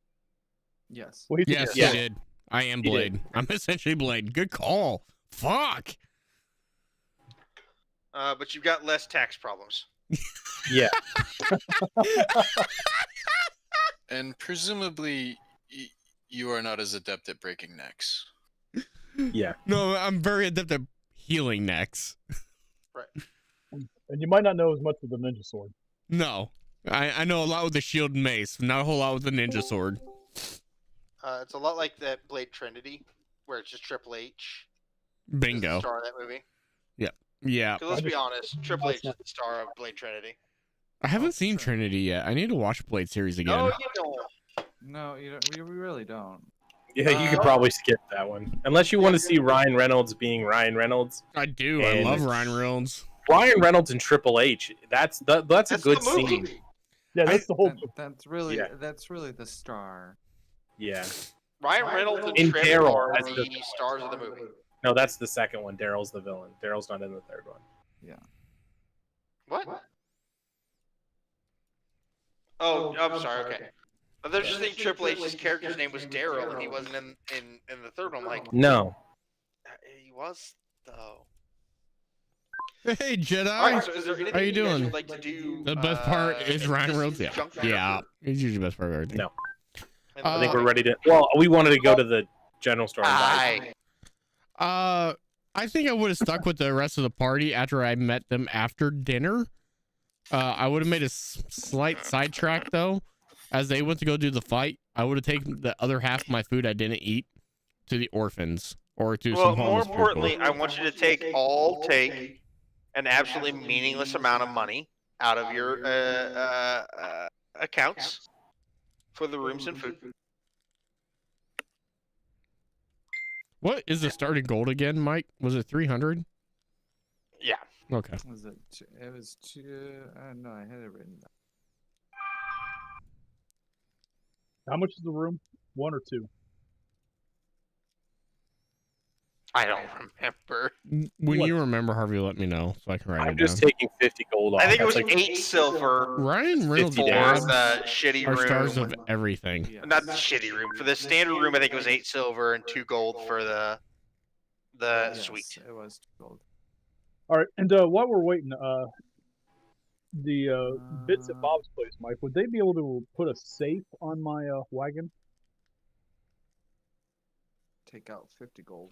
Yes. Well, Yes, he did. I am Blade. I'm essentially Blade. Good call. Fuck. But you've got less tax problems. Yeah. And presumably, you are not as adept at breaking necks. Yeah. No, I'm very adept at healing necks. Right. And you might not know as much with the ninja sword. No. I know a lot with the shield and mace, not a whole lot with the ninja sword. It's a lot like that Blade Trinity, where it's just Triple H. Bingo. Is the star of that movie. Yeah. Because let's be honest, Triple H is the star of Blade Trinity. I haven't seen Trinity yet. I need to watch Blade series again. No, you don't. No, you don't. We really don't. Yeah, you could probably skip that one. Unless you want to see Ryan Reynolds being Ryan Reynolds. I do. I love Ryan Reynolds. Ryan Reynolds and Triple H. That's a good scene. Yeah, that's the whole. That's really the star. Yeah. Ryan Reynolds and In Trevor Daryl, are that's the stars of the movie. No, that's the second one. Daryl's the villain. Daryl's not in the third one. Yeah. What? Oh, I'm sorry. Okay. They're just saying Triple H's character's name was Daryl, and he wasn't in the third one. Like, No. he was though. Hey, Jedi. All right, so is there anything How you you guys doing? would like to do? The best part is Ryan this Reynolds. juncture? Yeah. He's usually the best part of everything. No. And I think we're ready to. Well, we wanted to go to the general store. And buy I think I would have stuck with the rest of the party after I met them after dinner. I would have made a slight sidetrack though. As they went to go do the fight, I would have taken the other half of my food I didn't eat to the orphans or to some more homeless importantly, people. I want you to take an absolutely meaningless amount of money out of your accounts for the rooms and food. What is the starting gold again, Mike? Was it 300? Yeah. Okay. Was it? It was 2. No, I had it written down. How much is the room? 1 or 2? I don't remember. When you remember, Harvey, let me know so I can write I'm it just down. taking 50 gold off. I think it was That's like 8 silver Ryan Reynolds 50 for days. the shitty are room. stars of everything. Yes. Not the shitty room. For the standard room, I think it was 8 silver and 2 gold for the Yes, suite. It was gold. All right, and while we're waiting, the Bits at Bob's place, Mike, would they be able to put a safe on my wagon? Take out 50 gold.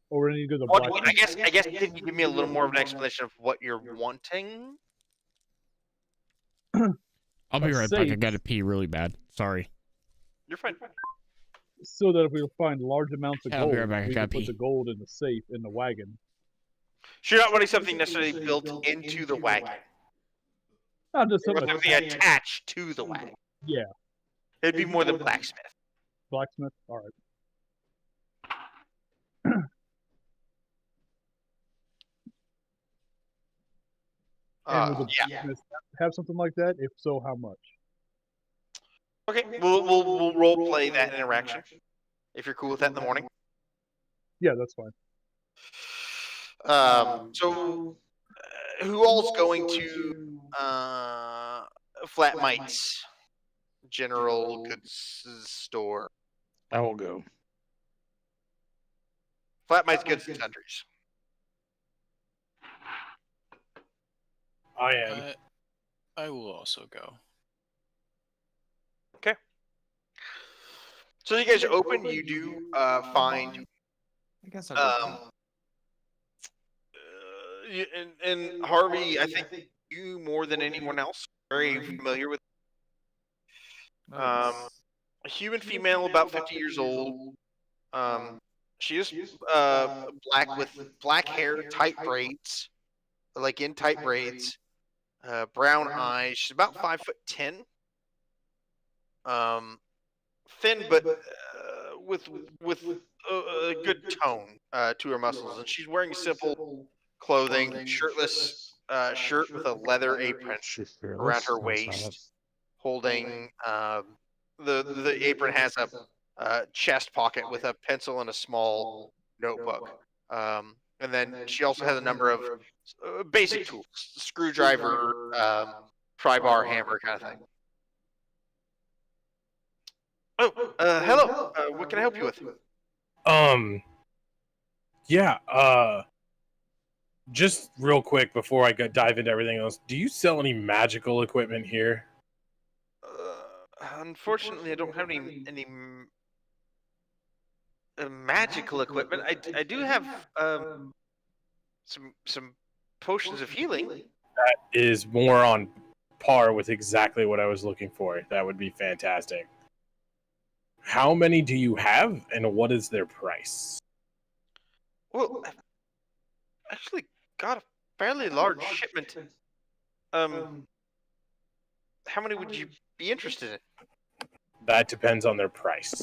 Or would I need to go to the What, black? I guess can you give me a little more of an explanation of what you're wanting? I'll be A right back. I safe. gotta pee really bad. Sorry. You're fine. So that if we find large amounts of I'll gold, be right back, I we gotta can put pee. the gold in the safe in the wagon. So you're not wanting something necessarily built into the wagon. Not just Or something something attached to the wagon. Yeah, It'd be more the blacksmith. blacksmith. All right. And would the Yeah. business have something like that? If so, how much? Okay, we'll role play that interaction if you're cool with that in the morning. Yeah, that's fine. So who all's going to Flat Mite's General Goods Store? I will go. Flat Mite's Goods and Sundries. I am. I will also go. Okay. So you guys open. You do find. I guess I'll go. And Harvey, I think you more than anyone else very familiar with. A human female, about 50 years old. She is black with black hair, tight braids, like in tight braids. Brown eyes. She's about 5'10". Thin, but with a good tone to her muscles, and she's wearing simple clothing, shirtless shirt with a leather apron around her waist, holding the apron has a chest pocket with a pencil and a small notebook. And then she also has a number of basic tools, screwdriver, pry bar, hammer kind of thing. Oh, hello. What can I help you with? Yeah, just real quick before I dive into everything else, do you sell any magical equipment here? Unfortunately, I don't have any magical equipment. I do have some potions of healing. That is more on par with exactly what I was looking for. That would be fantastic. How many do you have, and what is their price? Well, I've actually got a fairly large shipment. How many would you be interested in? That depends on their price.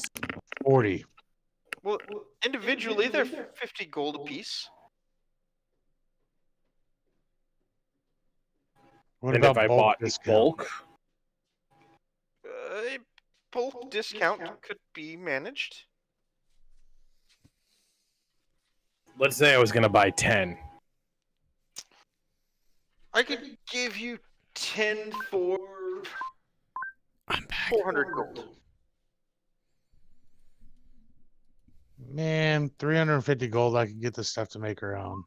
40. Well, individually, they're 50 gold apiece. What And about if I bulk bought discount? bulk, A bulk discount could be managed. let's say I was going to buy 10. I could give you 10 for I'm back. 400 gold. Man, 350 gold. I can get the stuff to make her own.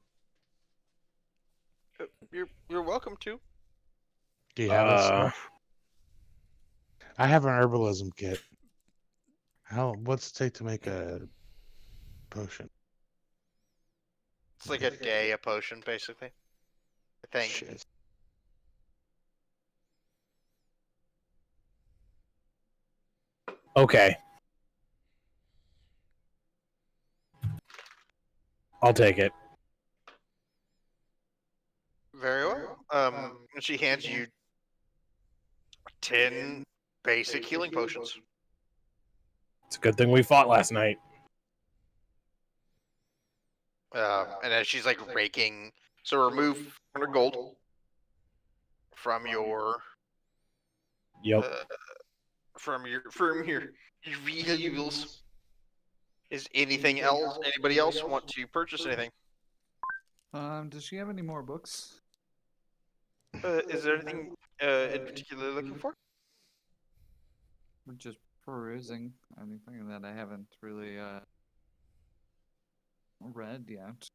You're welcome to. Do you have it, sir? I have an herbalism kit. What's it take to make a potion? It's like a day a potion, basically. I think. Shit. Okay. I'll take it. Very well. And she hands you 10 basic healing potions. It's a good thing we fought last night. And as she's like raking, so remove 100 gold from your Yep. from your valuables. Is anything else? Anybody else want to purchase anything? Does she have any more books? Is there anything in particular you're looking for? We're just perusing anything that I haven't really read yet.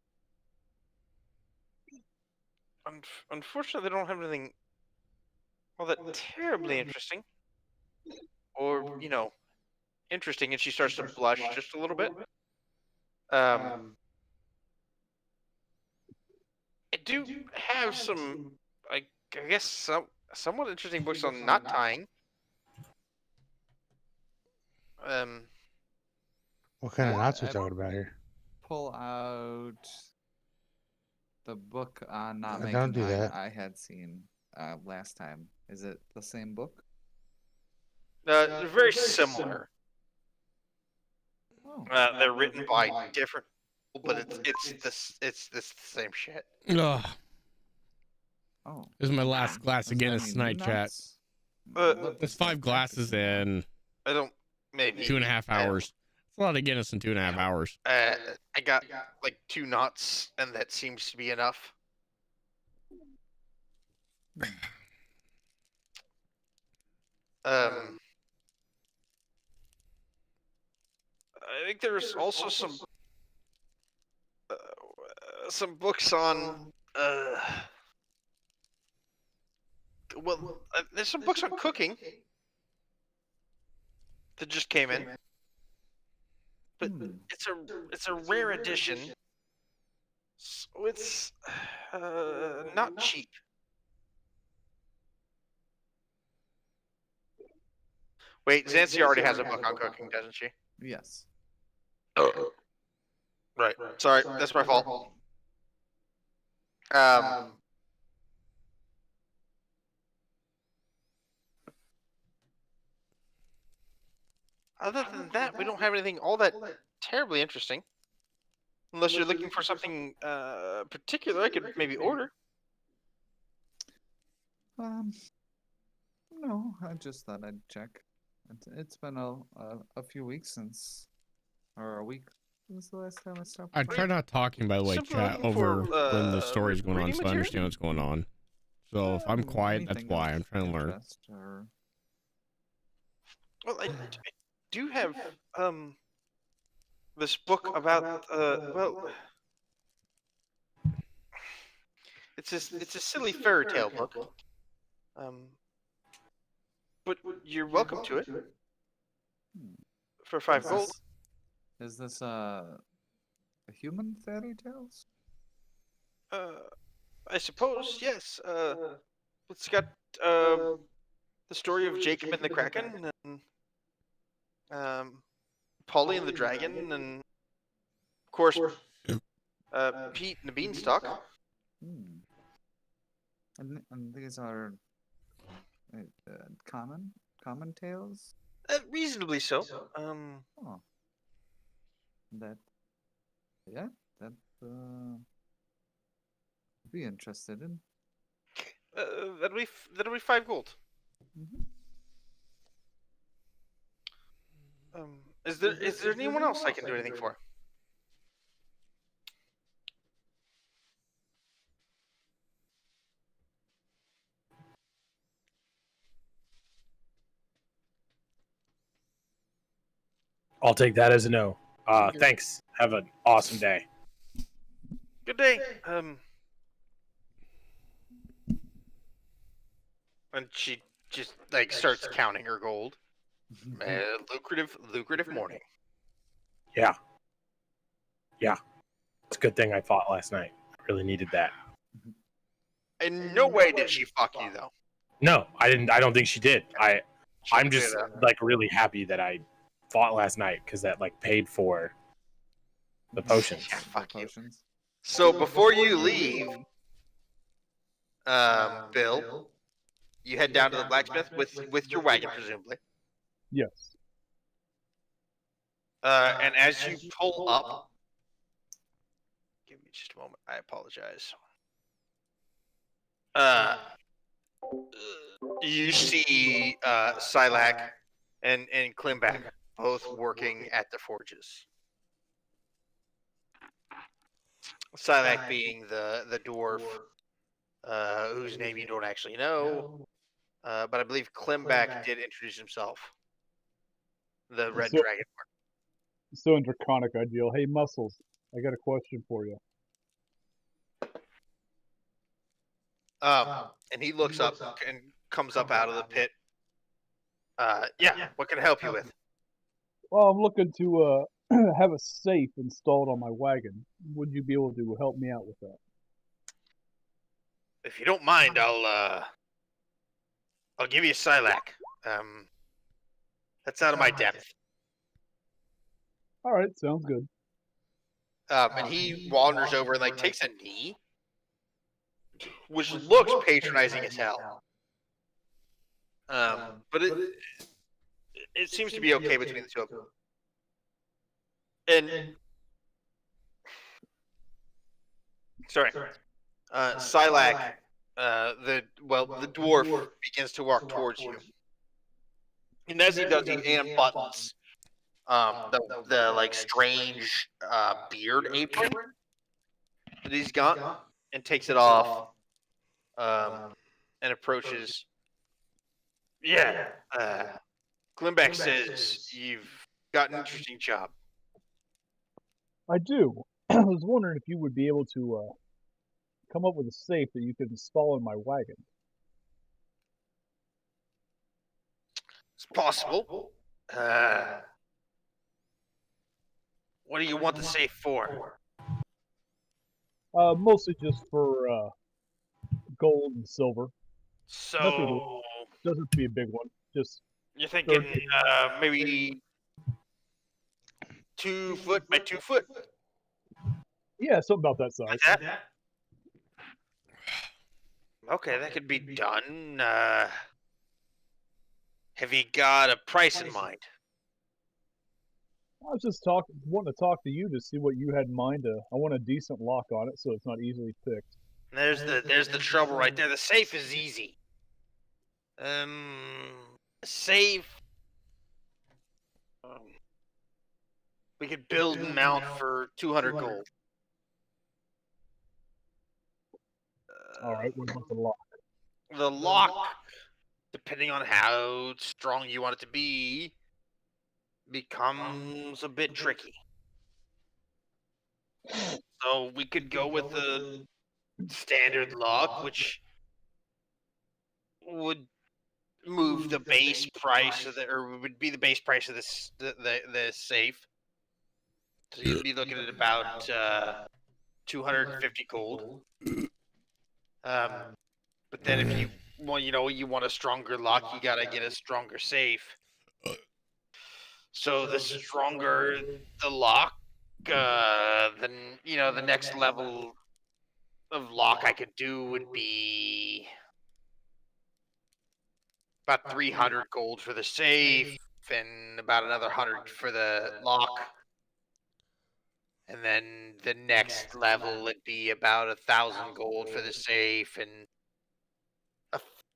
Unfortunately, they don't have anything all that terribly interesting, or interesting. And she starts to blush just a little bit. I do have some, I guess, somewhat interesting books on knot tying. What kind of Yeah, knots we I- talking about here? Pull out the book on not making Don't do that. I had seen last time. Is it the same book? They're very similar. Oh. They're written by different people, but it's the same shit. Ugh. Oh. This is my last glass Is of there Guinness any tonight, new chat. nuts? There's There's 5 glasses in I don't. Maybe 2.5 I don't- hours. It's a lot of Guinness in 2.5 hours. I got like 2 knots, and that seems to be enough. I think there's also some books on. There's some books on cooking that just came in, but it's a rare edition, so it's not cheap. Wait, Zancy already has a book on cooking, doesn't she? Yes. Oh. Right. Sorry, that's my fault. Other than that, we don't have anything all that terribly interesting. Unless you're looking for something particular, I could maybe order. No, I just thought I'd check. It's been a few weeks since, or a week since the last time I stopped. I try not talking, by the way, Simply chat looking for, over when the story's going on, reading so I material? understand what's going on. So if I'm quiet, that's Anything why. of I'm trying to learn. interest or- Well, I do have this book about it's a silly fairy tale book. But you're welcome to it for 5 gold. Is this a human fairy tales? I suppose, yes. It's got the story of Jacob and the Kraken, and Polly and the Dragon, and of course Pete and the Beanstalk. And these are common tales? Reasonably so. Oh. That be interested in. That'll be 5 gold. Is there anyone else I can do anything for? I'll take that as a no. Thanks. Have an awesome day. Good day. And she just like starts counting her gold. Lucrative morning. Yeah. It's a good thing I fought last night. I really needed that. In no way did she fuck you though. No, I didn't. I don't think she did. I'm did just that. like really happy that I fought last night because that like paid for the potions. Yeah, fuck you. Potions. So before you leave, Bill, you head down to the blacksmith with your wagon, presumably. Yes. And as you pull up, give me just a moment. I apologize. You see Silak and Klimbak both working at the forges. Silak being the dwarf whose name you don't actually know, but I believe Klimbak did introduce himself. The Red So- Dragon. So in Draconic Ideal. Hey, Muscles, I got a question for you. And he looks up and comes up out of the pit. Yeah, what can I help you with? Well, I'm looking to have a safe installed on my wagon. Would you be able to help me out with that? If you don't mind, I'll give you a Silak. That's out of my depth. All right, sounds good. And he wanders over and like takes a knee, which looks patronizing as hell. But it seems to be okay between the two of them. And sorry, Silak the dwarf begins to walk towards you, and as he does, he unbuttons the like strange beard apron that he's got and takes it off, and approaches. Yeah, Glimbeck says you've got an interesting job. I do. I was wondering if you would be able to come up with a safe that you could install in my wagon. It's possible. What do you want the safe for? Mostly just for gold and silver. So Doesn't have to be a big one. Just you're thinking maybe 2 foot by 2 foot? yeah, something about that size. Like that? Okay, that could be done. Have you got a price in mind? I was just wanting to talk to you to see what you had in mind. I want a decent lock on it so it's not easily picked. There's the trouble right there. The safe is easy. Safe. We could build and mount for 200 gold. All right, what about the lock? The lock, depending on how strong you want it to be, becomes a bit tricky. So we could go with the standard lock, which would move the base price of or would be the base price of the safe. So you'd be looking at about 250 gold. But then if you want a stronger lock, you gotta get a stronger safe. So the stronger the lock, then the next level of lock I could do would be about 300 gold for the safe, and about another 100 for the lock. And then the next level would be about 1,000 gold for the safe and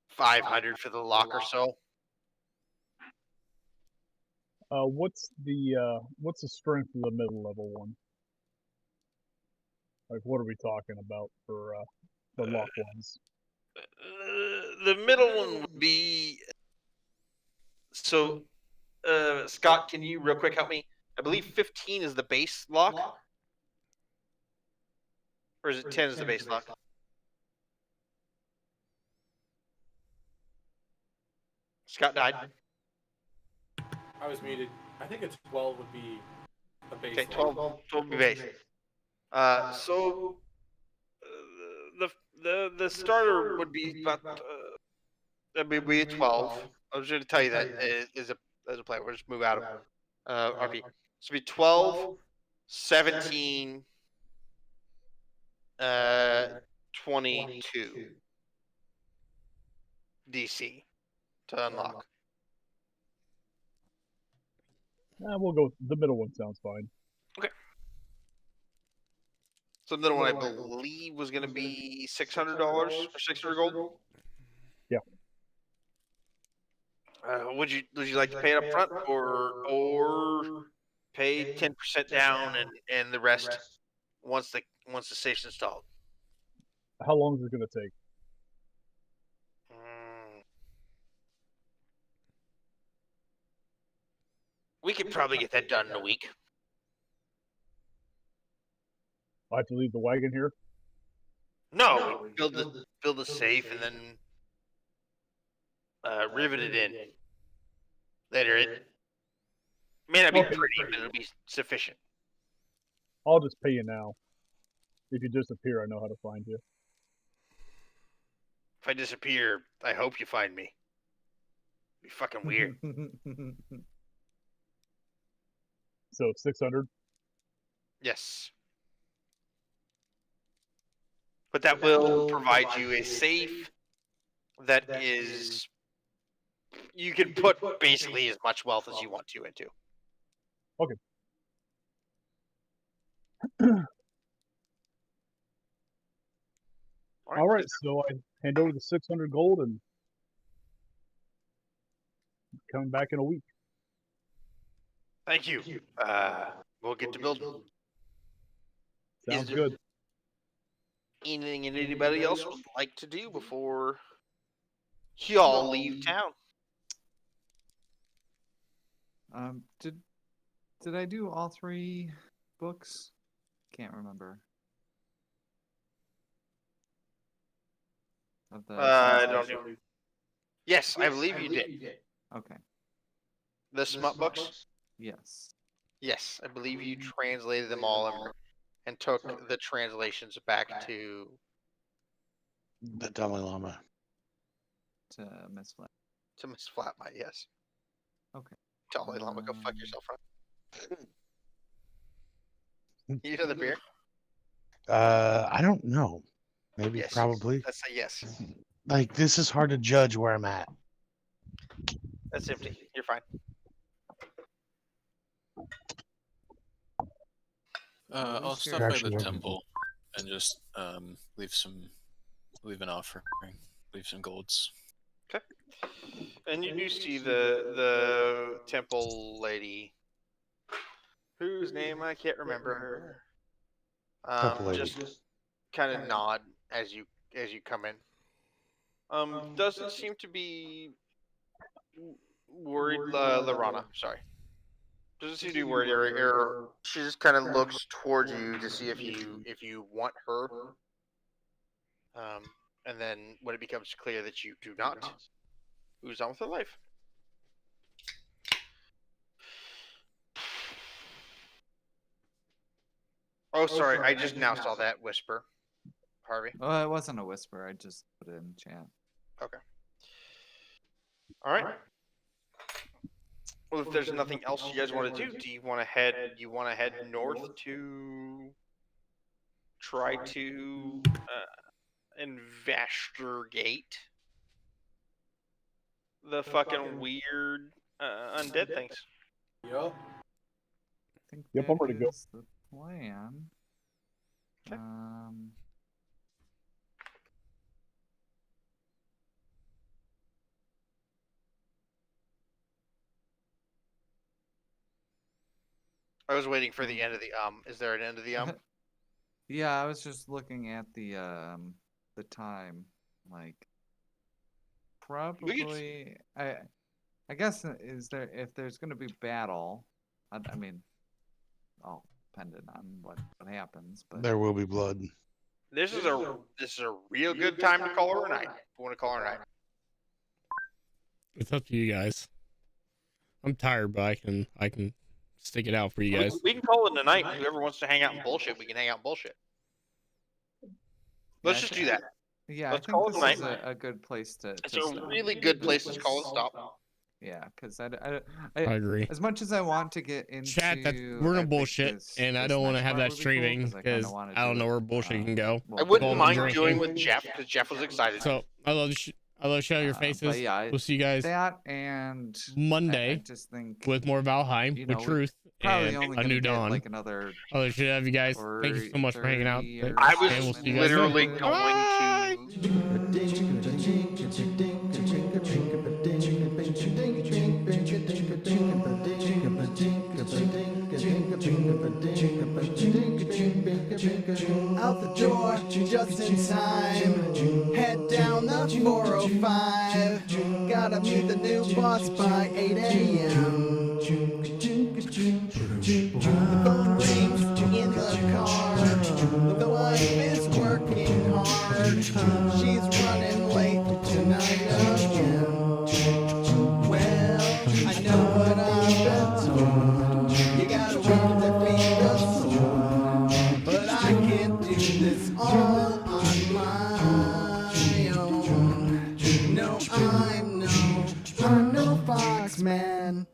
500 for the lock or so. What's the strength of the middle level one? Like, what are we talking about for the lock ones? The middle one would be. So, Scott, can you real quick help me? I believe 15 is the base lock. Or is it 10 is the base lock? Scott died. I was muted. I think a 12 would be a base. Okay, 12 would be base. So the starter would be about that would be a 12. I was going to tell you that as a player. We'll just move out of RP. So it'd be 12, 17, 22 DC to unlock. We'll go. The middle one sounds fine. Okay. So the middle one, I believe, was going to be $600 or 600 gold. Yeah. Would you like to pay it up front or pay 10% down and the rest once the safe's installed? How long is it going to take? We could probably get that done in a week. I have to leave the wagon here? No, build the safe and then rivet it in. Later, it may not be pretty, but it'll be sufficient. I'll just pay you now. If you disappear, I know how to find you. If I disappear, I hope you find me. It'd be fucking weird. So 600? Yes. But that will provide you a safe that is. You can put basically as much wealth as you want to into. Okay. All right, so I hand over the 600 gold and come back in a week. Thank you. We'll get to building. Sounds good. Anything anybody else would like to do before y'all leave town? Did I do all 3 books? Can't remember. Of the I don't know. Yes, I believe you did. Okay. The smut books? Yes. Yes, I believe you translated them all and took the translations back to The Dalai Lama. To Miss Flat. to Miss Flatmite. Yes. Okay. Dalai Lama, go fuck yourself, right? You know the beer? I don't know. Maybe, Yes. probably. That's a yes. Like, this is hard to judge where I'm at. That's empty. You're fine. I'll stop by the temple and just leave an offering, leave some golds. Okay. And you do see the temple lady, whose name I can't remember her. Temple lady. Just kind of nod as you come in. Doesn't seem to be worried. Lorana, sorry. Doesn't seem to be worried. Or she just kind of looks towards you to see if you want her. And then when it becomes clear that you do not, moves on with her life. Oh, sorry. I just now saw that whisper. Harvey. Oh, it wasn't a whisper. I just put it in chat. Okay. All right. Well, if there's nothing else you guys want to do you want to head north to try to investigate the fucking weird undead things? Yup. I think Yep, I'm ready to go. is the plan. Okay. I was waiting for the end of the Is there an end of the Yeah, I was just looking at the time. Like, probably I guess if there's gonna be battle, I mean, all dependent on what happens, but There will be blood. This is a real good time to call her a night. If you want to call her a night. It's up to you guys. I'm tired, but I can stick it out for you guys. We can call it a night. Whoever wants to hang out and bullshit, we can hang out and bullshit. Let's just do that. yeah, Let's I call think it this is night. a good place to. It's to a stop. really good place to call it stop. Yeah, because I agree. As much as I want to get into Chat, we're no bullshit, and I don't want to have that streaming because I don't know where bullshit can go. I wouldn't Well, mind drinking. doing with Jeff because Jeff was excited. So I love to show your faces. yeah, We'll see you guys that and Monday I just think with more Valheim, you with know, Truth, probably and only a gonna new get, dawn. like another. Oh, should have you guys. Thank you so much for hanging out. 30 years. I And we'll was see you guys literally soon. going to. Out the door, just in time. Head down the 405. Gotta meet the new boss by 8 a.m. The phone rings in the car. The wife is working hard. She's running late tonight again. Well, I know what I've been told. You gotta work to feed the soul. But I can't do this all on my own. No, I'm no fox man.